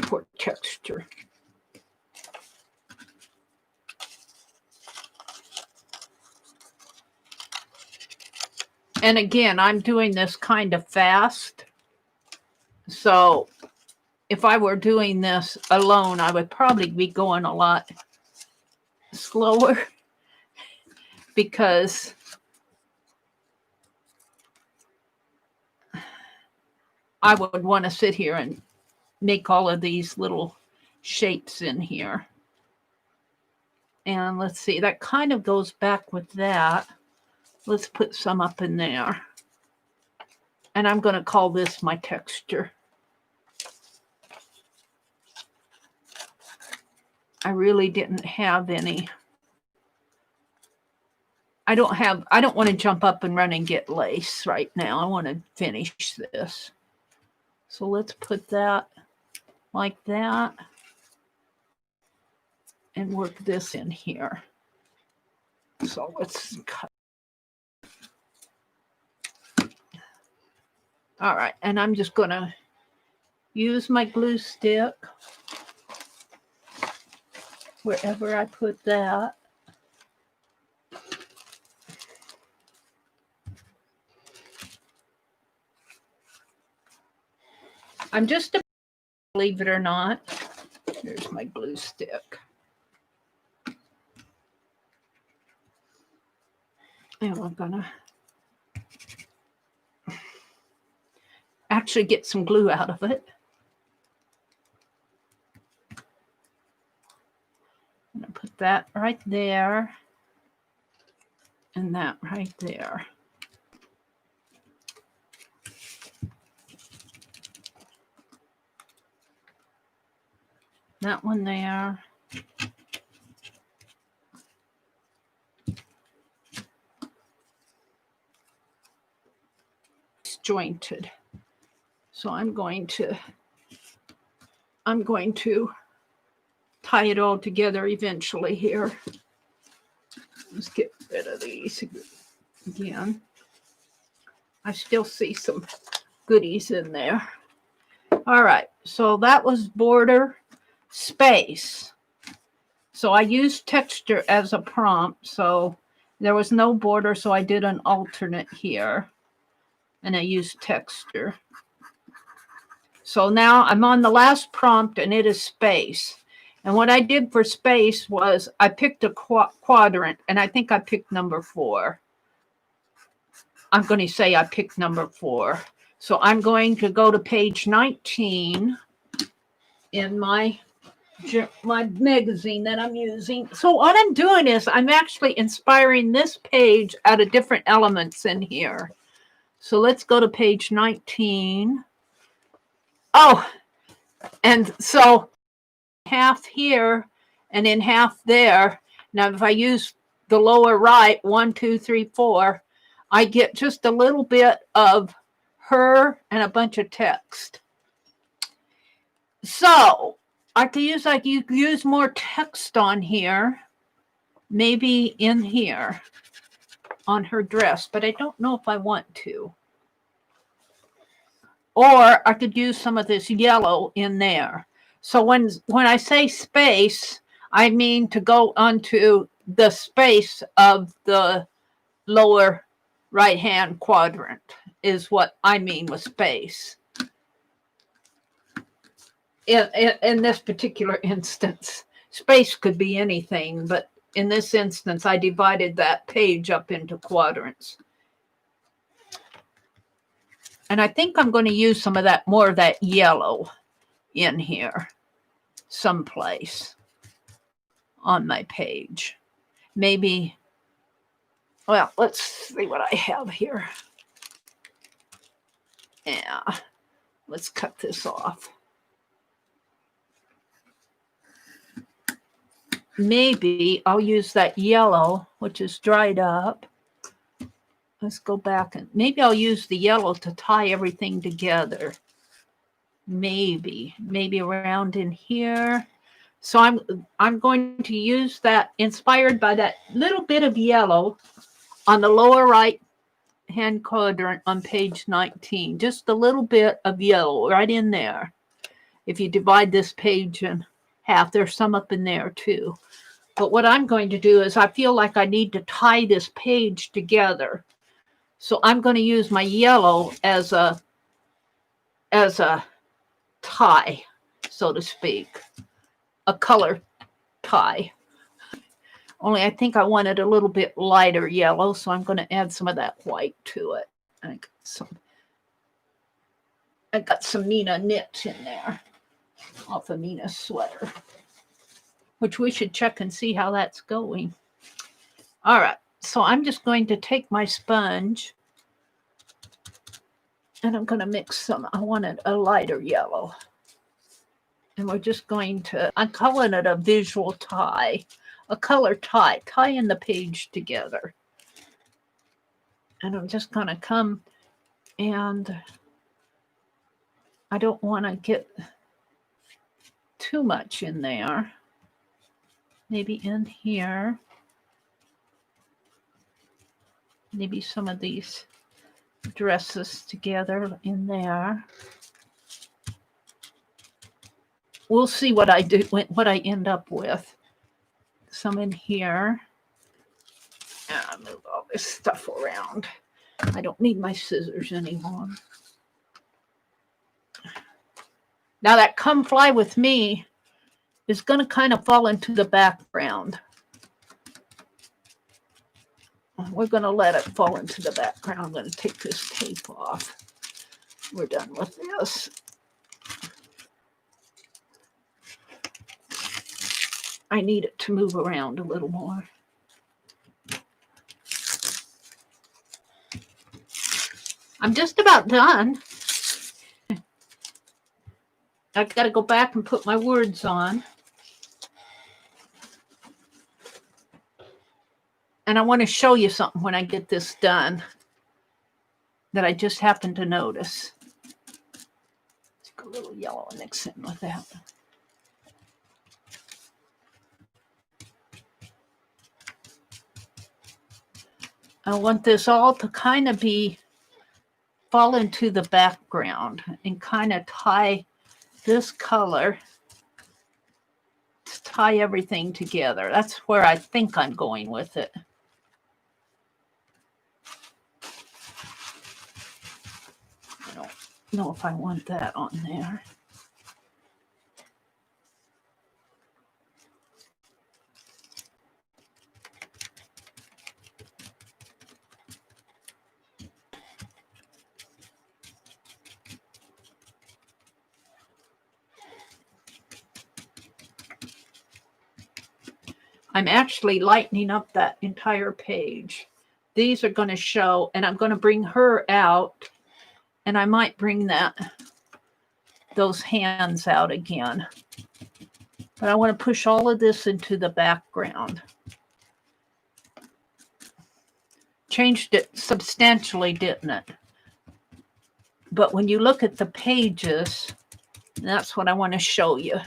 for texture. And again, I'm doing this kind of fast. So if I were doing this alone, I would probably be going a lot slower because I would want to sit here and make all of these little shapes in here. And let's see, that kind of goes back with that. Let's put some up in there. And I'm going to call this my texture. I really didn't have any. I don't want to jump up and run and get lace right now. I want to finish this. So let's put that like that and work this in here. So let's cut. All right, and I'm just going to use my glue stick wherever I put that. I'm just, believe it or not, here's my glue stick. And we're going to actually get some glue out of it. I'm going to put that right there and that right there. That one there. It's jointed. So I'm going to tie it all together eventually here. Let's get rid of these again. I still see some goodies in there. All right, so that was border space. So I used texture as a prompt, so there was no border, so I did an alternate here, and I used texture. So now I'm on the last prompt, and it is space. And what I did for space was I picked a quadrant, and I think I picked number 4. I'm going to say I picked number 4. So I'm going to go to page 19 in my magazine that I'm using. So what I'm doing is I'm actually inspiring this page out of different elements in here. So let's go to page 19. Oh, and so half here and then half there. Now, if I use the lower right, 1, 2, 3, 4, I get just a little bit of her and a bunch of text. So I could use more text on here, maybe in here on her dress, but I don't know if I want to. Or I could use some of this yellow in there. So when I say space, I mean to go onto the space of the lower right-hand quadrant is what I mean with space. In this particular instance, space could be anything, but in this instance, I divided that page up into quadrants. And I think I'm going to use some of that, more of that yellow in here someplace on my page. Maybe, well, let's see what I have here. Yeah, let's cut this off. Maybe I'll use that yellow, which is dried up. Let's go back and maybe I'll use the yellow to tie everything together. Maybe around in here. So I'm going to use that inspired by that little bit of yellow on the lower right hand quadrant on page 19. Just a little bit of yellow right in there. If you divide this page in half, there's some up in there too. But what I'm going to do is I feel like I need to tie this page together. So I'm going to use my yellow as a tie, so to speak, a color tie. Only I think I wanted a little bit lighter yellow, so I'm going to add some of that white to it. I got some Mina knit in there off of Mina's sweater, which we should check and see how that's going. All right, so I'm just going to take my sponge and I'm going to mix some. I wanted a lighter yellow. And we're just going to, I'm calling it a visual tie, a color tie, tying the page together. And I'm just going to come and I don't want to get too much in there. Maybe in here. Maybe some of these dresses together in there. We'll see what I do, what I end up with. Some in here. And I'll move all this stuff around. I don't need my scissors anymore. Now that Come Fly With Me is going to kind of fall into the background. We're going to let it fall into the background. I'm going to take this tape off. we're done with this. I need it to move around a little more. I'm just about done. I've got to go back and put my words on. And I want to show you something when I get this done that I just happened to notice. Let's go a little yellow and mix in with that. I want this all to kind of fall into the background and kind of tie this color to tie everything together. That's where I think I'm going with it. I don't know if I want that on there. I'm actually lightening up that entire page. These are going to show, and I'm going to bring her out, and I might bring those hands out again. But I want to push all of this into the background. Changed it substantially, didn't it? But when you look at the pages, that's what I want to show you.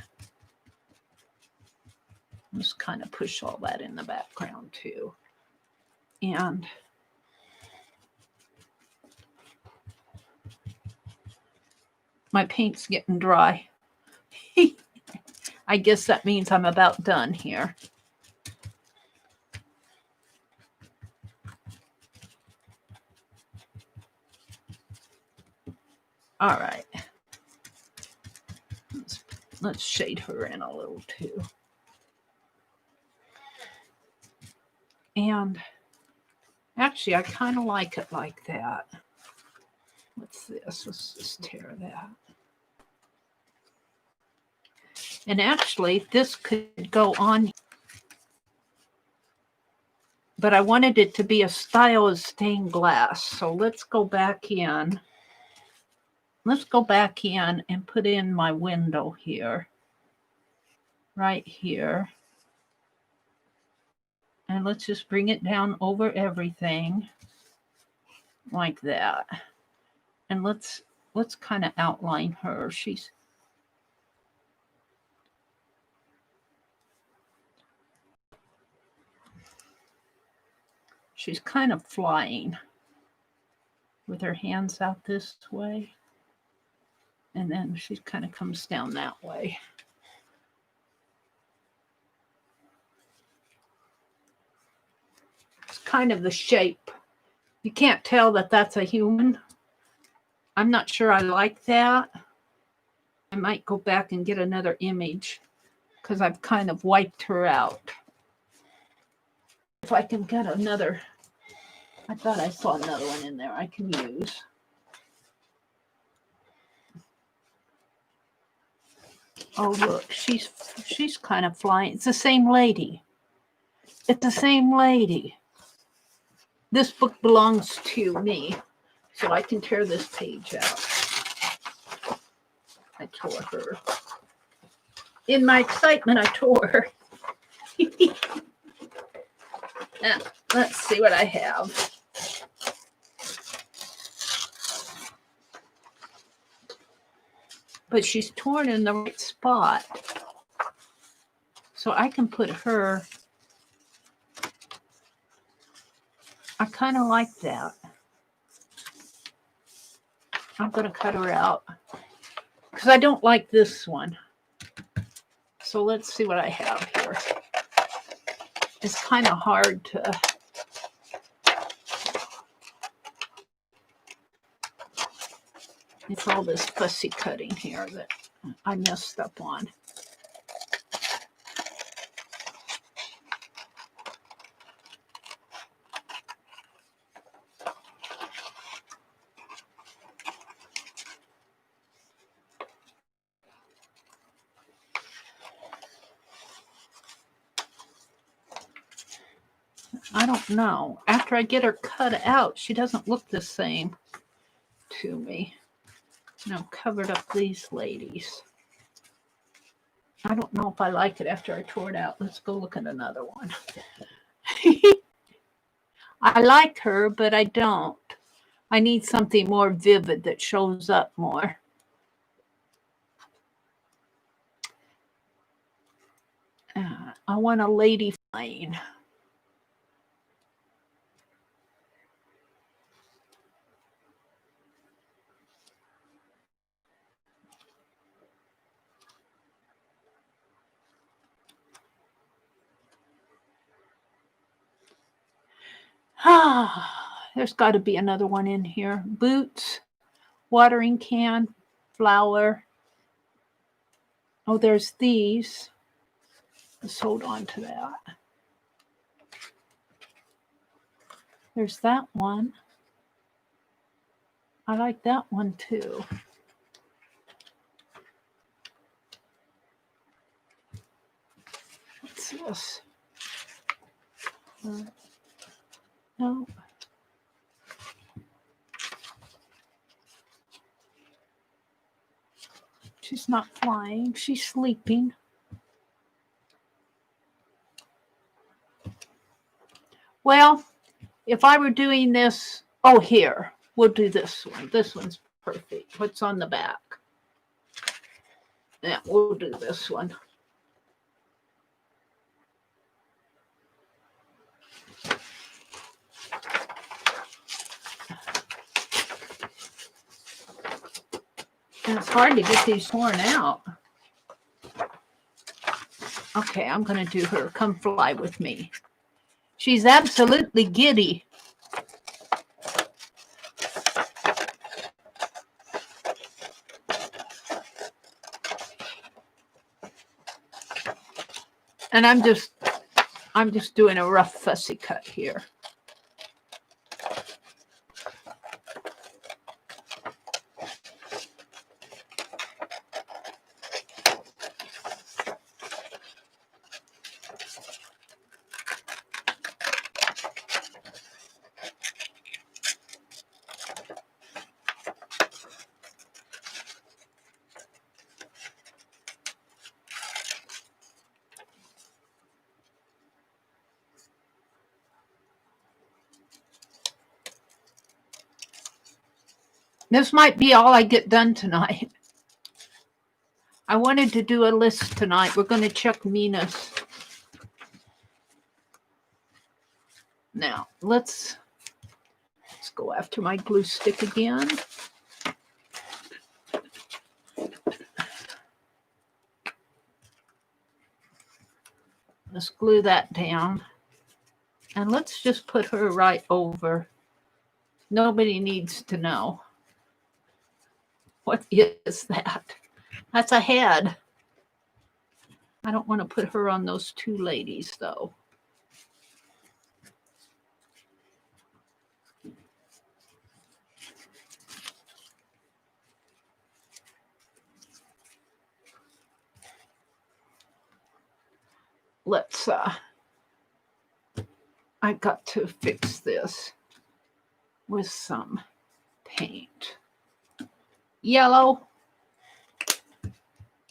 Just kind of push all that in the background too. And my paint's getting dry. I guess that means I'm about done here. All right. Let's shade her in a little too. And actually, I kind of like it like that. What's this? Let's just tear that. And actually, this could go on. But I wanted it to be a style of stained glass. So let's go back in. Let's go back in and put in my window here. Right here. And let's just bring it down over everything. Like that. And let's kind of outline her. She's kind of flying with her hands out this way. And then she kind of comes down that way. It's kind of the shape. You can't tell that that's a human. I'm not sure I like that. I might go back and get another image because I've kind of wiped her out. If I can get another, I thought I saw another one in there I can use. Oh, look, she's kind of flying. It's the same lady. It's the same lady. This book belongs to me, so I can tear this page out. I tore her. In my excitement, I tore her. Now, let's see what I have. But she's torn in the right spot. So I can put her. I kind of like that. I'm going to cut her out because I don't like this one. So let's see what I have here. It's kind of hard to. It's all this fussy cutting here that I messed up on. I don't know. After I get her cut out, she doesn't look the same to me. And I've covered up these ladies. I don't know if I like it after I tore it out. Let's go look at another one. I like her, but I don't. I need something more vivid that shows up more. I want a lady flying. There's got to be another one in here. Boots, watering can, flower. Oh, there's these. Let's hold on to that. There's that one. I like that one too. What's this? No. She's not flying. She's sleeping. Well, if I were doing this, oh, here, we'll do this one. This one's perfect. What's on the back? Yeah, we'll do this one. And it's hard to get these torn out. Okay, I'm going to do her. Come fly with me. She's absolutely giddy. And I'm just doing a rough fussy cut here. This might be all I get done tonight. I wanted to do a list tonight. We're going to check Mina's. Now, let's go after my glue stick again. Let's glue that down. And let's just put her right over. Nobody needs to know. What is that? That's a head. I don't want to put her on those two ladies, though. Let's, I got to fix this with some paint. Yellow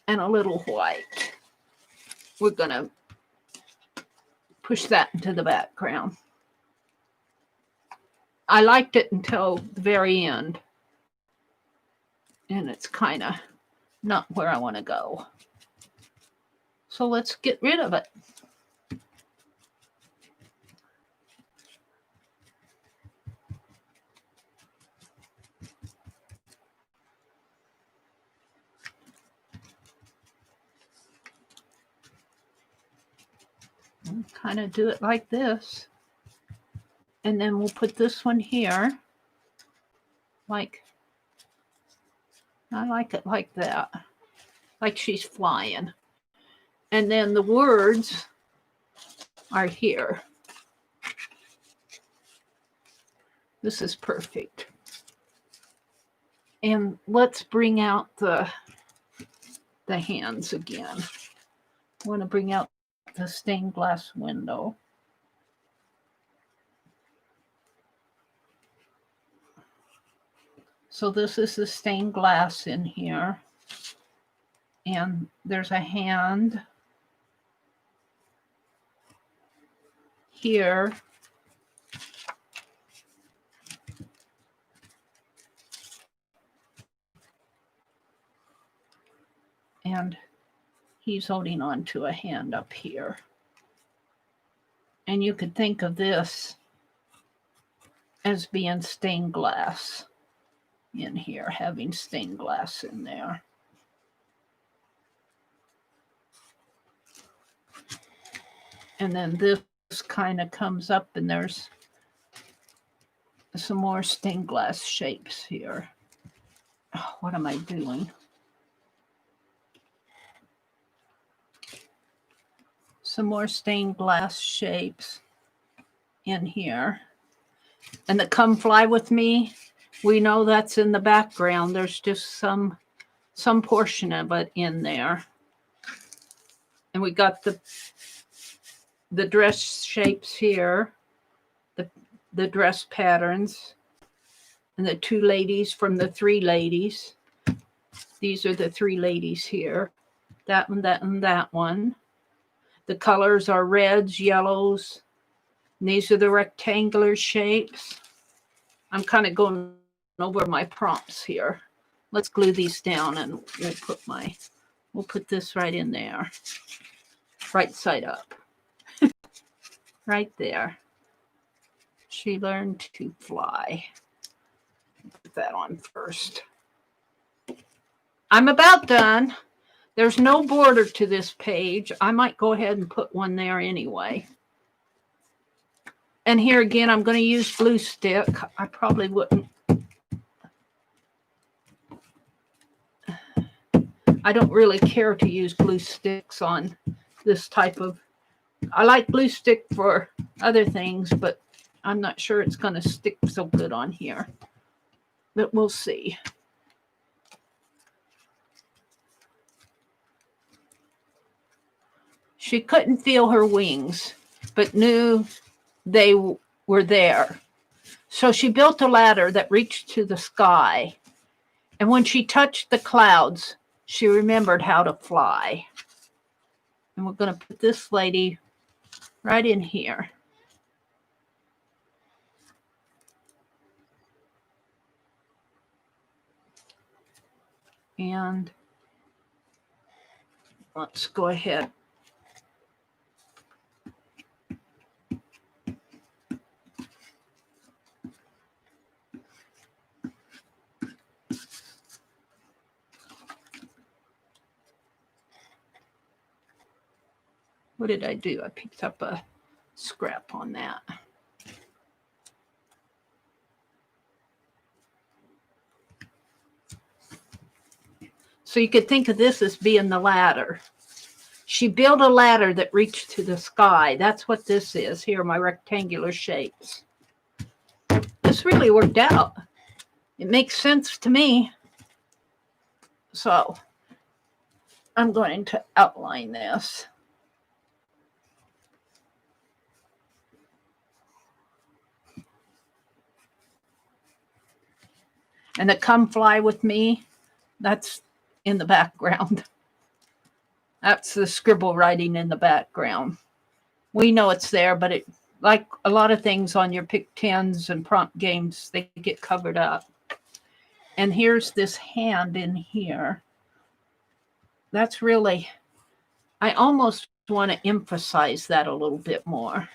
and a little white. We're going to push that into the background. I liked it until the very end. And it's kind of not where I want to go. So let's get rid of it. Kind of do it like this. And then we'll put this one here. Like, I like it like that. Like she's flying. And then the words are here. This is perfect. And let's bring out the hands again. I want to bring out the stained glass window. So this is the stained glass in here. And there's a hand here. And he's holding on to a hand up here. And you could think of this as being stained glass in here, having stained glass in there. And then this kind of comes up and there's some more stained glass shapes here. Oh, what am I doing? Some more stained glass shapes in here. And the Come Fly With Me, we know that's in the background. There's just some portion of it in there. And we got the dress shapes here, the dress patterns, and the two ladies from the three ladies. These are the three ladies here. That one, that one, that one. The colors are reds, yellows. And these are the rectangular shapes. I'm kind of going over my prompts here. Let's glue these down and we'll put this right in there. Right side up. Right there. She learned to fly. Put that on first. I'm about done. There's no border to this page. I might go ahead and put one there anyway. And here again, I'm going to use glue stick. I probably wouldn't. I don't really care to use glue sticks on this type of. I like glue stick for other things, but I'm not sure it's going to stick so good on here. But we'll see. She couldn't feel her wings, but knew they were there. So she built a ladder that reached to the sky. And when she touched the clouds, she remembered how to fly. And we're going to put this lady right in here. And let's go ahead. What did I do? I picked up a scrap on that. So you could think of this as being the ladder. She built a ladder that reached to the sky. That's what this is. Here are my rectangular shapes. This really worked out. It makes sense to me. So I'm going to outline this. And the Come Fly With Me, that's in the background. That's the scribble writing in the background. We know it's there, but it, like a lot of things on your Pick 10s and prompt games, they get covered up. And here's this hand in here. That's really, I almost want to emphasize that a little bit more.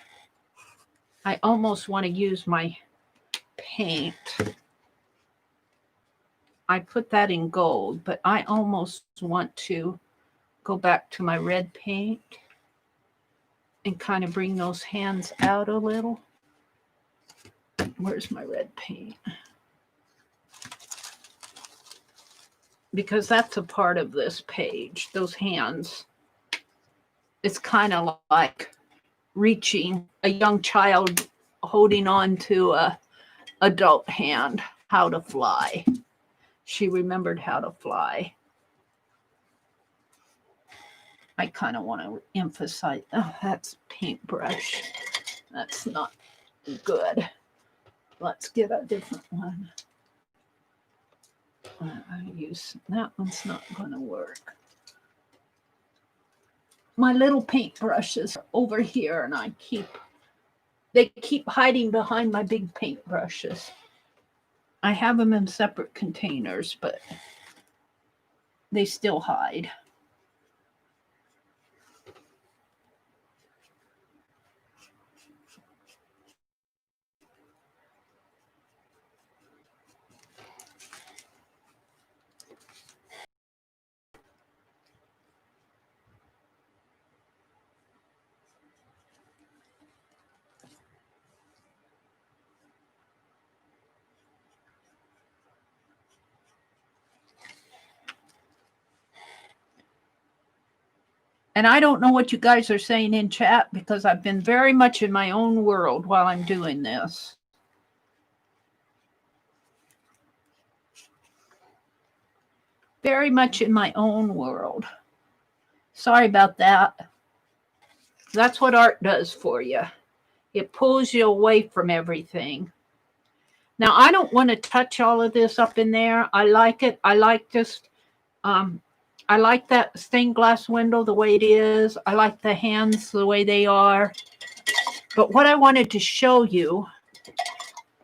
I almost want to use my paint. I put that in gold, but I almost want to go back to my red paint and kind of bring those hands out a little. Where's my red paint? Because that's a part of this page, those hands. It's kind of like reaching a young child holding on to a adult hand, how to fly. She remembered how to fly. I kind of want to emphasize, oh, that's paintbrush. That's not good. Let's get a different one. I use that one's not going to work. My little paintbrushes are over here, and they keep hiding behind my big paintbrushes. I have them in separate containers, but they still hide. And I don't know what you guys are saying in chat because I've been very much in my own world while I'm doing this. Very much in my own world. Sorry about that. That's what art does for you. It pulls you away from everything. Now, I don't want to touch all of this up in there. I like it. I like just... I like that stained glass window the way it is. I like the hands the way they are. But what I wanted to show you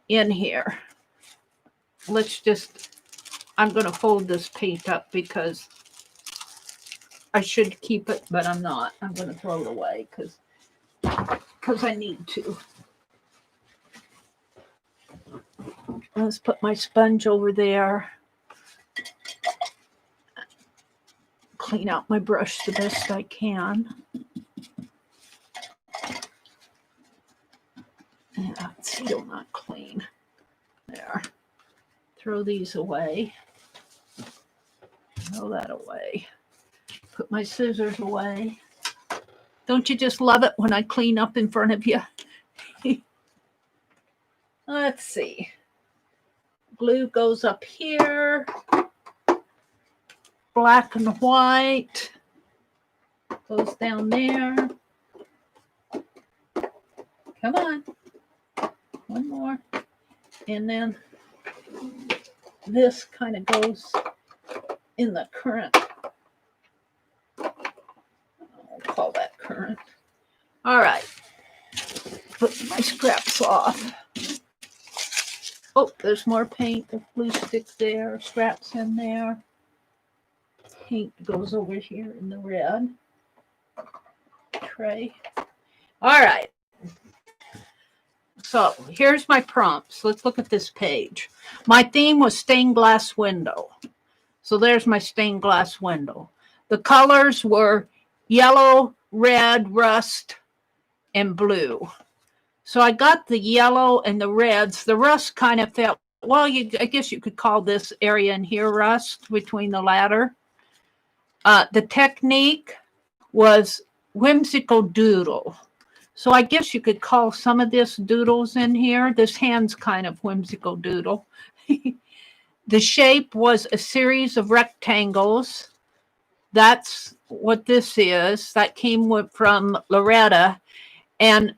in here, I'm going to fold this paint up because I should keep it, but I'm not. I'm going to throw it away because I need to. Let's put my sponge over there. Clean out my brush the best I can. Yeah, it's still not clean. There. Throw these away. Throw that away. Put my scissors away. Don't you just love it when I clean up in front of you? Let's see. Glue goes up here. Black and white goes down there. Come on. One more. And then this kind of goes in the current. I'll call that current. All right. Put my scraps off. Oh, there's more paint. The glue sticks there. Scraps in there. Paint goes over here in the red tray. All right. So here's my prompts. Let's look at this page. My theme was stained glass window. So there's my stained glass window. The colors were yellow, red, rust, and blue. So I got the yellow and the reds. The rust kind of felt, well, I guess you could call this area in here rust between the latter. The technique was whimsical doodle. So I guess you could call some of this doodles in here. This hand's kind of whimsical doodle. The shape was a series of rectangles. That's what this is. That came from Loretta. And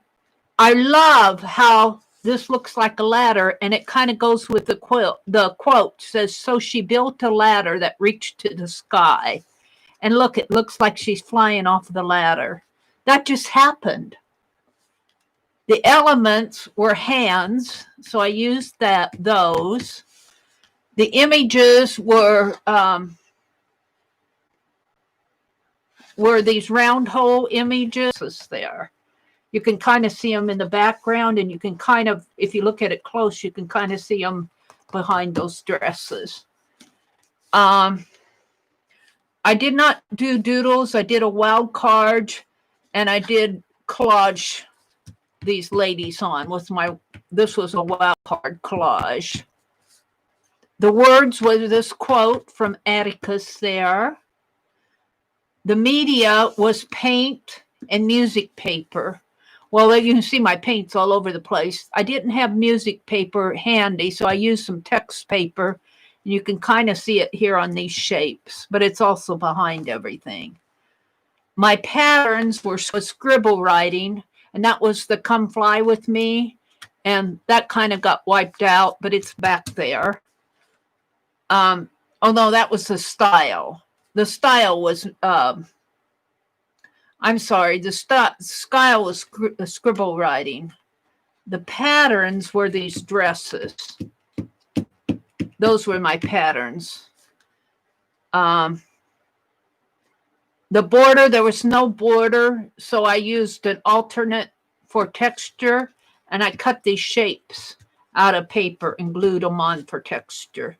I love how this looks like a ladder, and it kind of goes with the quilt. The quote says, "So she built a ladder that reached to the sky." And look, it looks like she's flying off the ladder. That just happened. The elements were hands, so I used those. The images were these round hole images there. You can kind of see them in the background, and you can kind of, if you look at it close, you can kind of see them behind those dresses. I did not do doodles. I did a wild card, and I did collage these ladies on with this was a wild card collage. The words was this quote from Atticus there. The media was paint and music paper. Well, you can see my paint's all over the place. I didn't have music paper handy, so I used some text paper. You can kind of see it here on these shapes, but it's also behind everything. My patterns were scribble writing, and that was the Come Fly With Me, and that kind of got wiped out, but it's back there. Oh no, that was the style. The style was, I'm sorry, the style was scribble writing. The patterns were these dresses. Those were my patterns. The border, there was no border, so I used an alternate for texture, and I cut these shapes out of paper and glued them on for texture.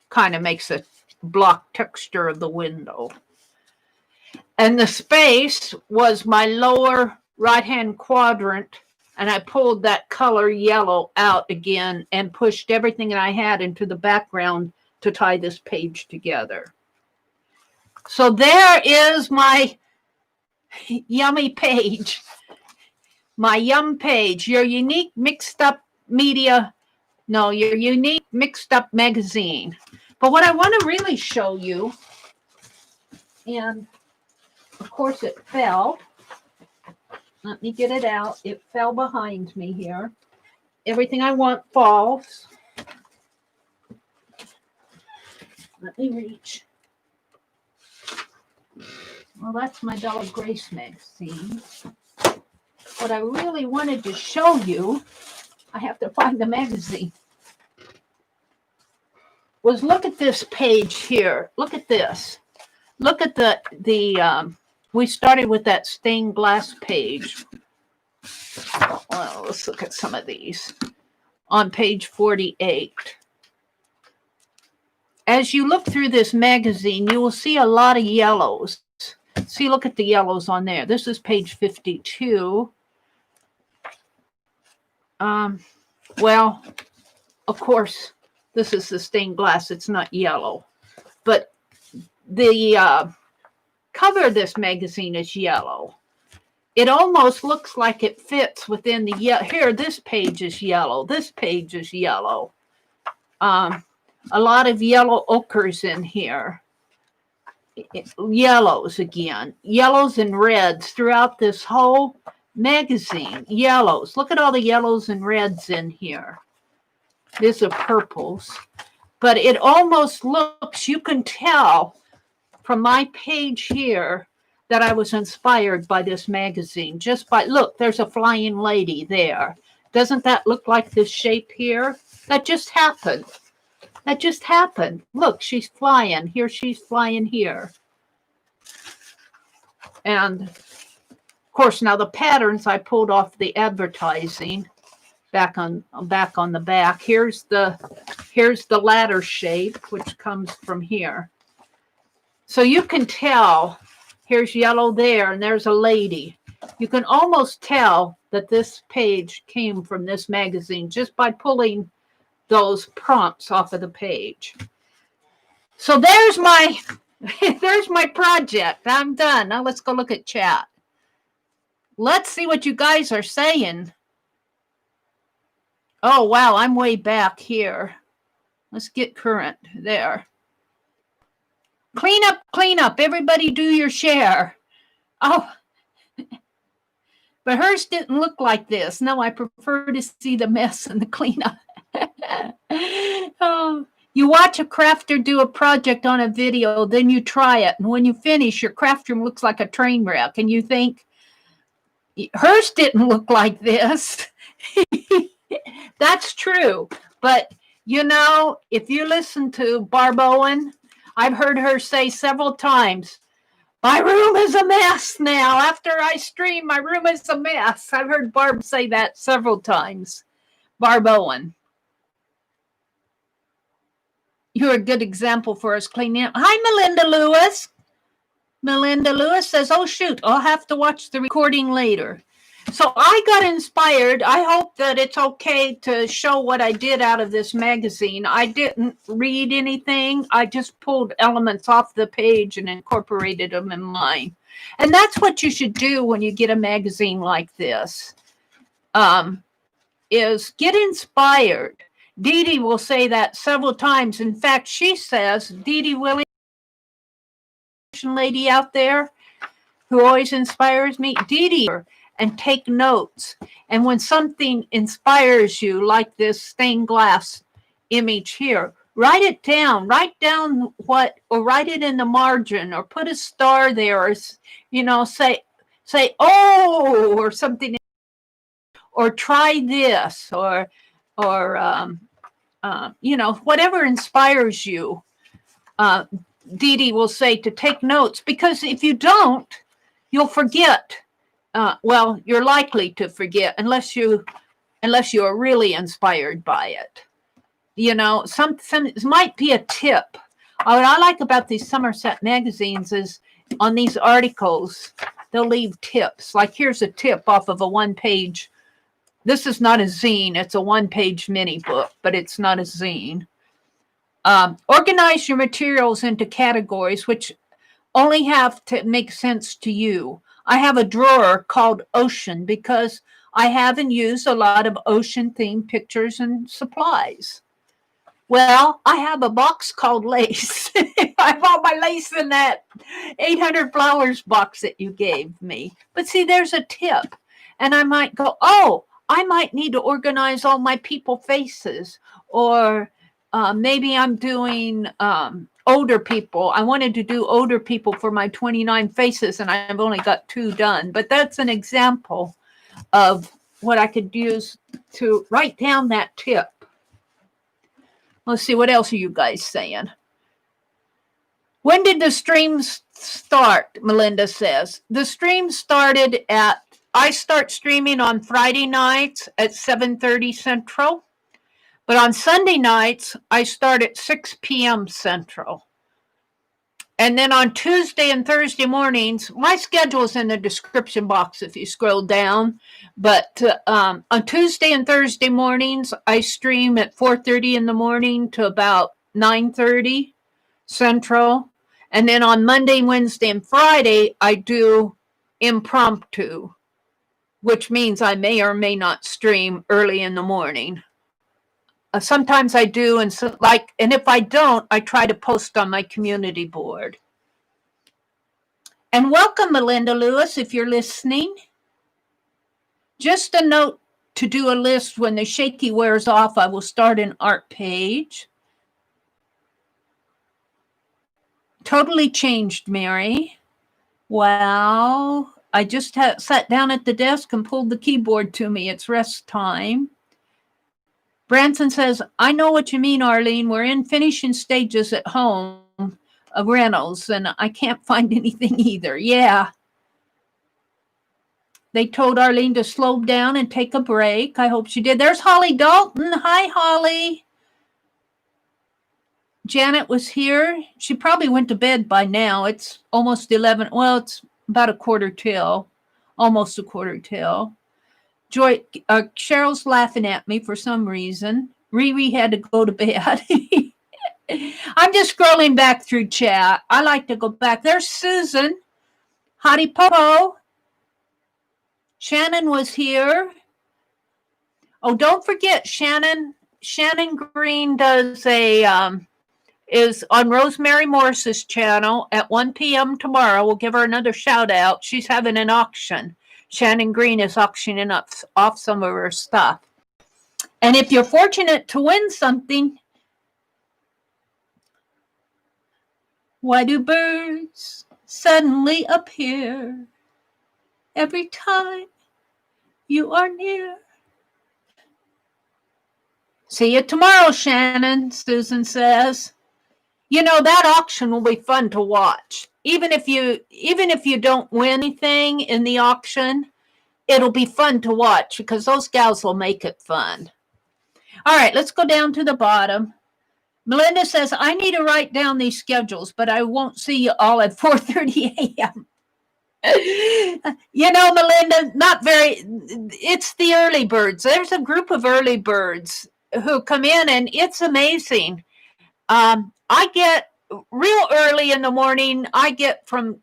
Kind of makes a block texture of the window. And the space was my lower right-hand quadrant, and I pulled that color yellow out again and pushed everything that I had into the background to tie this page together. So there is my yummy page, my yum page, your unique mixed up media, no, your unique mixed up magazine. But what I want to really show you, and of course it fell. Let me get it out. It fell behind me here. Everything I want falls. Let me reach. Well, that's my Bella Grace magazine. What I really wanted to show you, I have to find the magazine, was look at this page here. Look at this. Look at we started with that stained glass page. Well, let's look at some of these. On page 48. As you look through this magazine, you will see a lot of yellows. See, look at the yellows on there. This is page 52. Well, of course, this is the stained glass. It's not yellow. But the cover of this magazine is yellow. It almost looks like it fits within the yellow. Here, this page is yellow. This page is yellow. A lot of yellow ochres in here. Yellows again. Yellows and reds throughout this whole magazine. Yellows. Look at all the yellows and reds in here. These are purples. But it almost looks, you can tell from my page here that I was inspired by this magazine. Just by, look, there's a flying lady there. Doesn't that look like this shape here? That just happened. That just happened. Look, she's flying. Here she's flying here. And, of course, now the patterns I pulled off the advertising back on the back. Here's the ladder shape, which comes from here. So you can tell, here's yellow there, and there's a lady. You can almost tell that this page came from this magazine just by pulling those prompts off of the page. So there's my project. I'm done. Now let's go look at chat. Let's see what you guys are saying. Oh, wow, I'm way back here. Let's get current there. Clean up. Everybody do your share. Oh, but hers didn't look like this. No, I prefer to see the mess and the cleanup. Oh, you watch a crafter do a project on a video, then you try it. And when you finish, your craft room looks like a train wreck. And you think, hers didn't look like this. That's true. But, you know, if you listen to Barb Owen, I've heard her say several times, my room is a mess now. After I stream, my room is a mess. I've heard Barb say that several times. Barb Owen. You're a good example for us cleaning up. Hi, Melinda Lewis. Melinda Lewis says, oh, shoot, I'll have to watch the recording later. So I got inspired. I hope that it's okay to show what I did out of this magazine. I didn't read anything. I just pulled elements off the page and incorporated them in mine. And that's what you should do when you get a magazine like this, is get inspired. Dee Dee will say that several times. In fact, she says, Dee Dee Williams, lady out there who always inspires me, Dee Dee, and take notes. And when something inspires you, like this stained glass image here, write it down. Write down what, or write it in the margin, or put a star there, or say oh, or something, or try this, or whatever inspires you. Dee Dee will say to take notes, because if you don't, you'll forget. You're likely to forget unless you are really inspired by it. Some it might be a tip. What I like about these Somerset magazines is on these articles, they'll leave tips. Like, here's a tip off of a one-page. This is not a zine. It's a one-page mini book, but it's not a zine. Organize your materials into categories which only have to make sense to you. I have a drawer called Ocean because I have and use a lot of ocean-themed pictures and supplies. Well, I have a box called Lace. I have all my lace in that 800 flowers box that you gave me. But see, there's a tip. And I might go, oh, I might need to organize all my people faces. Or maybe I'm doing older people. I wanted to do older people for my 29 faces, and I've only got 2 done. But that's an example of what I could use to write down that tip. Let's see, what else are you guys saying? When did the streams start? Melinda says. The stream started I start streaming on Friday nights at 7:30 Central. But on Sunday nights, I start at 6 p.m. Central. And then on Tuesday and Thursday mornings, my schedule is in the description box if you scroll down. But on Tuesday and Thursday mornings, I stream at 4:30 in the morning to about 9:30 Central. And then on Monday, Wednesday, and Friday, I do impromptu, which means I may or may not stream early in the morning. Sometimes I do, and if I don't, I try to post on my community board. And welcome, Melinda Lewis, if you're listening. Just a note to do a list. When the shaky wears off, I will start an art page. Totally changed, Meri. Wow. I just sat down at the desk and pulled the keyboard to me. It's rest time. Branson says, I know what you mean, Arlene. We're in finishing stages at home of Reynolds, and I can't find anything either. Yeah. They told Arlene to slow down and take a break. I hope she did. There's Holly Dalton. Hi, Holly. Janet was here. She probably went to bed by now. It's almost 11. Well, it's about a quarter till. Almost a quarter till. Joy, Cheryl's laughing at me for some reason. Riri had to go to bed. I'm just scrolling back through chat. I like to go back. There's Susan. Hottie Popo. Shannon was here. Oh, don't forget, Shannon Green does is on Rosemary Morris's channel at 1 p.m. tomorrow. We'll give her another shout out. She's having an auction. Shannon Green is auctioning off some of her stuff. And if you're fortunate to win something, why do birds suddenly appear every time you are near? See you tomorrow, Shannon, Susan says. That auction will be fun to watch. Even if you don't win anything in the auction, it'll be fun to watch because those gals will make it fun. All right, let's go down to the bottom. Melinda says, I need to write down these schedules, but I won't see you all at 4:30 a.m. Melinda, it's the early birds. There's a group of early birds who come in, and it's amazing. I get real early in the morning. I get from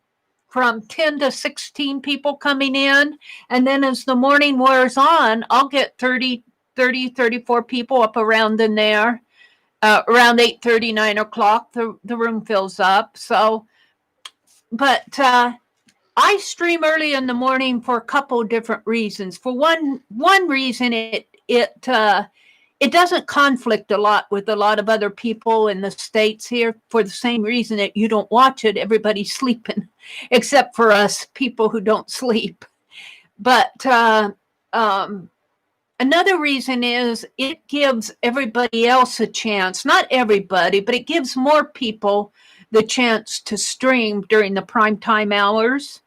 10 to 16 people coming in. And then as the morning wears on, I'll get 34 people up around in there. Around 8:30, 9 o'clock, the room fills up. So, but I stream early in the morning for a couple of different reasons. For one reason, it it doesn't conflict a lot with a lot of other people in the States here for the same reason that you don't watch it. Everybody's sleeping, except for us people who don't sleep. But another reason is it gives everybody else a chance. Not everybody, but it gives more people the chance to stream during the prime time hours,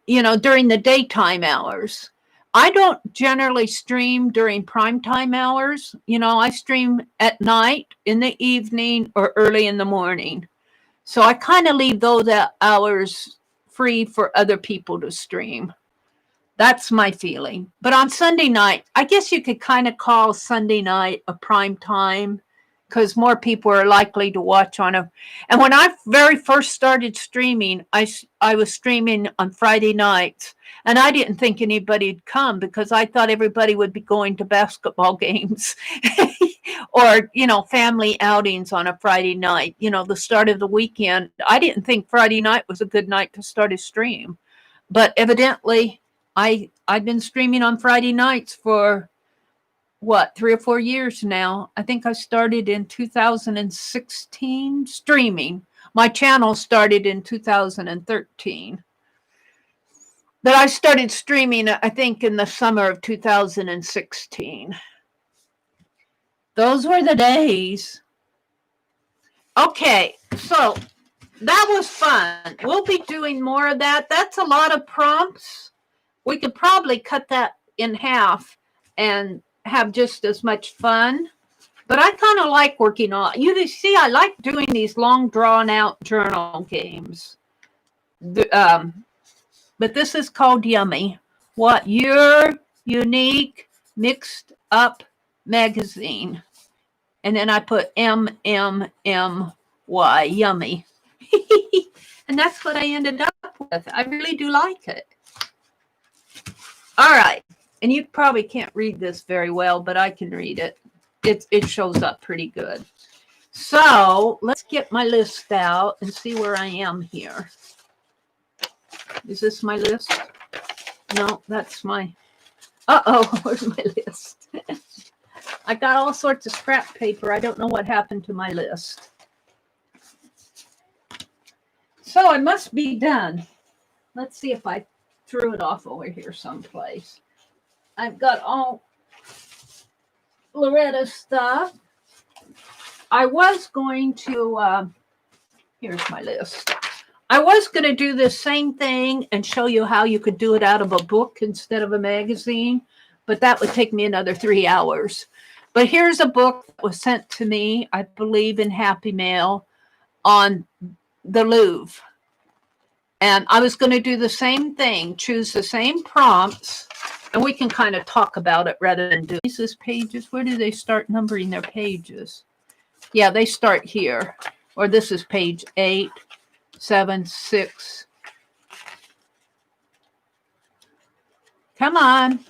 during the daytime hours. I don't generally stream during prime time hours. I stream at night, in the evening, or early in the morning. So I kind of leave those hours free for other people to stream. That's my feeling. But on Sunday night, I guess you could kind of call Sunday night a prime time because more people are likely to watch on a. And when I very first started streaming, I was streaming on Friday nights, and I didn't think anybody'd come because I thought everybody would be going to basketball games or, family outings on a Friday night, the start of the weekend. I didn't think Friday night was a good night to start a stream, but evidently I've been streaming on Friday nights for 3 or 4 years now. I think I started in 2016 streaming. My channel started in 2013. But I started streaming, I think, in the summer of 2016. Those were the days. Okay, so that was fun. We'll be doing more of that. That's a lot of prompts. We could probably cut that in half and have just as much fun. But I kind of like working on, you see, I like doing these long drawn out journal games. But this is called Yummy. What Your Unique Mixed Up Magazine. And then I put MMMY, Yummy. And that's what I ended up with. I really do like it. All right. And you probably can't read this very well, but I can read it. It shows up pretty good. So let's get my list out and see where I am here. Is this my list? No, that's my... Uh-oh, where's my list? I got all sorts of scrap paper. I don't know what happened to my list. So I must be done. Let's see if I threw it off over here someplace. I've got all Loretta's stuff. I was going to... here's my list. I was going to do this same thing and show you how you could do it out of a book instead of a magazine, but that would take me another 3 hours. But here's a book that was sent to me, I believe, in Happy Mail on the Louvre. And I was going to do the same thing, choose the same prompts, and we can kind of talk about it rather than do these pages. Where do they start numbering their pages? Yeah, they start here. Or this is page 8. 7, 6. Come on.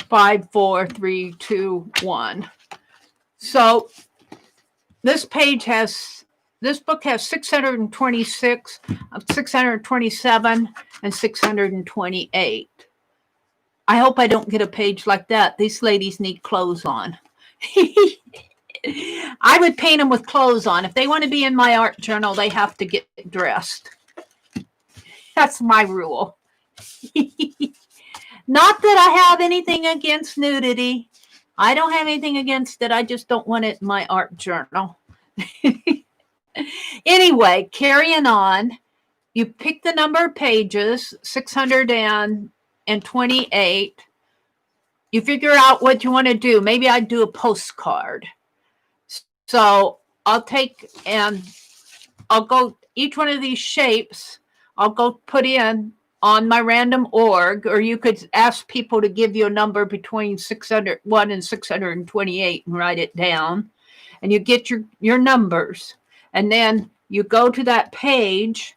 5, 4, 3, 2, 1. So this book has 626, 627, and 628. I hope I don't get a page like that. These ladies need clothes on. I would paint them with clothes on. If they want to be in my art journal, they have to get dressed. That's my rule. Not that I have anything against nudity. I don't have anything against it. I just don't want it in my art journal. Anyway, carrying on. You pick the number of pages, 628. You figure out what you want to do. Maybe I'd do a postcard. So I'll take and I'll go each one of these shapes. I'll go put in on my random org, or you could ask people to give you a number between 601 and 628 and write it down. And you get your numbers. And then you go to that page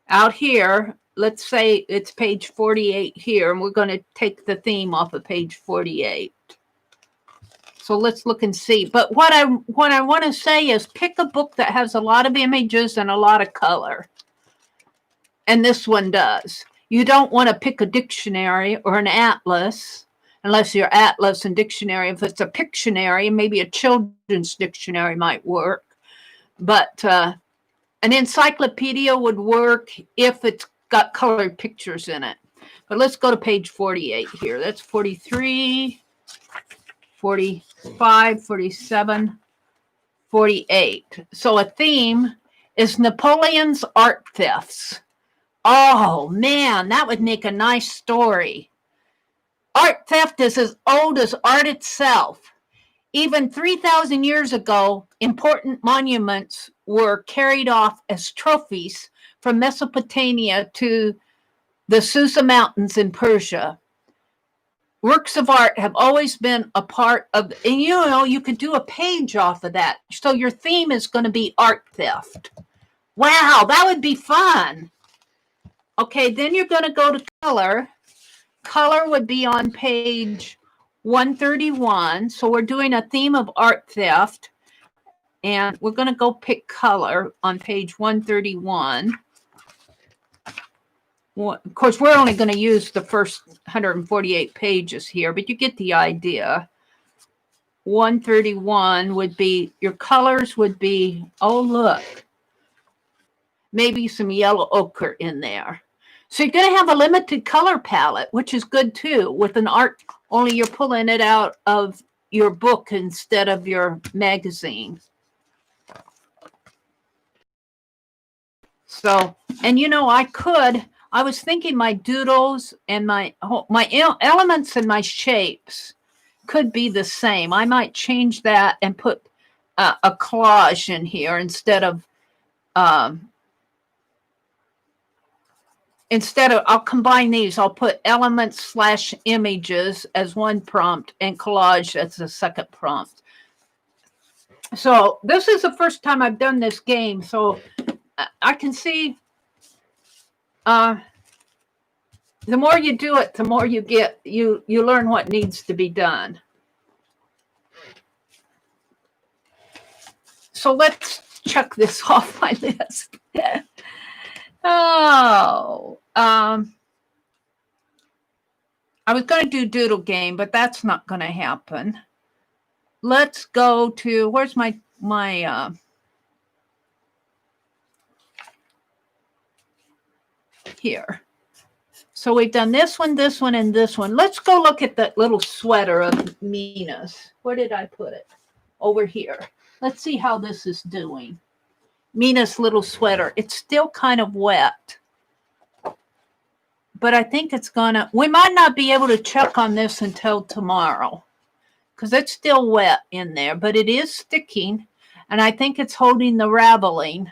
out here. Let's say it's page 48 here, and we're going to take the theme off of page 48. So let's look and see. But what I want to say is pick a book that has a lot of images and a lot of color. And this one does. You don't want to pick a dictionary or an atlas. unless you're Atlas and dictionary. If it's a Pictionary, maybe a children's dictionary might work. But an encyclopedia would work if it's got colored pictures in it. But let's go to page 48 here. That's 43, 45, 47, 48. So a theme is Napoleon's art thefts. Oh, man, that would make a nice story. Art theft is as old as art itself. Even 3,000 years ago, important monuments were carried off as trophies from Mesopotamia to the Susa Mountains in Persia. Works of art have always been a part of, and you could do a page off of that. So your theme is going to be art theft. Wow, that would be fun. Okay, then you're going to go to color. Color would be on page 131. So we're doing a theme of art theft. And we're going to go pick color on page 131. Well, of course, we're only going to use the first 148 pages here, but you get the idea. 131 would be, your colors would be, oh, look, maybe some yellow ochre in there. So you're going to have a limited color palette, which is good too. With an art, only you're pulling it out of your book instead of your magazine. So, and I was thinking my doodles and my elements and my shapes could be the same. I might change that and put a collage in here instead of I'll combine these. I'll put elements / images as one prompt and collage as the second prompt. So this is the first time I've done this game. So I can see the more you do it, the more you get, you learn what needs to be done. So let's check this off my list. Oh, I was going to do doodle game, but that's not going to happen. Let's go to, where's my here. So we've done this one, and this one. Let's go look at that little sweater of Mina's. Where did I put it? Over here. Let's see how this is doing. Mina's little sweater. It's still kind of wet. But I think it's gonna, we might not be able to check on this until tomorrow because it's still wet in there, but it is sticking, and I think it's holding the raveling.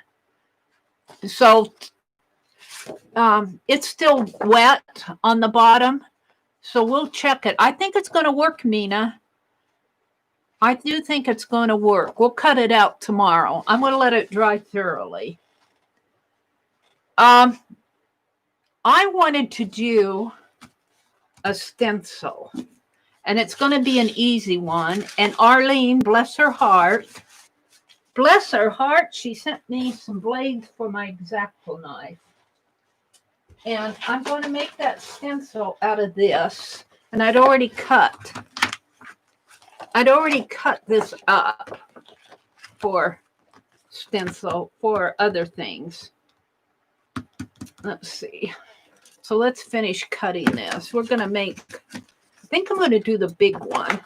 So it's still wet on the bottom, so we'll check it. I think it's going to work, Mina. I do think it's going to work. We'll cut it out tomorrow. I'm going to let it dry thoroughly. I wanted to do a stencil, and it's going to be an easy one. And Arlene, bless her heart, she sent me some blades for my X-Acto knife. And I'm going to make that stencil out of this. And I'd already cut this up for stencil for other things. Let's see. So let's finish cutting this. We're going to make, I think I'm going to do the big one.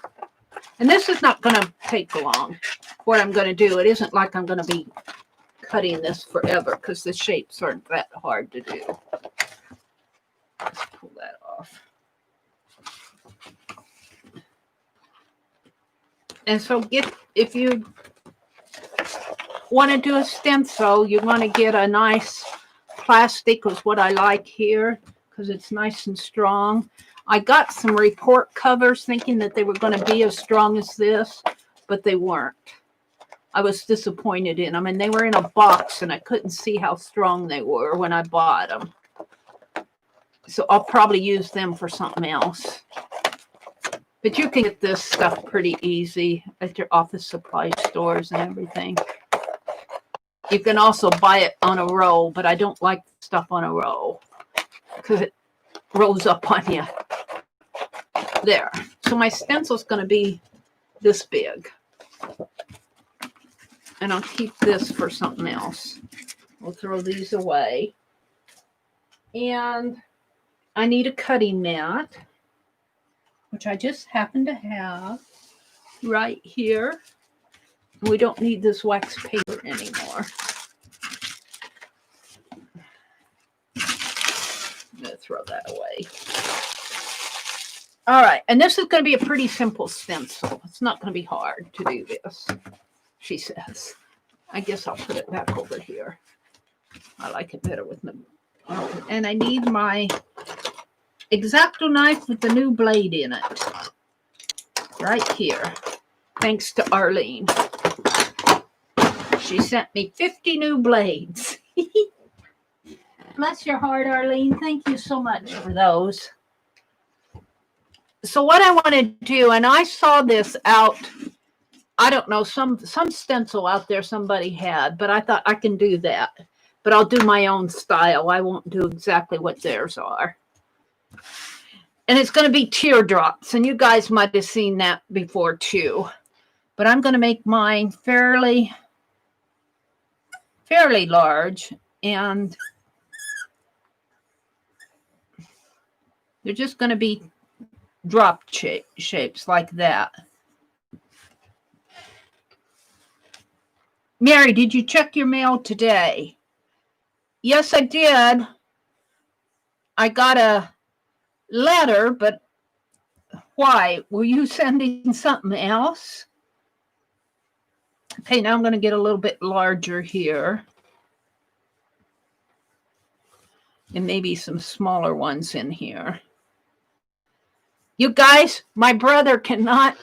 And this is not going to take long. What I'm going to do, it isn't like I'm going to be cutting this forever because the shapes aren't that hard to do. Let's pull that off. And so if you want to do a stencil, you want to get a nice plastic, is what I like here, because it's nice and strong. I got some report covers thinking that they were going to be as strong as this, but they weren't. I was disappointed in them, and they were in a box, and I couldn't see how strong they were when I bought them. So I'll probably use them for something else. But you can get this stuff pretty easy at your office supply stores and everything. You can also buy it on a roll, but I don't like stuff on a roll because it rolls up on you. There. So my stencil's going to be this big. And I'll keep this for something else. We'll throw these away. And I need a cutting mat, which I just happen to have right here. We don't need this wax paper anymore. I'm going to throw that away. All right, and this is going to be a pretty simple stencil. It's not going to be hard to do this, she says. I guess I'll put it back over here. I like it better with them. And I need my X-Acto knife with the new blade in it. Right here. Thanks to Arlene. She sent me 50 new blades. Bless your heart, Arlene. Thank you so much for those. So what I want to do, and I saw this out, I don't know, some stencil out there somebody had, but I thought I can do that. But I'll do my own style. I won't do exactly what theirs are. And it's going to be teardrops. And you guys might have seen that before too. But I'm going to make mine fairly large. And they're just going to be drop shapes like that. Meri, did you check your mail today? Yes, I did. I got a letter, but why? Were you sending something else? Okay, now I'm going to get a little bit larger here. And maybe some smaller ones in here. You guys, my brother cannot,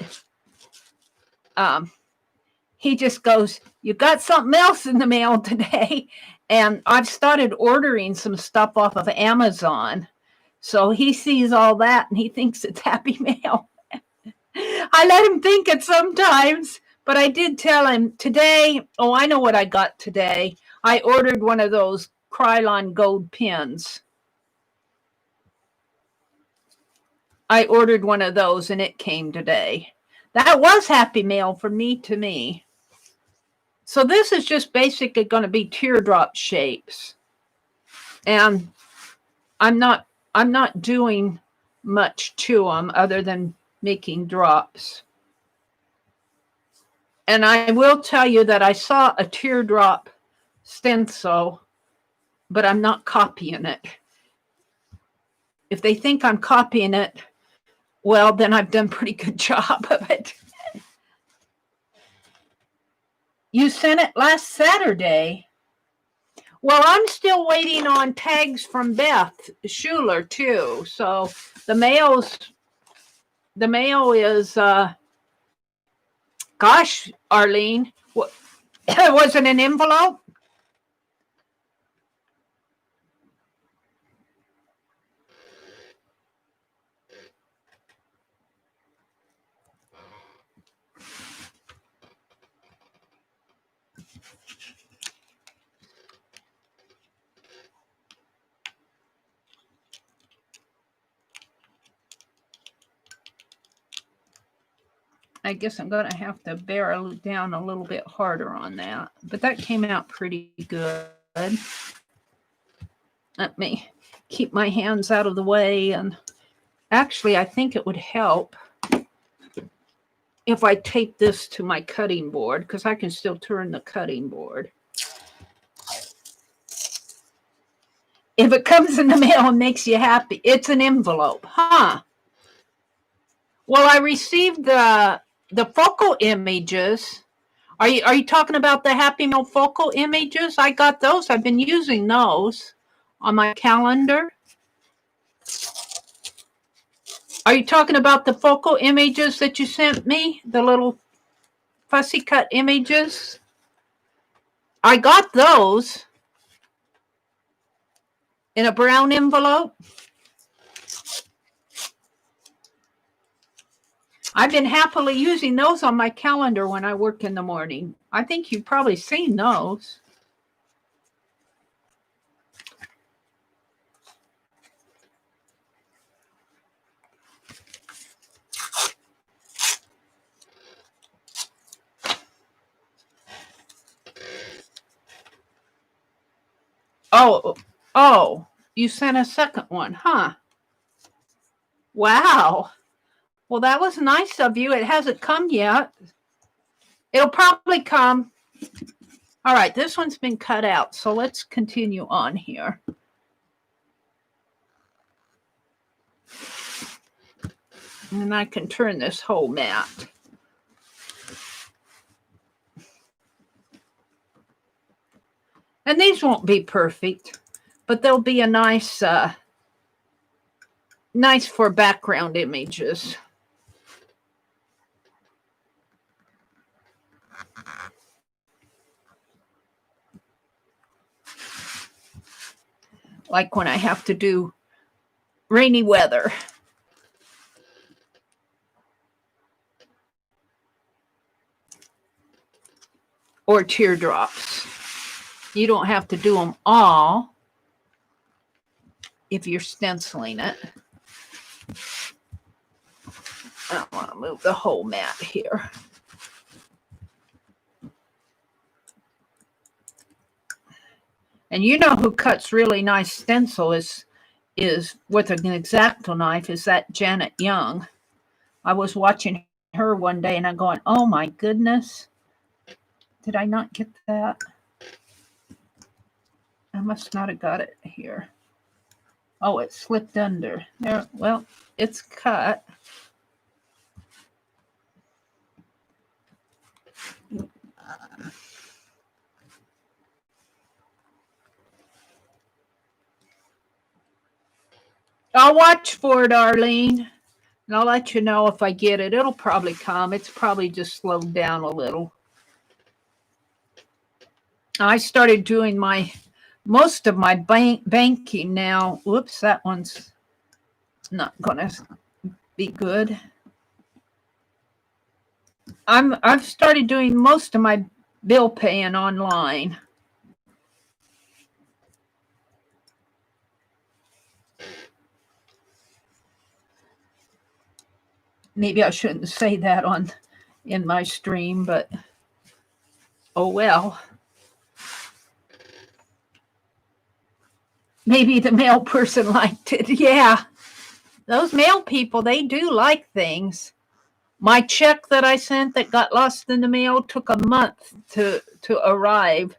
he just goes, you got something else in the mail today. And I've started ordering some stuff off of Amazon. So he sees all that and he thinks it's Happy Mail. I let him think it sometimes, but I did tell him today, oh, I know what I got today. I ordered one of those Krylon gold pins. I ordered one of those and it came today. That was Happy Mail from me to me. So this is just basically going to be teardrop shapes. And I'm not doing much to them other than making drops. And I will tell you that I saw a teardrop stencil, but I'm not copying it. If they think I'm copying it, well, then I've done a pretty good job of it. You sent it last Saturday. Well, I'm still waiting on tags from Beth Schuler too. So the mail is, gosh, Arlene, was it an envelope? I guess I'm going to have to barrel down a little bit harder on that. But that came out pretty good. Let me keep my hands out of the way. And actually, I think it would help if I tape this to my cutting board, because I can still turn the cutting board. If it comes in the mail and makes you happy, it's an envelope, huh? Well, I received the focal images. Are you talking about the Happy Mail focal images? I got those. I've been using those on my calendar. Are you talking about the focal images that you sent me? The little fussy cut images? I got those in a brown envelope. I've been happily using those on my calendar when I work in the morning. I think you've probably seen those. Oh, you sent a second one, huh? Wow. Well, that was nice of you. It hasn't come yet. It'll probably come. All right, this one's been cut out, so let's continue on here. And I can turn this whole mat. And these won't be perfect, but they'll be a nice, nice for background images. Like when I have to do rainy weather. Or teardrops. You don't have to do them all if you're stenciling it. I want to move the whole mat here. And you know who cuts really nice stencil is with an X-Acto knife is that Janet Young. I was watching her one day and I'm going, oh my goodness. Did I not get that? I must not have got it here. Oh, it slipped under. There, well, it's cut. I'll watch for it, Arlene. And I'll let you know if I get it. It'll probably come. It's probably just slowed down a little. I started doing most of my banking now. Whoops, that one's not going to be good. I've started doing most of my bill paying online. Maybe I shouldn't say that in my stream, but oh well. Maybe the mail person liked it. Yeah, those mail people, they do like things. My check that I sent that got lost in the mail took a month to arrive,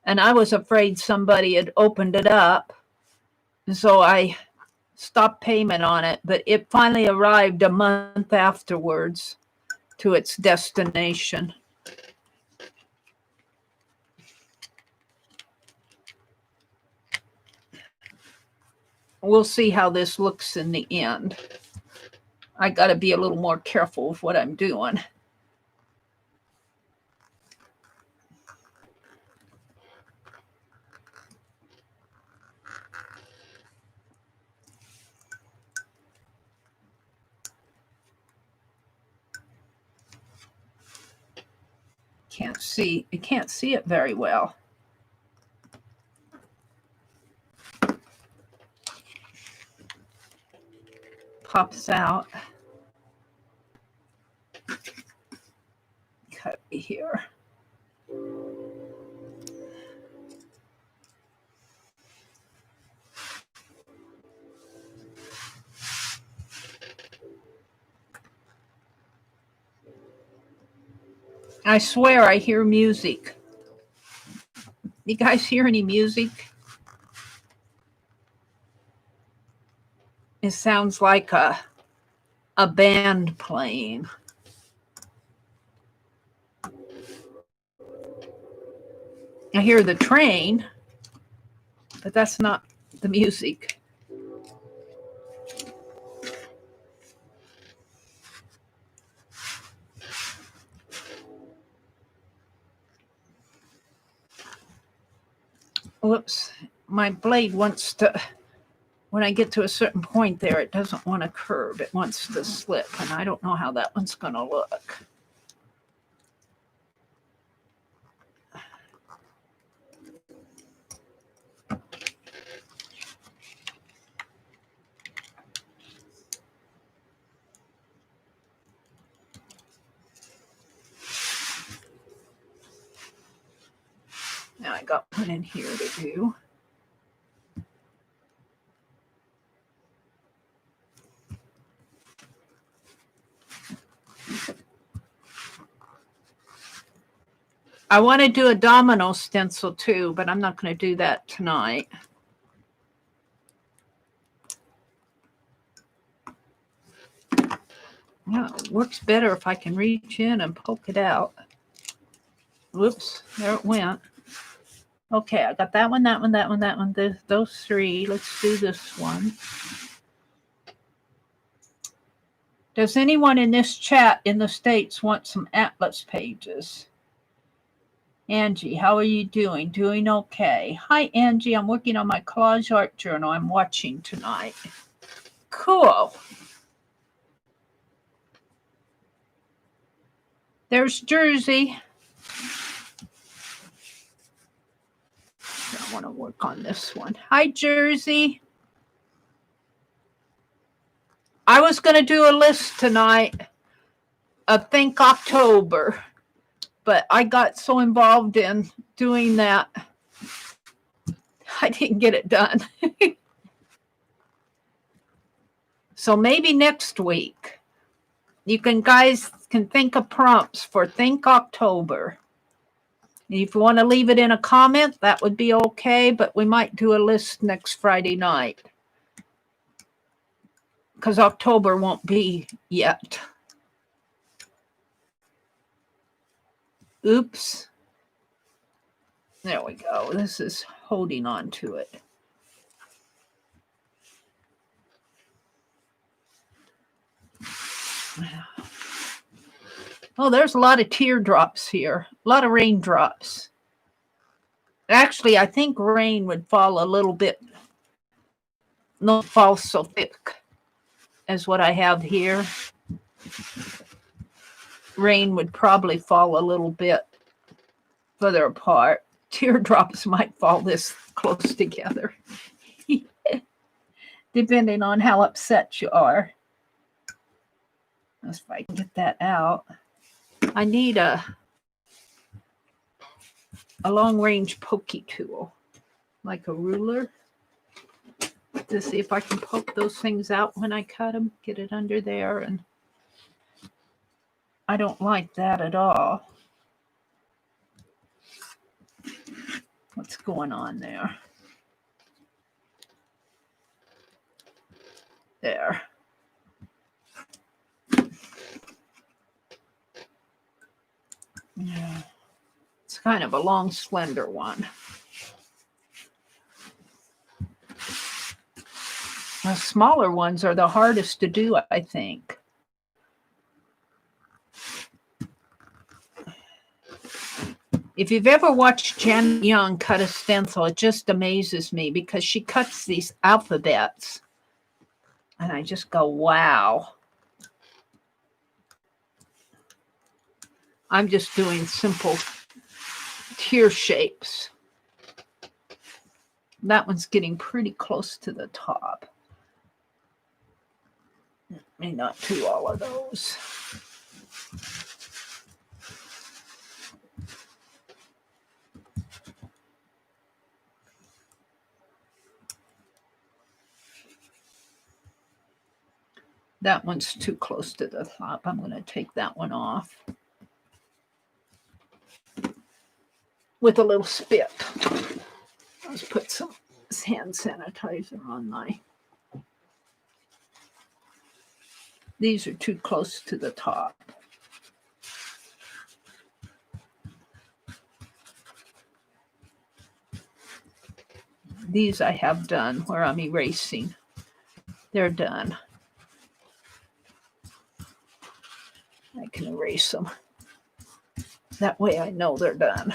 and I was afraid somebody had opened it up, so I stopped payment on it, but it finally arrived a month afterwards to its destination. We'll see how this looks in the end. I got to be a little more careful with what I'm doing. I can't see it very well. Pops out. Cut here. I swear I hear music. You guys hear any music? It sounds like a band playing. I hear the train, but that's not the music. Whoops, my blade wants to, when I get to a certain point there, it doesn't want to curve. It wants to slip, and I don't know how that one's going to look. Now I got one in here to do. I want to do a domino stencil too, but I'm not going to do that tonight. No, it works better if I can reach in and poke it out. Whoops, there it went. Okay, I got that one, that one, that one, that one, those three. Let's do this one. Does anyone in this chat in the States want some atlas pages? Angie, how are you doing? Doing okay. Hi, Angie. I'm working on my collage art journal. I'm watching tonight. Cool. There's Jersey. I want to work on this one. Hi, Jersey. I was going to do a list tonight of Think October, but I got so involved in doing that, I didn't get it done. So maybe next week, you guys can think of prompts for Think October. If you want to leave it in a comment, that would be okay, but we might do a list next Friday night, because October won't be yet. Oops. There we go. This is holding on to it. Oh, there's a lot of teardrops here. A lot of raindrops. Actually, I think rain would fall a little bit. Not fall so thick as what I have here. Rain would probably fall a little bit further apart. Teardrops might fall this close together. Depending on how upset you are. Let's see if I can get that out. I need a long-range pokey tool, like a ruler, to see if I can poke those things out when I cut them, get it under there, and I don't like that at all. What's going on there? There. Yeah. It's kind of a long, slender one. The smaller ones are the hardest to do, I think. If you've ever watched Janet Young cut a stencil, it just amazes me because she cuts these alphabets. And I just go, wow. I'm just doing simple tear shapes. That one's getting pretty close to the top. May not do all of those. That one's too close to the top. I'm going to take that one off with a little spit. Let's put some hand sanitizer on my. These are too close to the top. These I have done where I'm erasing. They're done. I can erase them. That way I know they're done.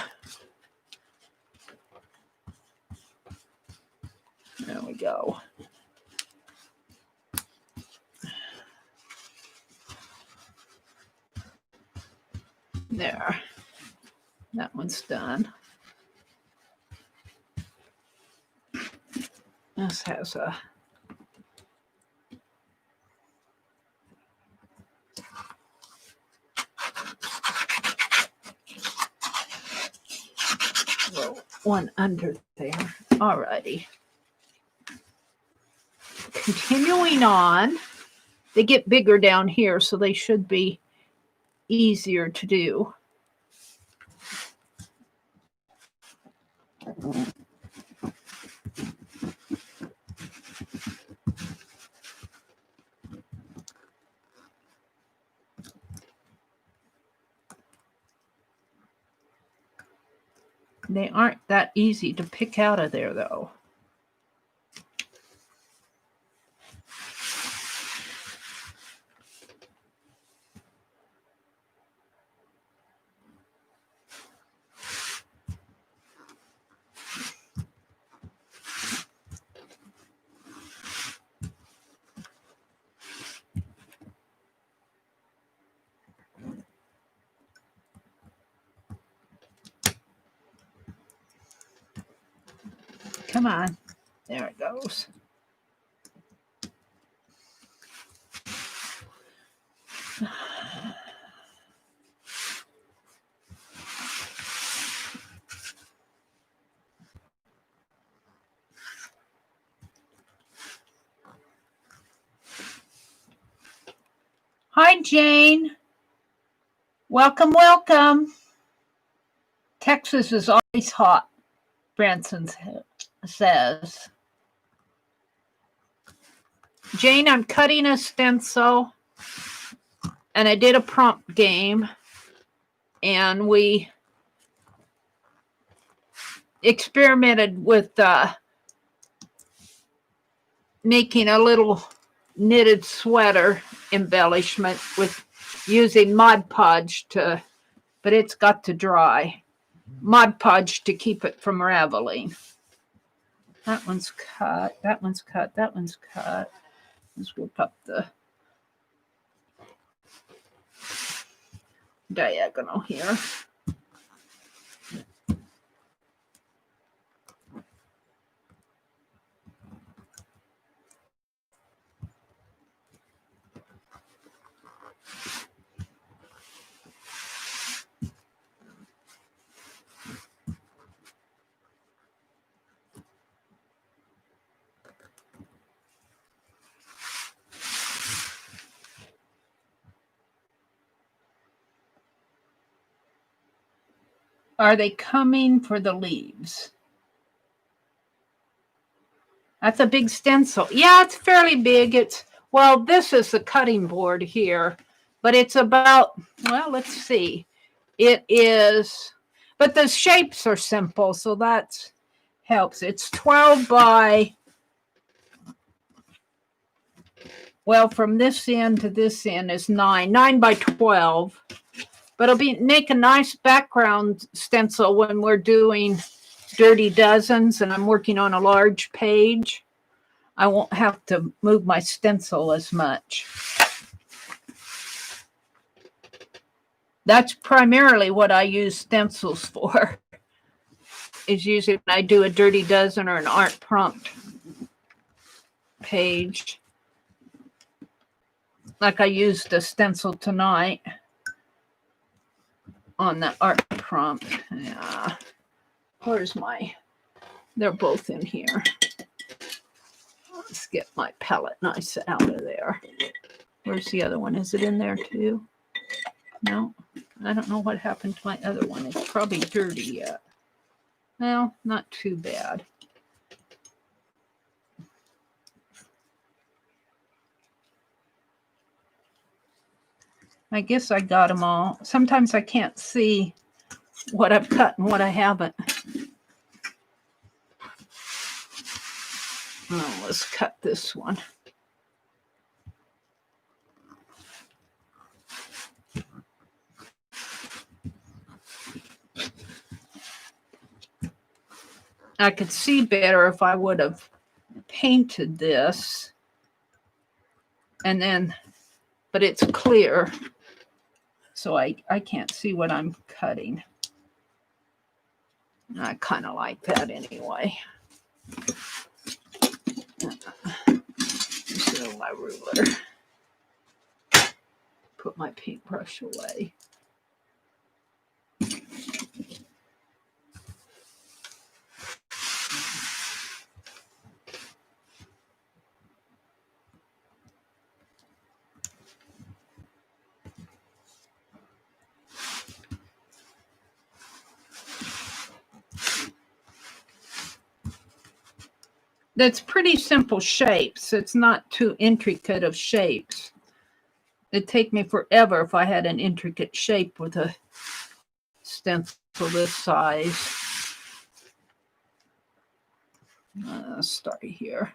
There we go. There. That one's done. This has a one under there. Alrighty. Continuing on, they get bigger down here, so they should be easier to do. They aren't that easy to pick out of there, though. Come on. There it goes. Hi, Jane. Welcome, welcome. Texas is always hot, Branson says. Jane, I'm cutting a stencil, and I did a prompt game, and we experimented with making a little knitted sweater embellishment with using Mod Podge to, but it's got to dry. Mod Podge to keep it from raveling. That one's cut, that one's cut, that one's cut. Let's whip up the diagonal here. Are they coming for the leaves? That's a big stencil. Yeah, it's fairly big. It's, well, this is the cutting board here, but it's about, well, let's see. It is, but the shapes are simple, so that helps. It's 12 by, well, from this end to this end is 9 by 12. But it'll make a nice background stencil when we're doing dirty dozens and I'm working on a large page. I won't have to move my stencil as much. That's primarily what I use stencils for, is usually when I do a dirty dozen or an art prompt page. Like I used a stencil tonight on the art prompt. Yeah. Where's my, they're both in here. Let's get my palette nice out of there. Where's the other one? Is it in there too? No, I don't know what happened to my other one. It's probably dirty yet. Well, not too bad. I guess I got them all. Sometimes I can't see what I've cut and what I haven't. Oh, let's cut this one. I could see better if I would have painted this and then, but it's clear, so I can't see what I'm cutting. I kind of like that anyway. So my ruler. Put my paintbrush away. that's pretty simple shapes. It's not too intricate of shapes. It'd take me forever if I had an intricate shape with a stencil this size. Let's start here.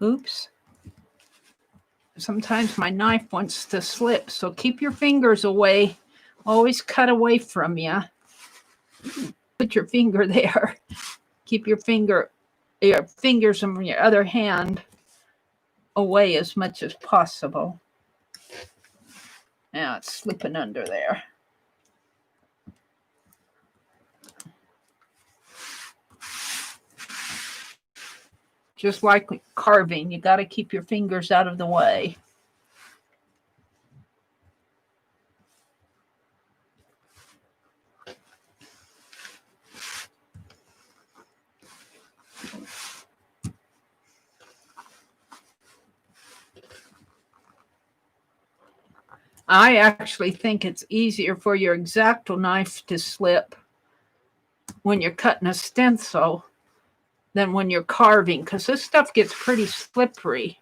Oops. Sometimes my knife wants to slip, so keep your fingers away. Always cut away from you. Put your finger there. Keep your fingers from your other hand away as much as possible. Now it's slipping under there. Just like carving, you got to keep your fingers out of the way. I actually think it's easier for your X-Acto knife to slip when you're cutting a stencil than when you're carving, because this stuff gets pretty slippery.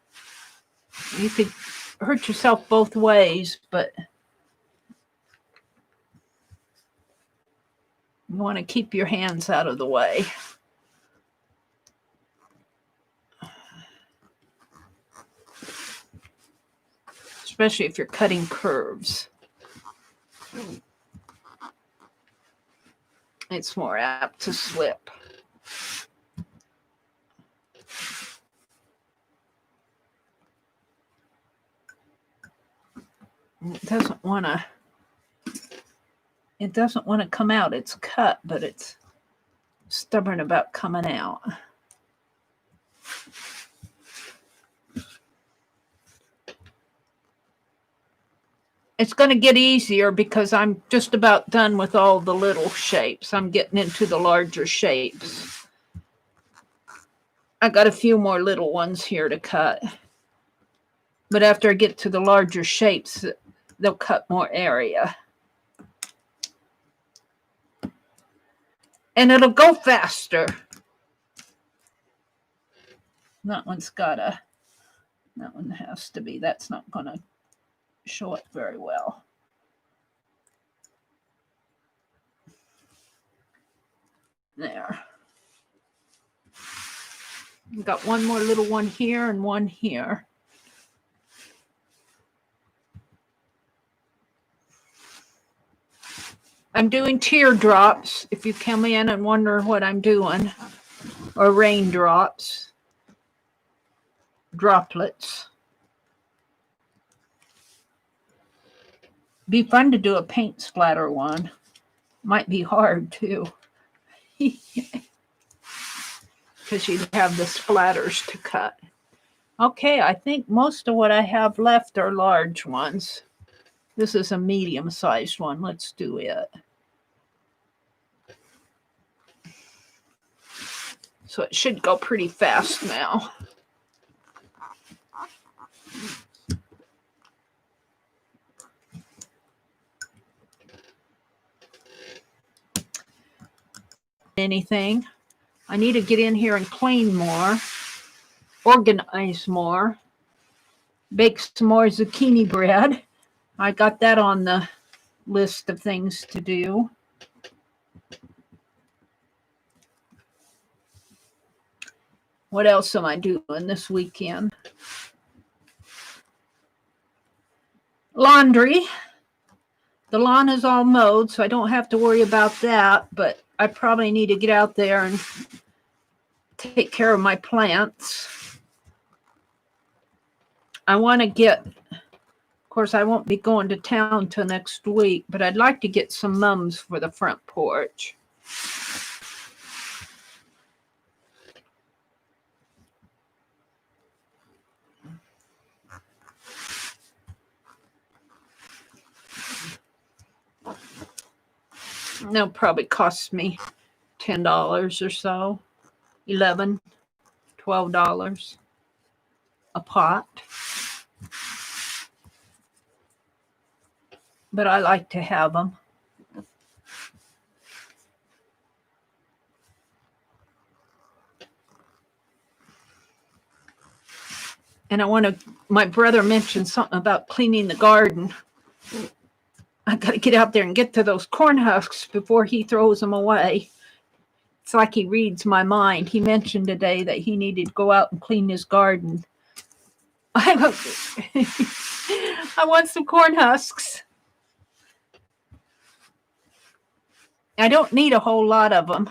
You could hurt yourself both ways, but you want to keep your hands out of the way. Especially if you're cutting curves. It's more apt to slip. It doesn't want to come out. It's cut, but it's stubborn about coming out. It's going to get easier because I'm just about done with all the little shapes. I'm getting into the larger shapes. I got a few more little ones here to cut. But after I get to the larger shapes, they'll cut more area. And it'll go faster. That one has to be, that's not going to show it very well. There. We've got one more little one here and one here. I'm doing teardrops, if you come in and wonder what I'm doing, or raindrops, droplets. Be fun to do a paint splatter one. Might be hard too. Because you'd have the splatters to cut. Okay, I think most of what I have left are large ones. This is a medium-sized one. Let's do it. So it should go pretty fast now. Anything. I need to get in here and clean more, organize more, bake some more zucchini bread. I got that on the list of things to do. What else am I doing this weekend? Laundry. The lawn is all mowed, so I don't have to worry about that, but I probably need to get out there and take care of my plants. I want to get course, I won't be going to town till next week, but I'd like to get some mums for the front porch. They'll probably cost me $10 or so, $11, $12 a pot. But I like to have them. And my brother mentioned something about cleaning the garden. I got to get out there and get to those corn husks before he throws them away. It's like he reads my mind. He mentioned today that he needed to go out and clean his garden. I want some corn husks. I don't need a whole lot of them.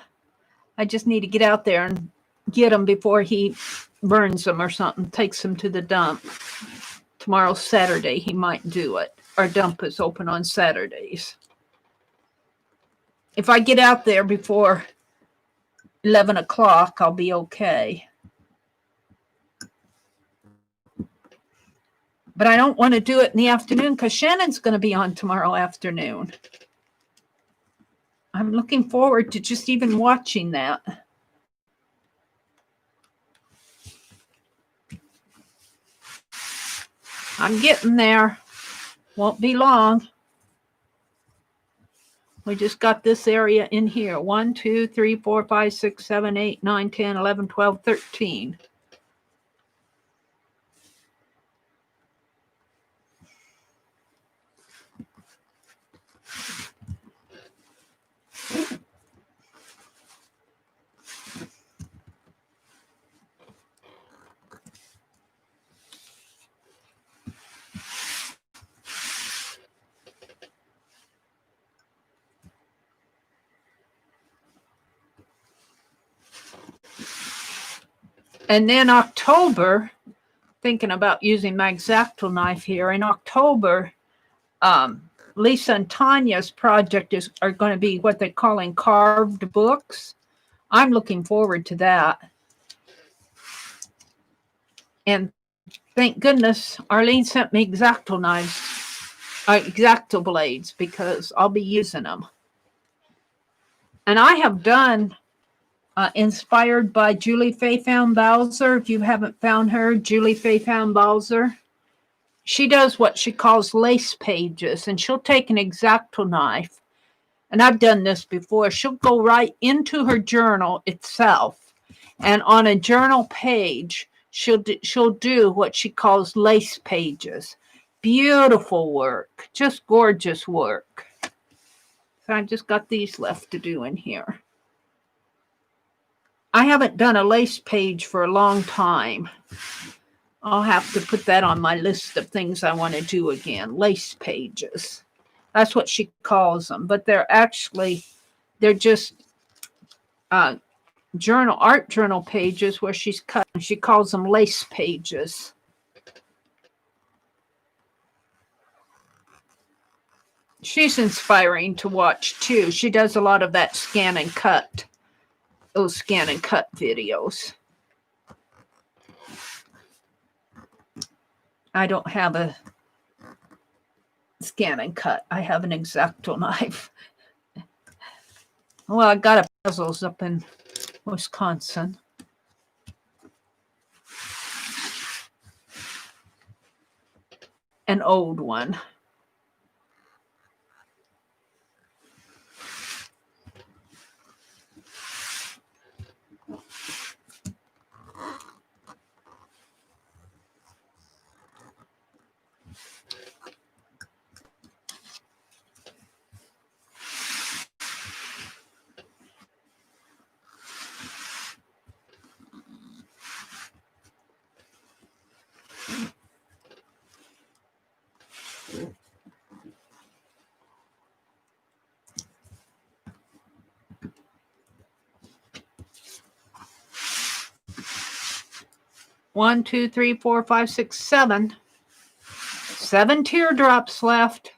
I just need to get out there and get them before he burns them or something, takes them to the dump. Tomorrow's Saturday, he might do it. Our dump is open on Saturdays. If I get out there before 11 o'clock, I'll be okay. But I don't want to do it in the afternoon because Shannon's going to be on tomorrow afternoon. I'm looking forward to just even watching that. I'm getting there. Won't be long. We just got this area in here. 1, 2, 3, 4, 5, 6, 7, 8, 9, 10, 11, 12, 13. And then October, thinking about using my X-Acto knife here, in October, Lisa and Tanya's project are going to be what they're calling carved books. I'm looking forward to that. And thank goodness Arlene sent me X-Acto knives, X-Acto blades, because I'll be using them. And I have done inspired by Julie Faye Found Bowser. If you haven't found her, Julie Faye Found Bowser. She does what she calls lace pages, and she'll take an X-Acto knife, and I've done this before. She'll go right into her journal itself, and on a journal page, she'll do what she calls lace pages. Beautiful work, just gorgeous work. So I've just got these left to do in here. I haven't done a lace page for a long time. I'll have to put that on my list of things I want to do again. Lace pages. That's what she calls them. But they're just art journal pages where she's cut. She calls them lace pages. She's inspiring to watch too. She does a lot of that scan and cut. Those scan and cut videos. I don't have a scan and cut. I have an X-Acto knife. Well, I got a puzzles up in Wisconsin. An old one. One, two, three, four, five, six, 7. 7 teardrops left.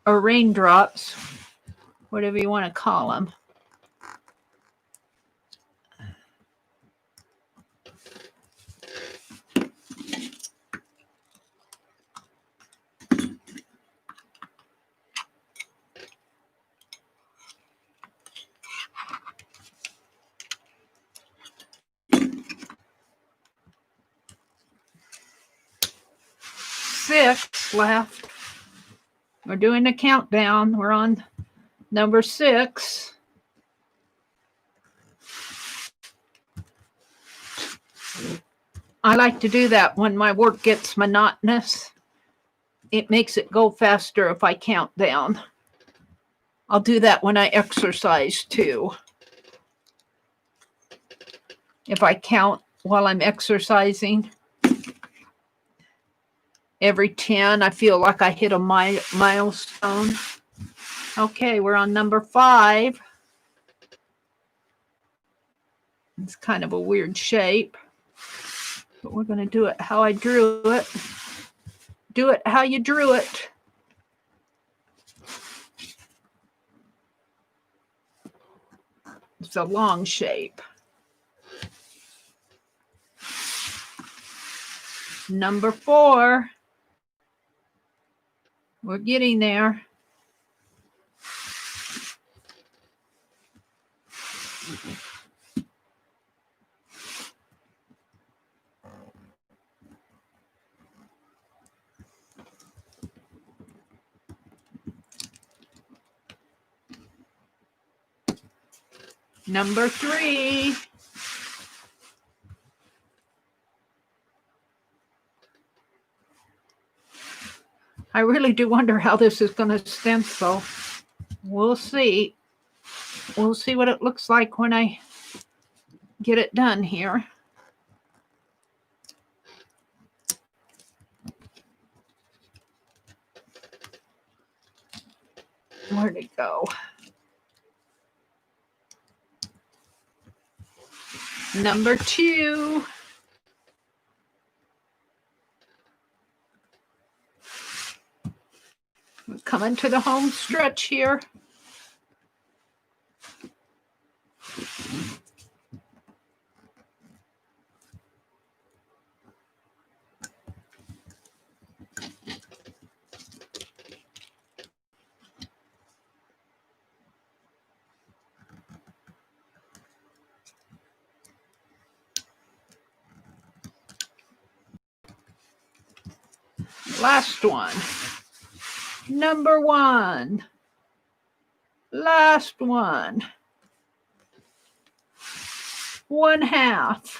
Or raindrops, whatever you want to call them. Six left. We're doing a countdown. We're on number 6. I like to do that when my work gets monotonous. It makes it go faster if I count down. I'll do that when I exercise too. If I count while I'm exercising, every 10, I feel like I hit a milestone. Okay, we're on number 5. It's kind of a weird shape, but we're going to do it how I drew it. Do it how you drew it. It's a long shape. Number 4. We're getting there. Number 3. I really do wonder how this is going to stencil. We'll see. We'll see what it looks like when I get it done here. Where'd it go? Number 2. We're coming to the home stretch here. Last one. Number 1. Last one. 1/2.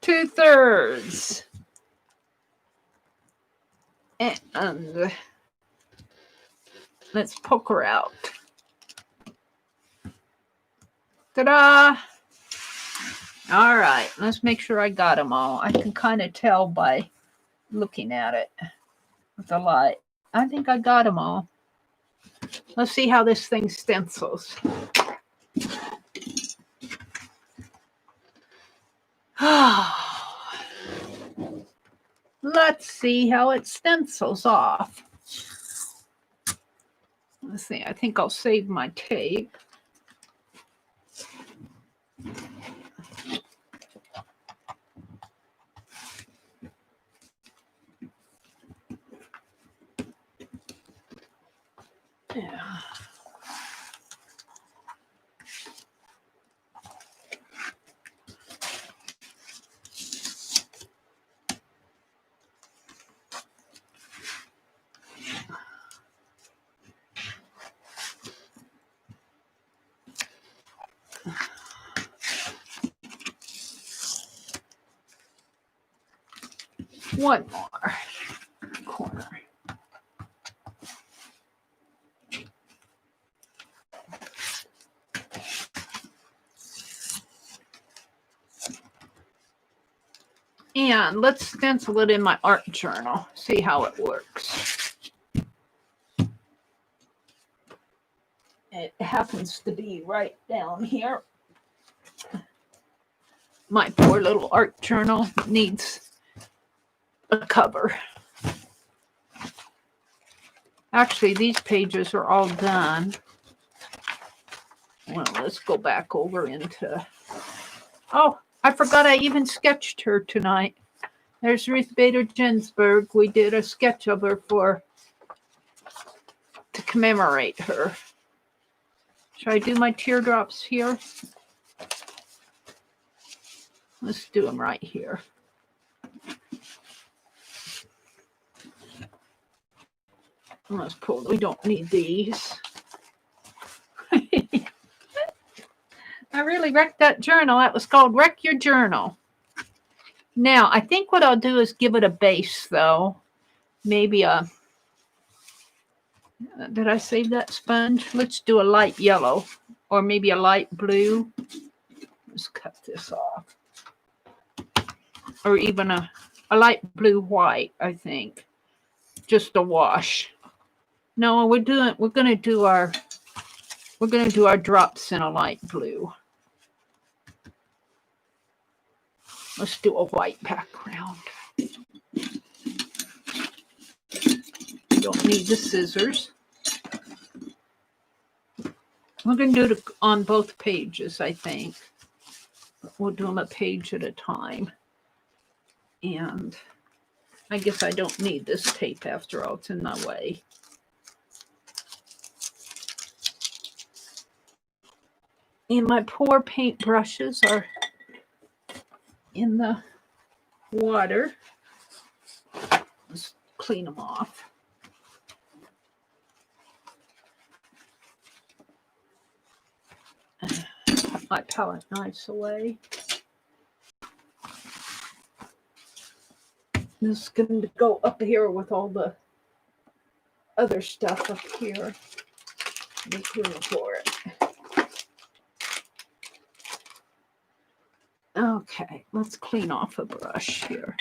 2/3. And let's poke her out. Ta-da! All right, let's make sure I got them all. I can kind of tell by looking at it with the light. I think I got them all. Let's see how this thing stencils. Let's see how it stencils off. Let's see, I think I'll save my tape. Yeah. One more corner. And let's stencil it in my art journal, see how it works. It happens to be right down here. My poor little art journal needs a cover. Actually, these pages are all done. Well, let's go back over into... Oh, I forgot I even sketched her tonight. There's Ruth Bader Ginsburg. We did a sketch of her to commemorate her. Should I do my teardrops here? Let's do them right here. Let's pull. We don't need these. I really wrecked that journal. That was called Wreck Your Journal. Now, I think what I'll do is give it a base, though. Maybe a... Did I save that sponge? Let's do a light yellow or maybe a light blue. Let's cut this off. Or even a light blue white, I think. Just a wash. No, we're gonna do our drops in a light blue. Let's do a white background. Don't need the scissors. We're going to do it on both pages, I think. We'll do them a page at a time. And I guess I don't need this tape after all. It's in my way. And my poor paint brushes are in the water. Let's clean them off. Put my palette knives away. This is going to go up here with all the other stuff up here. Make room for it. Okay, let's clean off a brush here.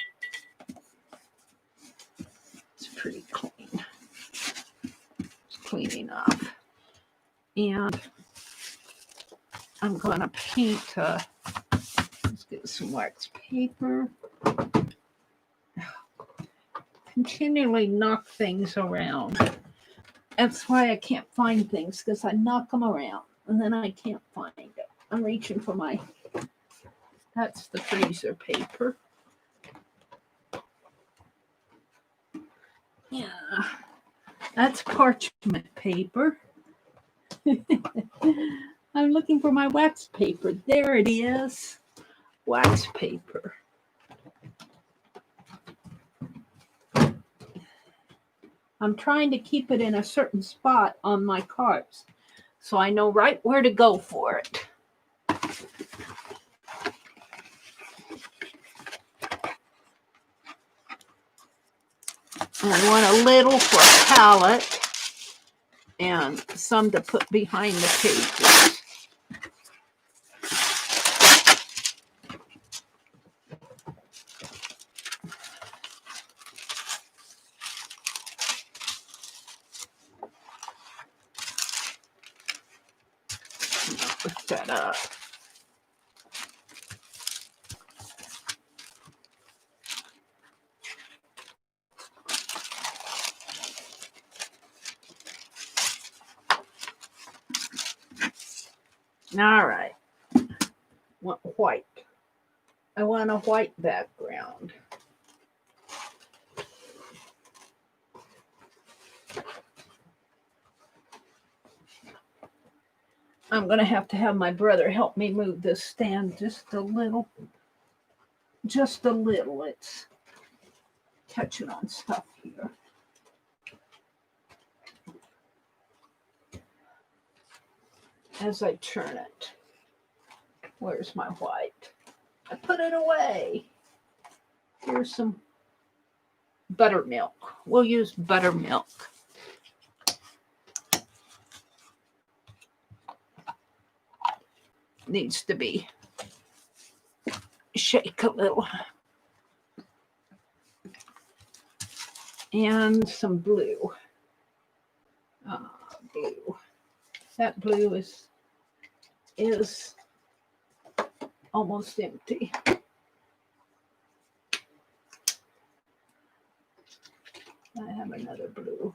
It's pretty clean. It's clean enough. And I'm going to paint, let's get some wax paper. Continually knock things around. That's why I can't find things, because I knock them around and then I can't find it. I'm reaching for my, that's the freezer paper. Yeah, that's parchment paper. I'm looking for my wax paper. There it is. Wax paper. I'm trying to keep it in a certain spot on my cards so I know right where to go for it. And I want a little for a palette and some to put behind the pages. Lift that up. All right. Want white. I want a white background. I'm going to have my brother help me move this stand just a little. Just a little. It's catching on stuff here. As I turn it. Where's my white? I put it away. Here's some buttermilk. We'll use buttermilk. Needs to be shake a little. And some blue. Blue. That blue is almost empty. I have another blue.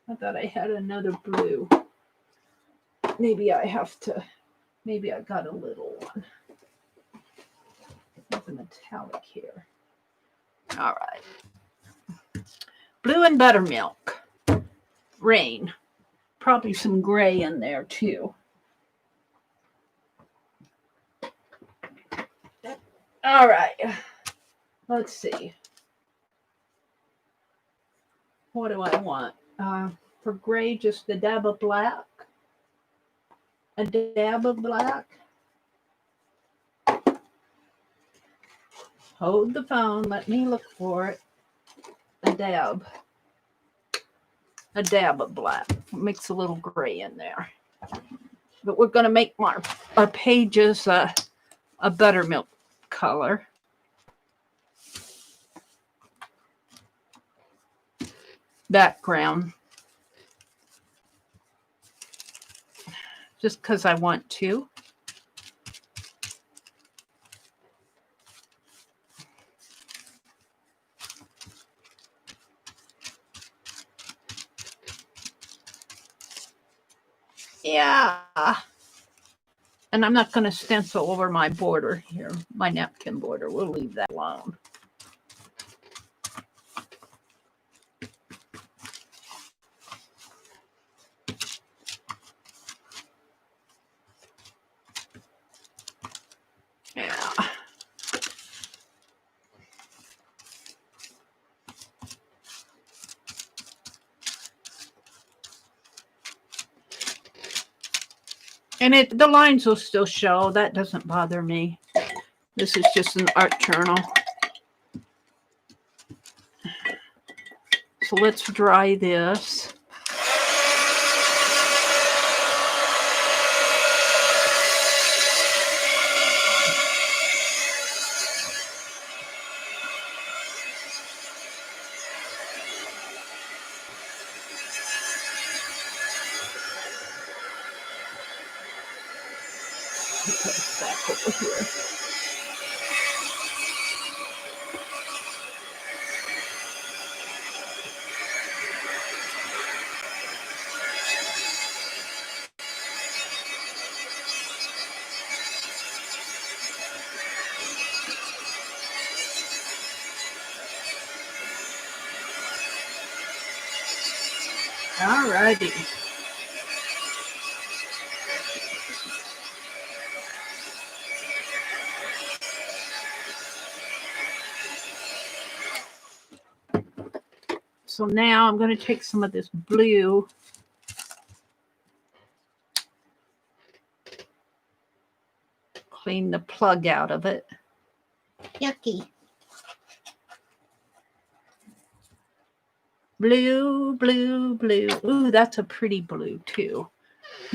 I thought I had another blue. Maybe I got a little one. There's an metallic here. All right. Blue and buttermilk. Rain. Probably some gray in there too. All right. Let's see. What do I want? For gray, just a dab of black. A dab of black. Hold the phone. Let me look for it. A dab. A dab of black. Mix a little gray in there. But we're going to make our pages a buttermilk color. Background. Just because I want to. Yeah. And I'm not going to stencil over my border here, my napkin border. We'll leave that alone. Yeah. And the lines will still show. That doesn't bother me. This is just an art journal. So let's dry this. Back over here. All righty. So now I'm going to take some of this blue. Clean the plug out of it. Yucky. Blue, blue, blue. Ooh, that's a pretty blue too.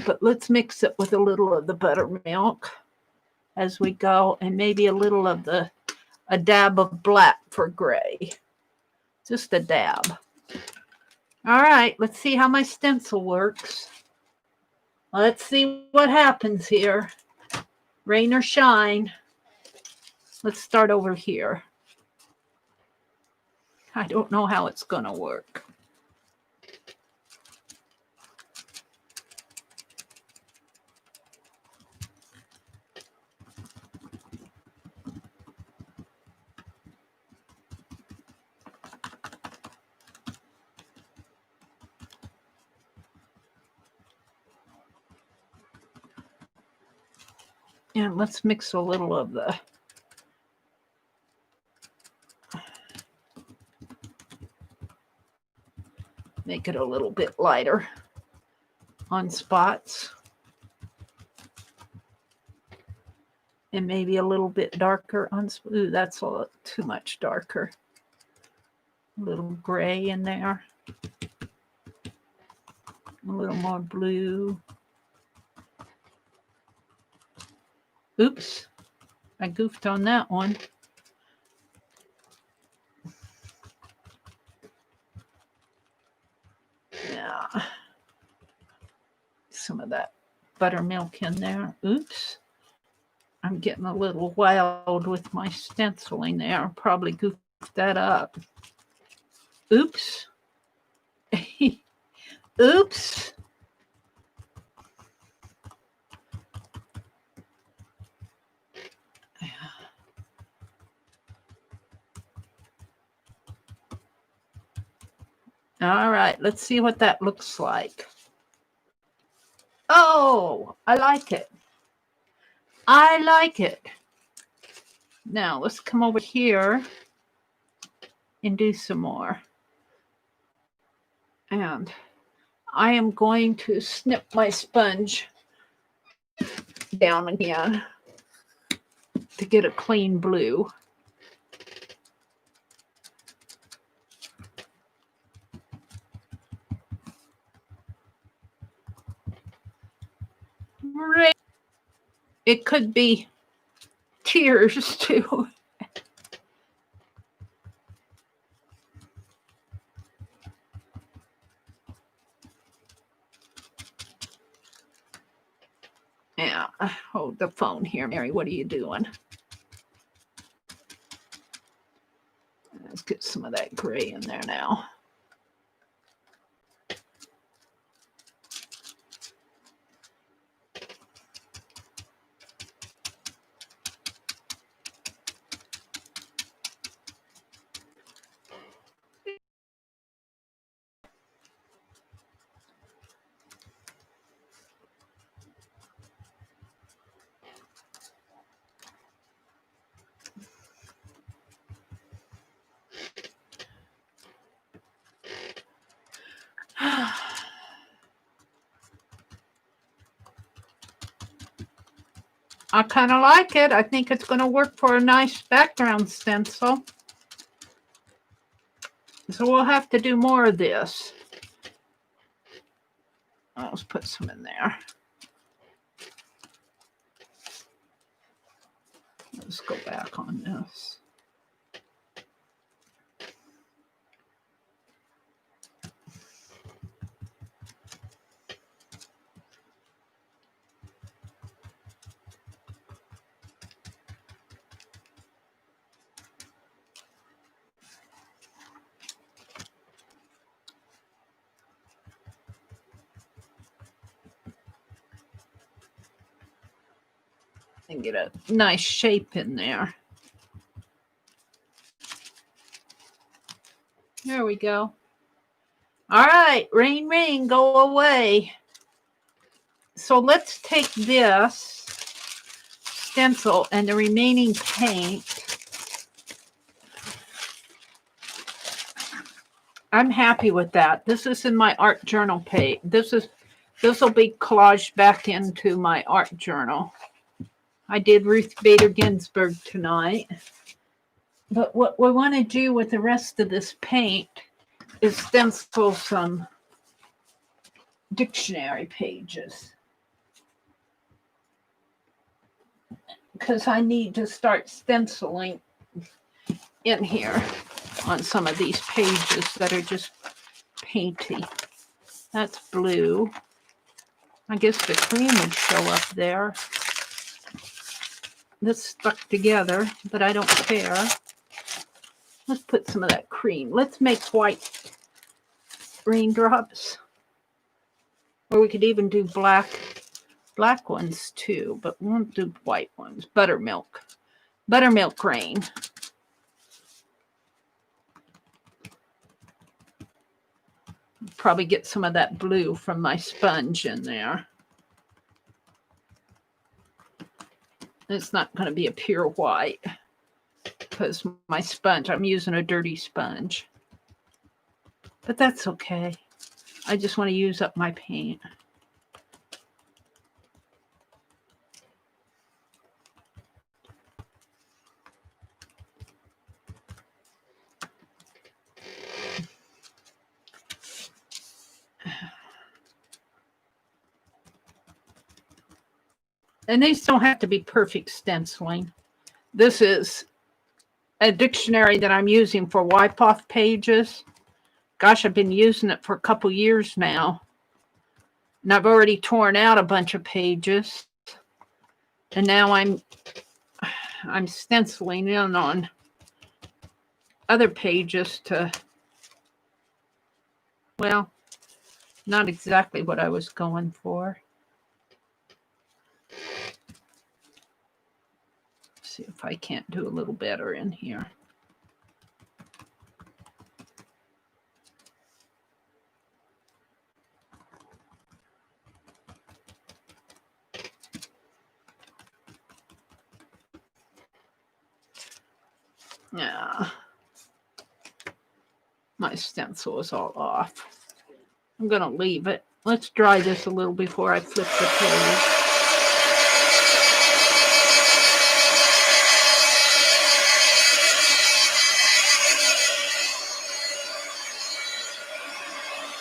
But let's mix it with a little of the buttermilk as we go, and maybe a little of a dab of black for gray. Just a dab. All right, let's see how my stencil works. Let's see what happens here. Rain or shine. Let's start over here. I don't know how it's going to work. And let's mix a little of the make it a little bit lighter on spots. And maybe a little bit darker on, ooh, that's a little too much darker. A little gray in there. A little more blue. Oops, I goofed on that one. buttermilk in there. Oops. I'm getting a little wild with my stenciling there. Probably goofed that up. Oops. Oops. All right, let's see what that looks like. Oh, I like it. I like it. Now let's come over here and do some more. And I am going to snip my sponge down again to get a clean blue. It could be tears too. Yeah, hold the phone here, Mary. What are you doing? Let's get some of that gray in there now. I kind of like it. I think it's going to work for a nice background stencil. So we'll have to do more of this. Let's put some in there. Let's go back on this. And get a nice shape in there. There we go. All right, rain, rain, go away. So let's take this stencil and the remaining paint. I'm happy with that. This is in my art journal page. This will be collaged back into my art journal. I did Ruth Bader Ginsburg tonight. But what we want to do with the rest of this paint is stencil some dictionary pages. Because I need to start stenciling in here on some of these pages that are just painty. That's blue. I guess the cream would show up there. This stuck together, but I don't care. Let's put some of that cream. Let's make white raindrops. Or we could even do black ones too, but we won't do white ones. Buttermilk rain. Probably get some of that blue from my sponge in there. It's not going to be a pure white because my sponge, I'm using a dirty sponge. But that's okay. I just want to use up my paint. And these don't have to be perfect stenciling. This is a dictionary that I'm using for wipe-off pages. Gosh, I've been using it for a couple years now. And I've already torn out a bunch of pages. And now I'm stenciling in on other pages to, well, not exactly what I was going for. See if I can't do a little better in here. Yeah, my stencil is all off. I'm going to leave it. Let's dry this a little before I flip the page.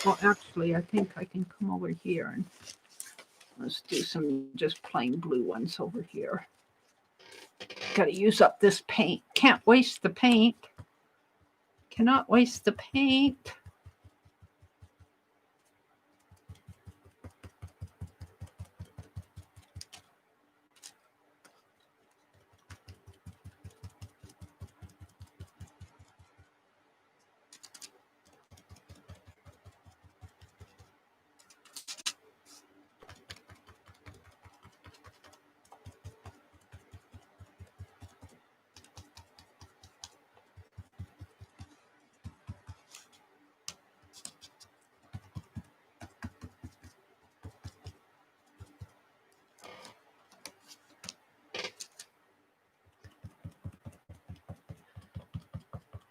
Well, actually, I think I can come over here and let's do some just plain blue ones over here. Got to use up this paint. Can't waste the paint. Cannot waste the paint.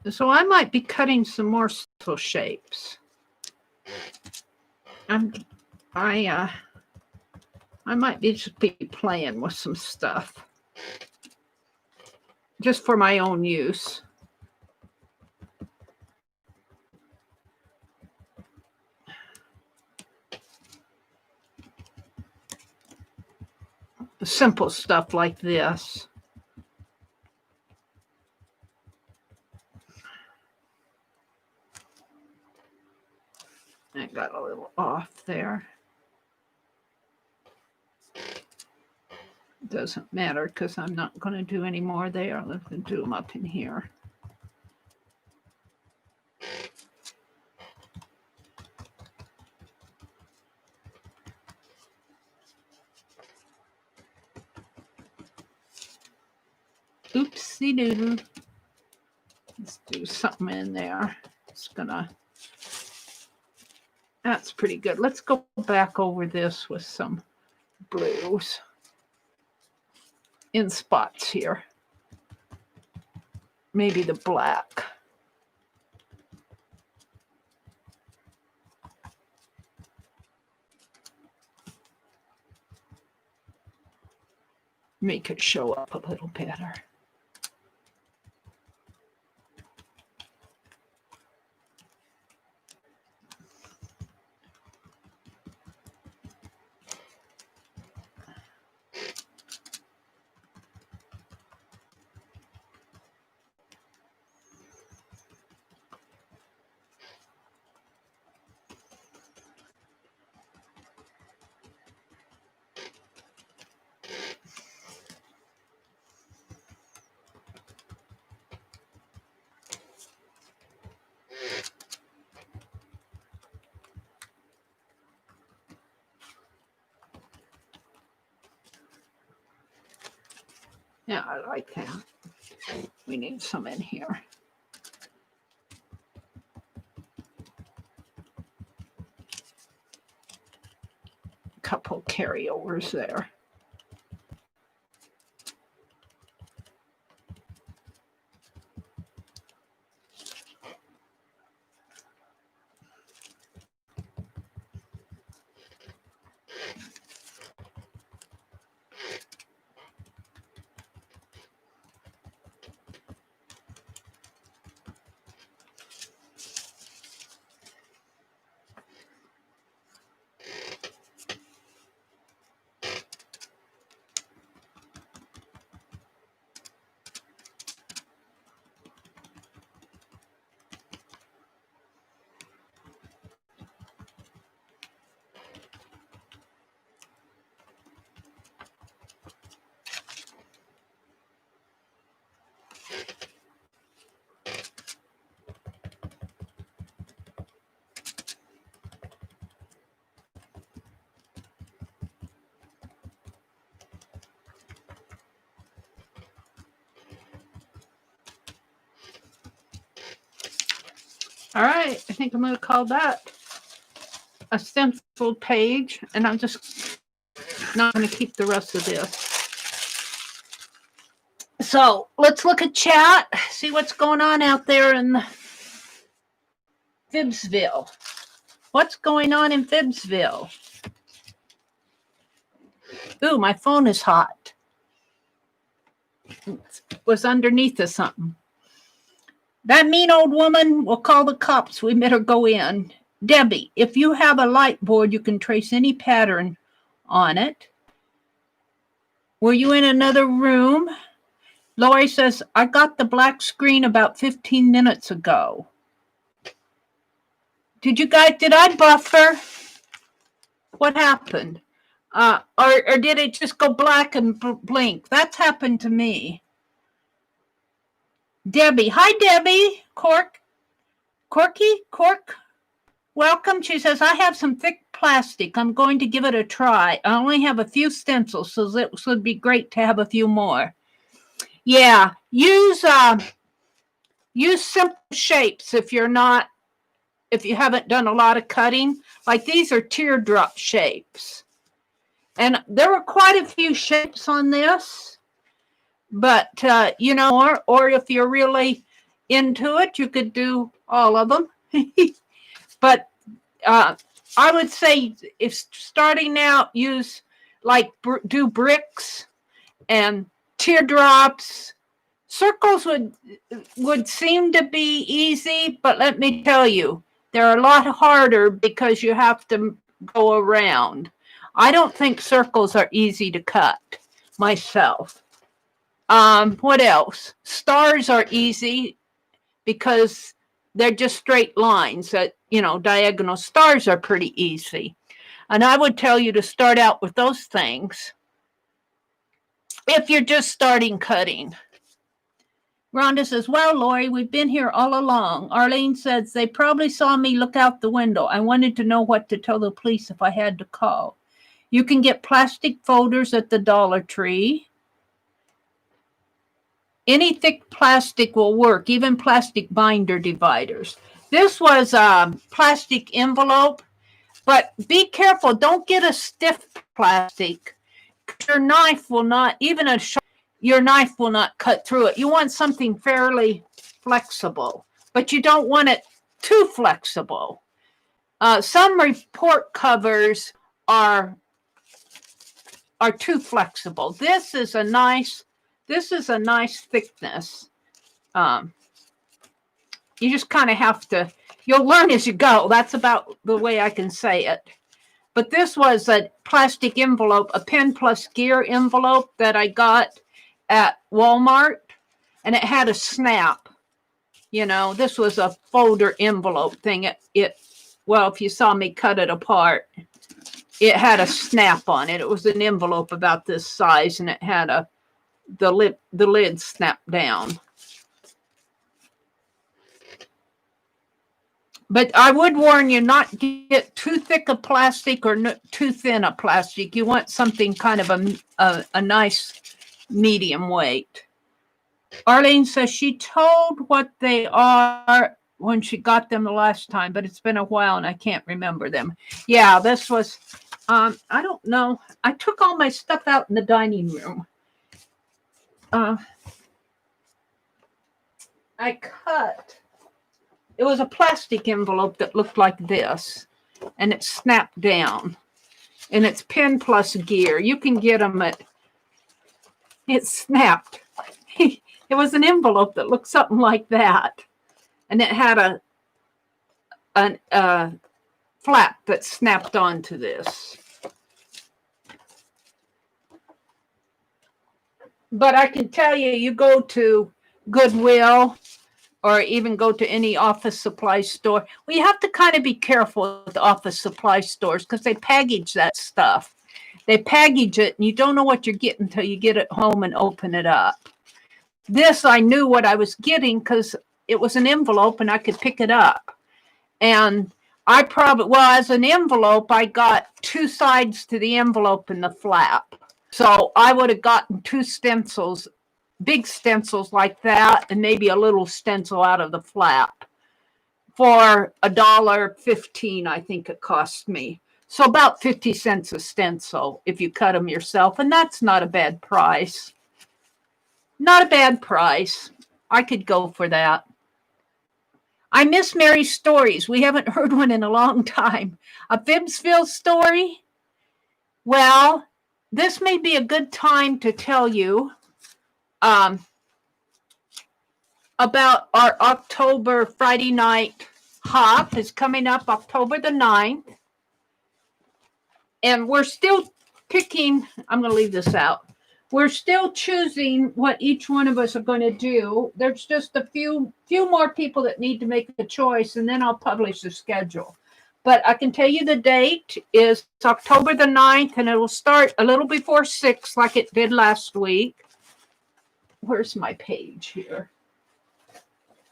So I might be cutting some more stencil shapes. I might just be playing with some stuff just for my own use. Simple stuff like this. I got a little off there. Doesn't matter because I'm not going to do any more there. Let's do them up in here. Oopsie doodle. Let's do something in there. It's gonna. That's pretty good. Let's go back over this with some blues in spots here. Maybe the black. Make it show up a little better. Yeah, I like that. We need some in here. A couple carryovers there. All right, I think I'm going to call that a stencil page, and I'm just not going to keep the rest of this. So let's look at chat, see what's going on out there in Phibbsville. What's going on in Phibbsville? Ooh, my phone is hot. It was underneath of something. That mean old woman will call the cops. We better go in. Debbie, if you have a light board, you can trace any pattern on it. Were you in another room? Lori says, I got the black screen about 15 minutes ago. Did I buffer? What happened? Or did it just go black and blink? That's happened to me. Debbie. Hi, Debbie. Cork. Welcome. She says, I have some thick plastic. I'm going to give it a try. I only have a few stencils, so it would be great to have a few more. Yeah, use simple shapes if you haven't done a lot of cutting. Like these are teardrop shapes. And there were quite a few shapes on this. But, or if you're really into it, you could do all of them. But I would say if starting out, do bricks and teardrops. Circles would seem to be easy, but let me tell you, they're a lot harder because you have to go around. I don't think circles are easy to cut myself. What else? Stars are easy because they're just straight lines that, diagonal stars are pretty easy. And I would tell you to start out with those things if you're just starting cutting. Rhonda says, well, Lori, we've been here all along. Arlene says, they probably saw me look out the window. I wanted to know what to tell the police if I had to call. You can get plastic folders at the Dollar Tree. Any thick plastic will work, even plastic binder dividers. This was a plastic envelope, but be careful. Don't get a stiff plastic. Your knife will not, your knife will not cut through it. You want something fairly flexible, but you don't want it too flexible. Some report covers are too flexible. This is a nice thickness. You just kind of have to, you'll learn as you go. That's about the way I can say it. But this was a plastic envelope, a pen plus gear envelope that I got at Walmart, and it had a snap. This was a folder envelope thing. Well, if you saw me cut it apart, it had a snap on it. It was an envelope about this size, and it had the lid snapped down. But I would warn you not to get too thick a plastic or too thin a plastic. You want something kind of a nice medium weight. Arlene says she told what they are when she got them the last time, but it's been a while and I can't remember them. Yeah, this was, I don't know. I took all my stuff out in the dining room. I cut. It was a plastic envelope that looked like this, and it snapped down. And it's pen plus gear. You can get them it snapped. It was an envelope that looked something like that. And it had a flap that snapped onto this. But I can tell you, you go to Goodwill or even go to any office supply store. Well, you have to kind of be careful with office supply stores because they package that stuff. They package it and you don't know what you're getting until you get it home and open it up. This, I knew what I was getting because it was an envelope and I could pick it up. And I as an envelope, I got two sides to the envelope and the flap. So I would have gotten two stencils, big stencils like that, and maybe a little stencil out of the flap. for $1.15, I think it cost me. So about 50 cents a stencil if you cut them yourself. And that's not a bad price. Not a bad price. I could go for that. I miss Meri's stories. We haven't heard one in a long time. A Phibbsville story? Well, this may be a good time to tell you about our October Friday night hop is coming up October the 9th. And we're still picking, I'm going to leave this out. We're still choosing what each one of us are going to do. There's just a few more people that need to make a choice, and then I'll publish the schedule. But I can tell you the date is October the 9th, and it will start a little before 6 like it did last week. Where's my page here?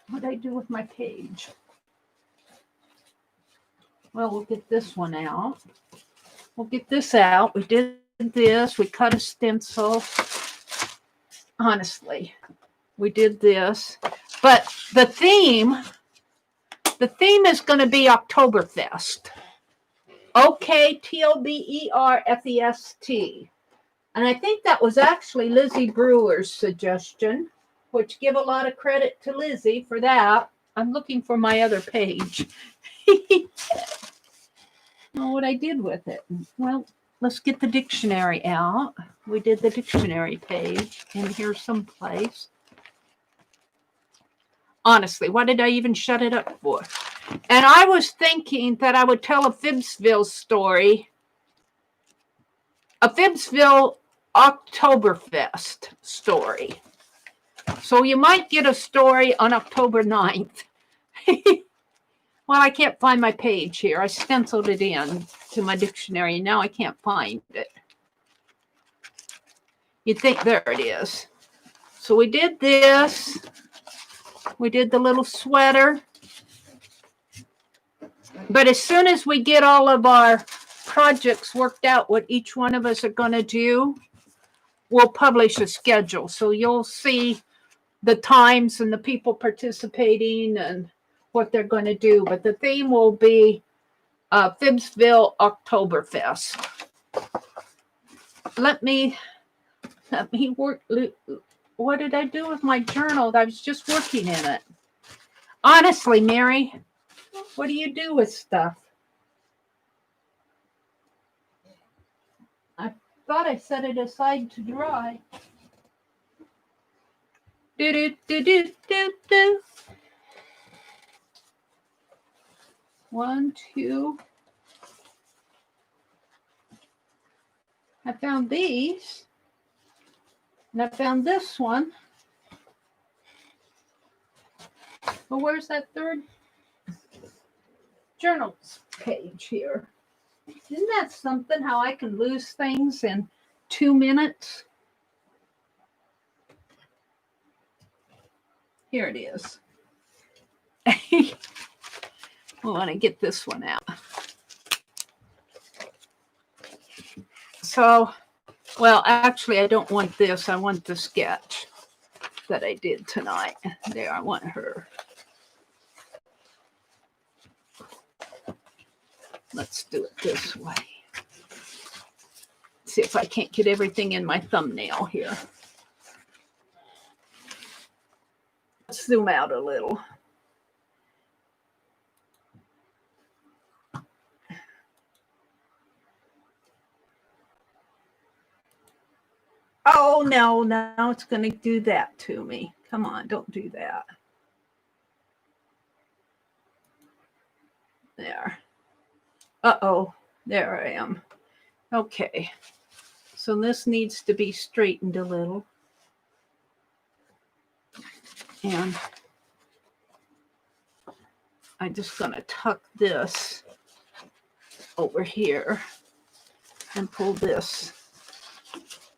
What did I do with my page? Well, we'll get this one out. We'll get this out. We did this. We cut a stencil. Honestly, we did this. But the theme is going to be Oktoberfest. OKTOBERFEST. And I think that was actually Lizzie Brewer's suggestion, which give a lot of credit to Lizzie for that. I'm looking for my other page. Well, what I did with it. Well, let's get the dictionary out. We did the dictionary page in here someplace. Honestly, why did I even shut it up for? And I was thinking that I would tell a Phibbsville story. A Phibbsville Oktoberfest story. So you might get a story on October 9th. Well, I can't find my page here. I stenciled it in to my dictionary, and now I can't find it. You'd think, there it is. So we did this. We did the little sweater. But as soon as we get all of our projects worked out, what each one of us are going to do, we'll publish a schedule. So you'll see the times and the people participating and what they're going to do. But the theme will be Phibbsville Oktoberfest. Let me work. What did I do with my journal? I was just working in it. Honestly, Meri, what do you do with stuff? I thought I set it aside to dry. Do do do do do do. 1, 2. I found these. And I found this one. Well, where's that third journals page here? Isn't that something, how I can lose things in 2 minutes? Here it is. We want to get this one out. So, well, actually, I don't want this. I want the sketch that I did tonight. There, I want her. Let's do it this way. See if I can't get everything in my thumbnail here. Let's zoom out a little. Oh, no, now it's going to do that to me. Come on, don't do that. There. Uh-oh, there I am. Okay, so this needs to be straightened a little. And I'm just going to tuck this over here and pull this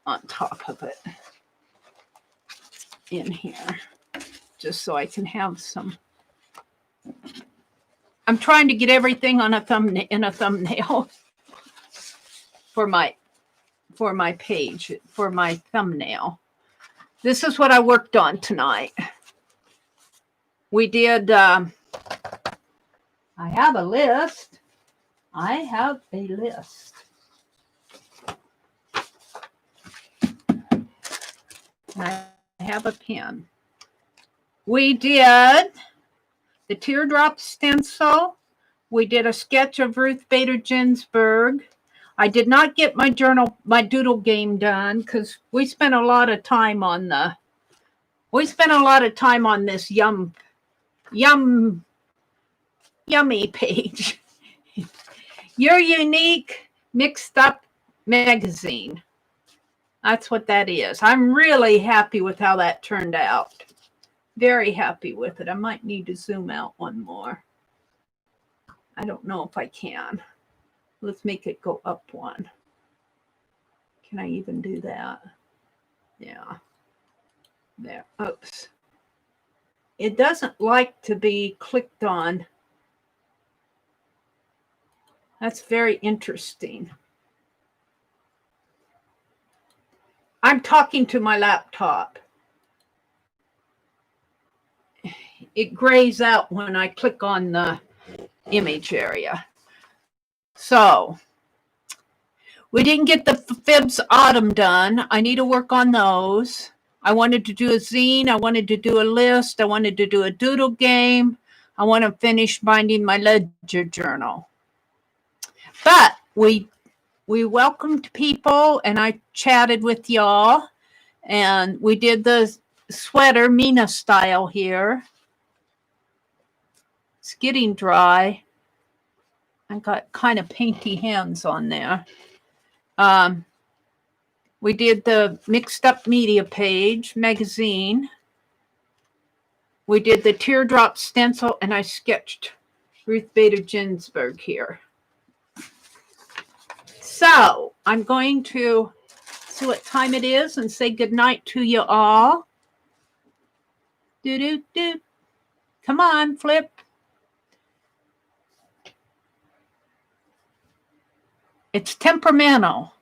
on top of it in here, just so I can have some. I'm trying to get everything on a thumbnail for my page, for my thumbnail. This is what I worked on tonight. We did I have a list. I have a list. And I have a pen. We did the teardrop stencil. We did a sketch of Ruth Bader Ginsburg. I did not get my doodle game done because we spent a lot of time on this yummy page. Your Unique Mixed Up Magazine. That's what that is. I'm really happy with how that turned out. Very happy with it. I might need to zoom out one more. I don't know if I can. Let's make it go up one. Can I even do that? Yeah. There. Oops. It doesn't like to be clicked on. That's very interesting. I'm talking to my laptop. It grays out when I click on the image area. So we didn't get the Fibs Autumn done. I need to work on those. I wanted to do a zine. I wanted to do a list. I wanted to do a doodle game. I want to finish binding my ledger journal. But we welcomed people, and I chatted with y'all, and we did the sweater Mina style here. It's getting dry. I got kind of painty hands on there. We did the Mixed Up Media page magazine. We did the teardrop stencil, and I sketched Ruth Bader Ginsburg here. So I'm going to see what time it is and say goodnight to you all. Do. Come on, flip. It's temperamental.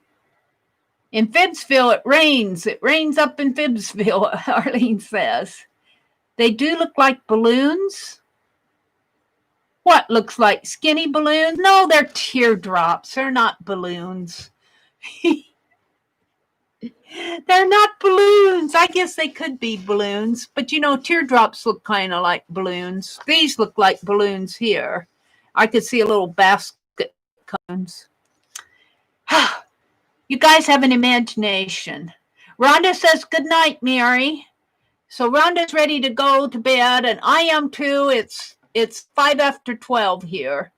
In Phibbsville, it rains. It rains up in Phibbsville, Arlene says. They do look like balloons. What looks like skinny balloons? No, they're teardrops. They're not balloons. They're not balloons. I guess they could be balloons. But, you know, teardrops look kind of like balloons. These look like balloons here. I could see a little basket cones. You guys have an imagination. Rhonda says, good night, Meri. So Rhonda's ready to go to bed, and I am too. It's 5 after 12 here.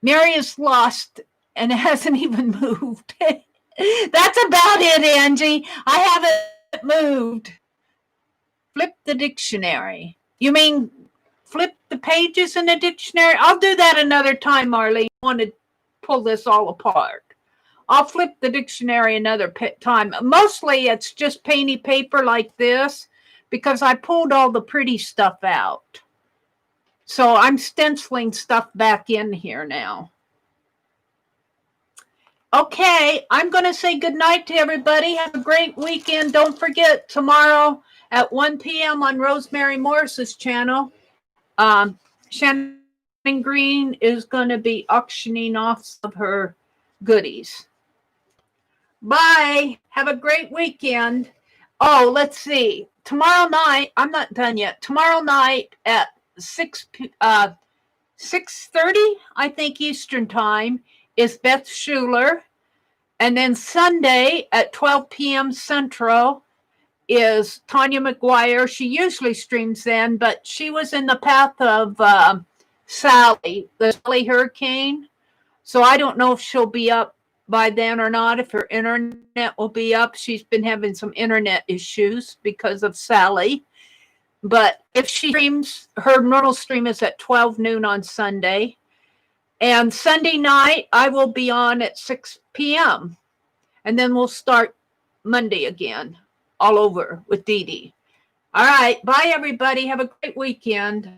Meri is lost and hasn't even moved. That's about it, Angie. I haven't moved. Flip the dictionary. You mean flip the pages in the dictionary? I'll do that another time, Arlene. I want to pull this all apart. I'll flip the dictionary another time. Mostly it's just painty paper like this because I pulled all the pretty stuff out. So I'm stenciling stuff back in here now. Okay, I'm going to say goodnight to everybody. Have a great weekend. Don't forget, tomorrow at 1 p.m. on Rosemary Morris's channel, Shannon Green is going to be auctioning off some of her goodies. Bye. Have a great weekend. Oh, let's see. Tomorrow night, I'm not done yet. Tomorrow night at 6:30, I think, Eastern time, is Beth Schuler. And then Sunday at 12 p.m. Central is Tanya McGuire. She usually streams then, but she was in the path of Sally, the Sally hurricane. So I don't know if she'll be up by then or not, if her internet will be up. She's been having some internet issues because of Sally. But if she streams, her normal stream is at 12 noon on Sunday. And Sunday night, I will be on at 6 p.m. And then we'll start Monday again, all over with Dee Dee. All right. Bye, everybody. Have a great weekend.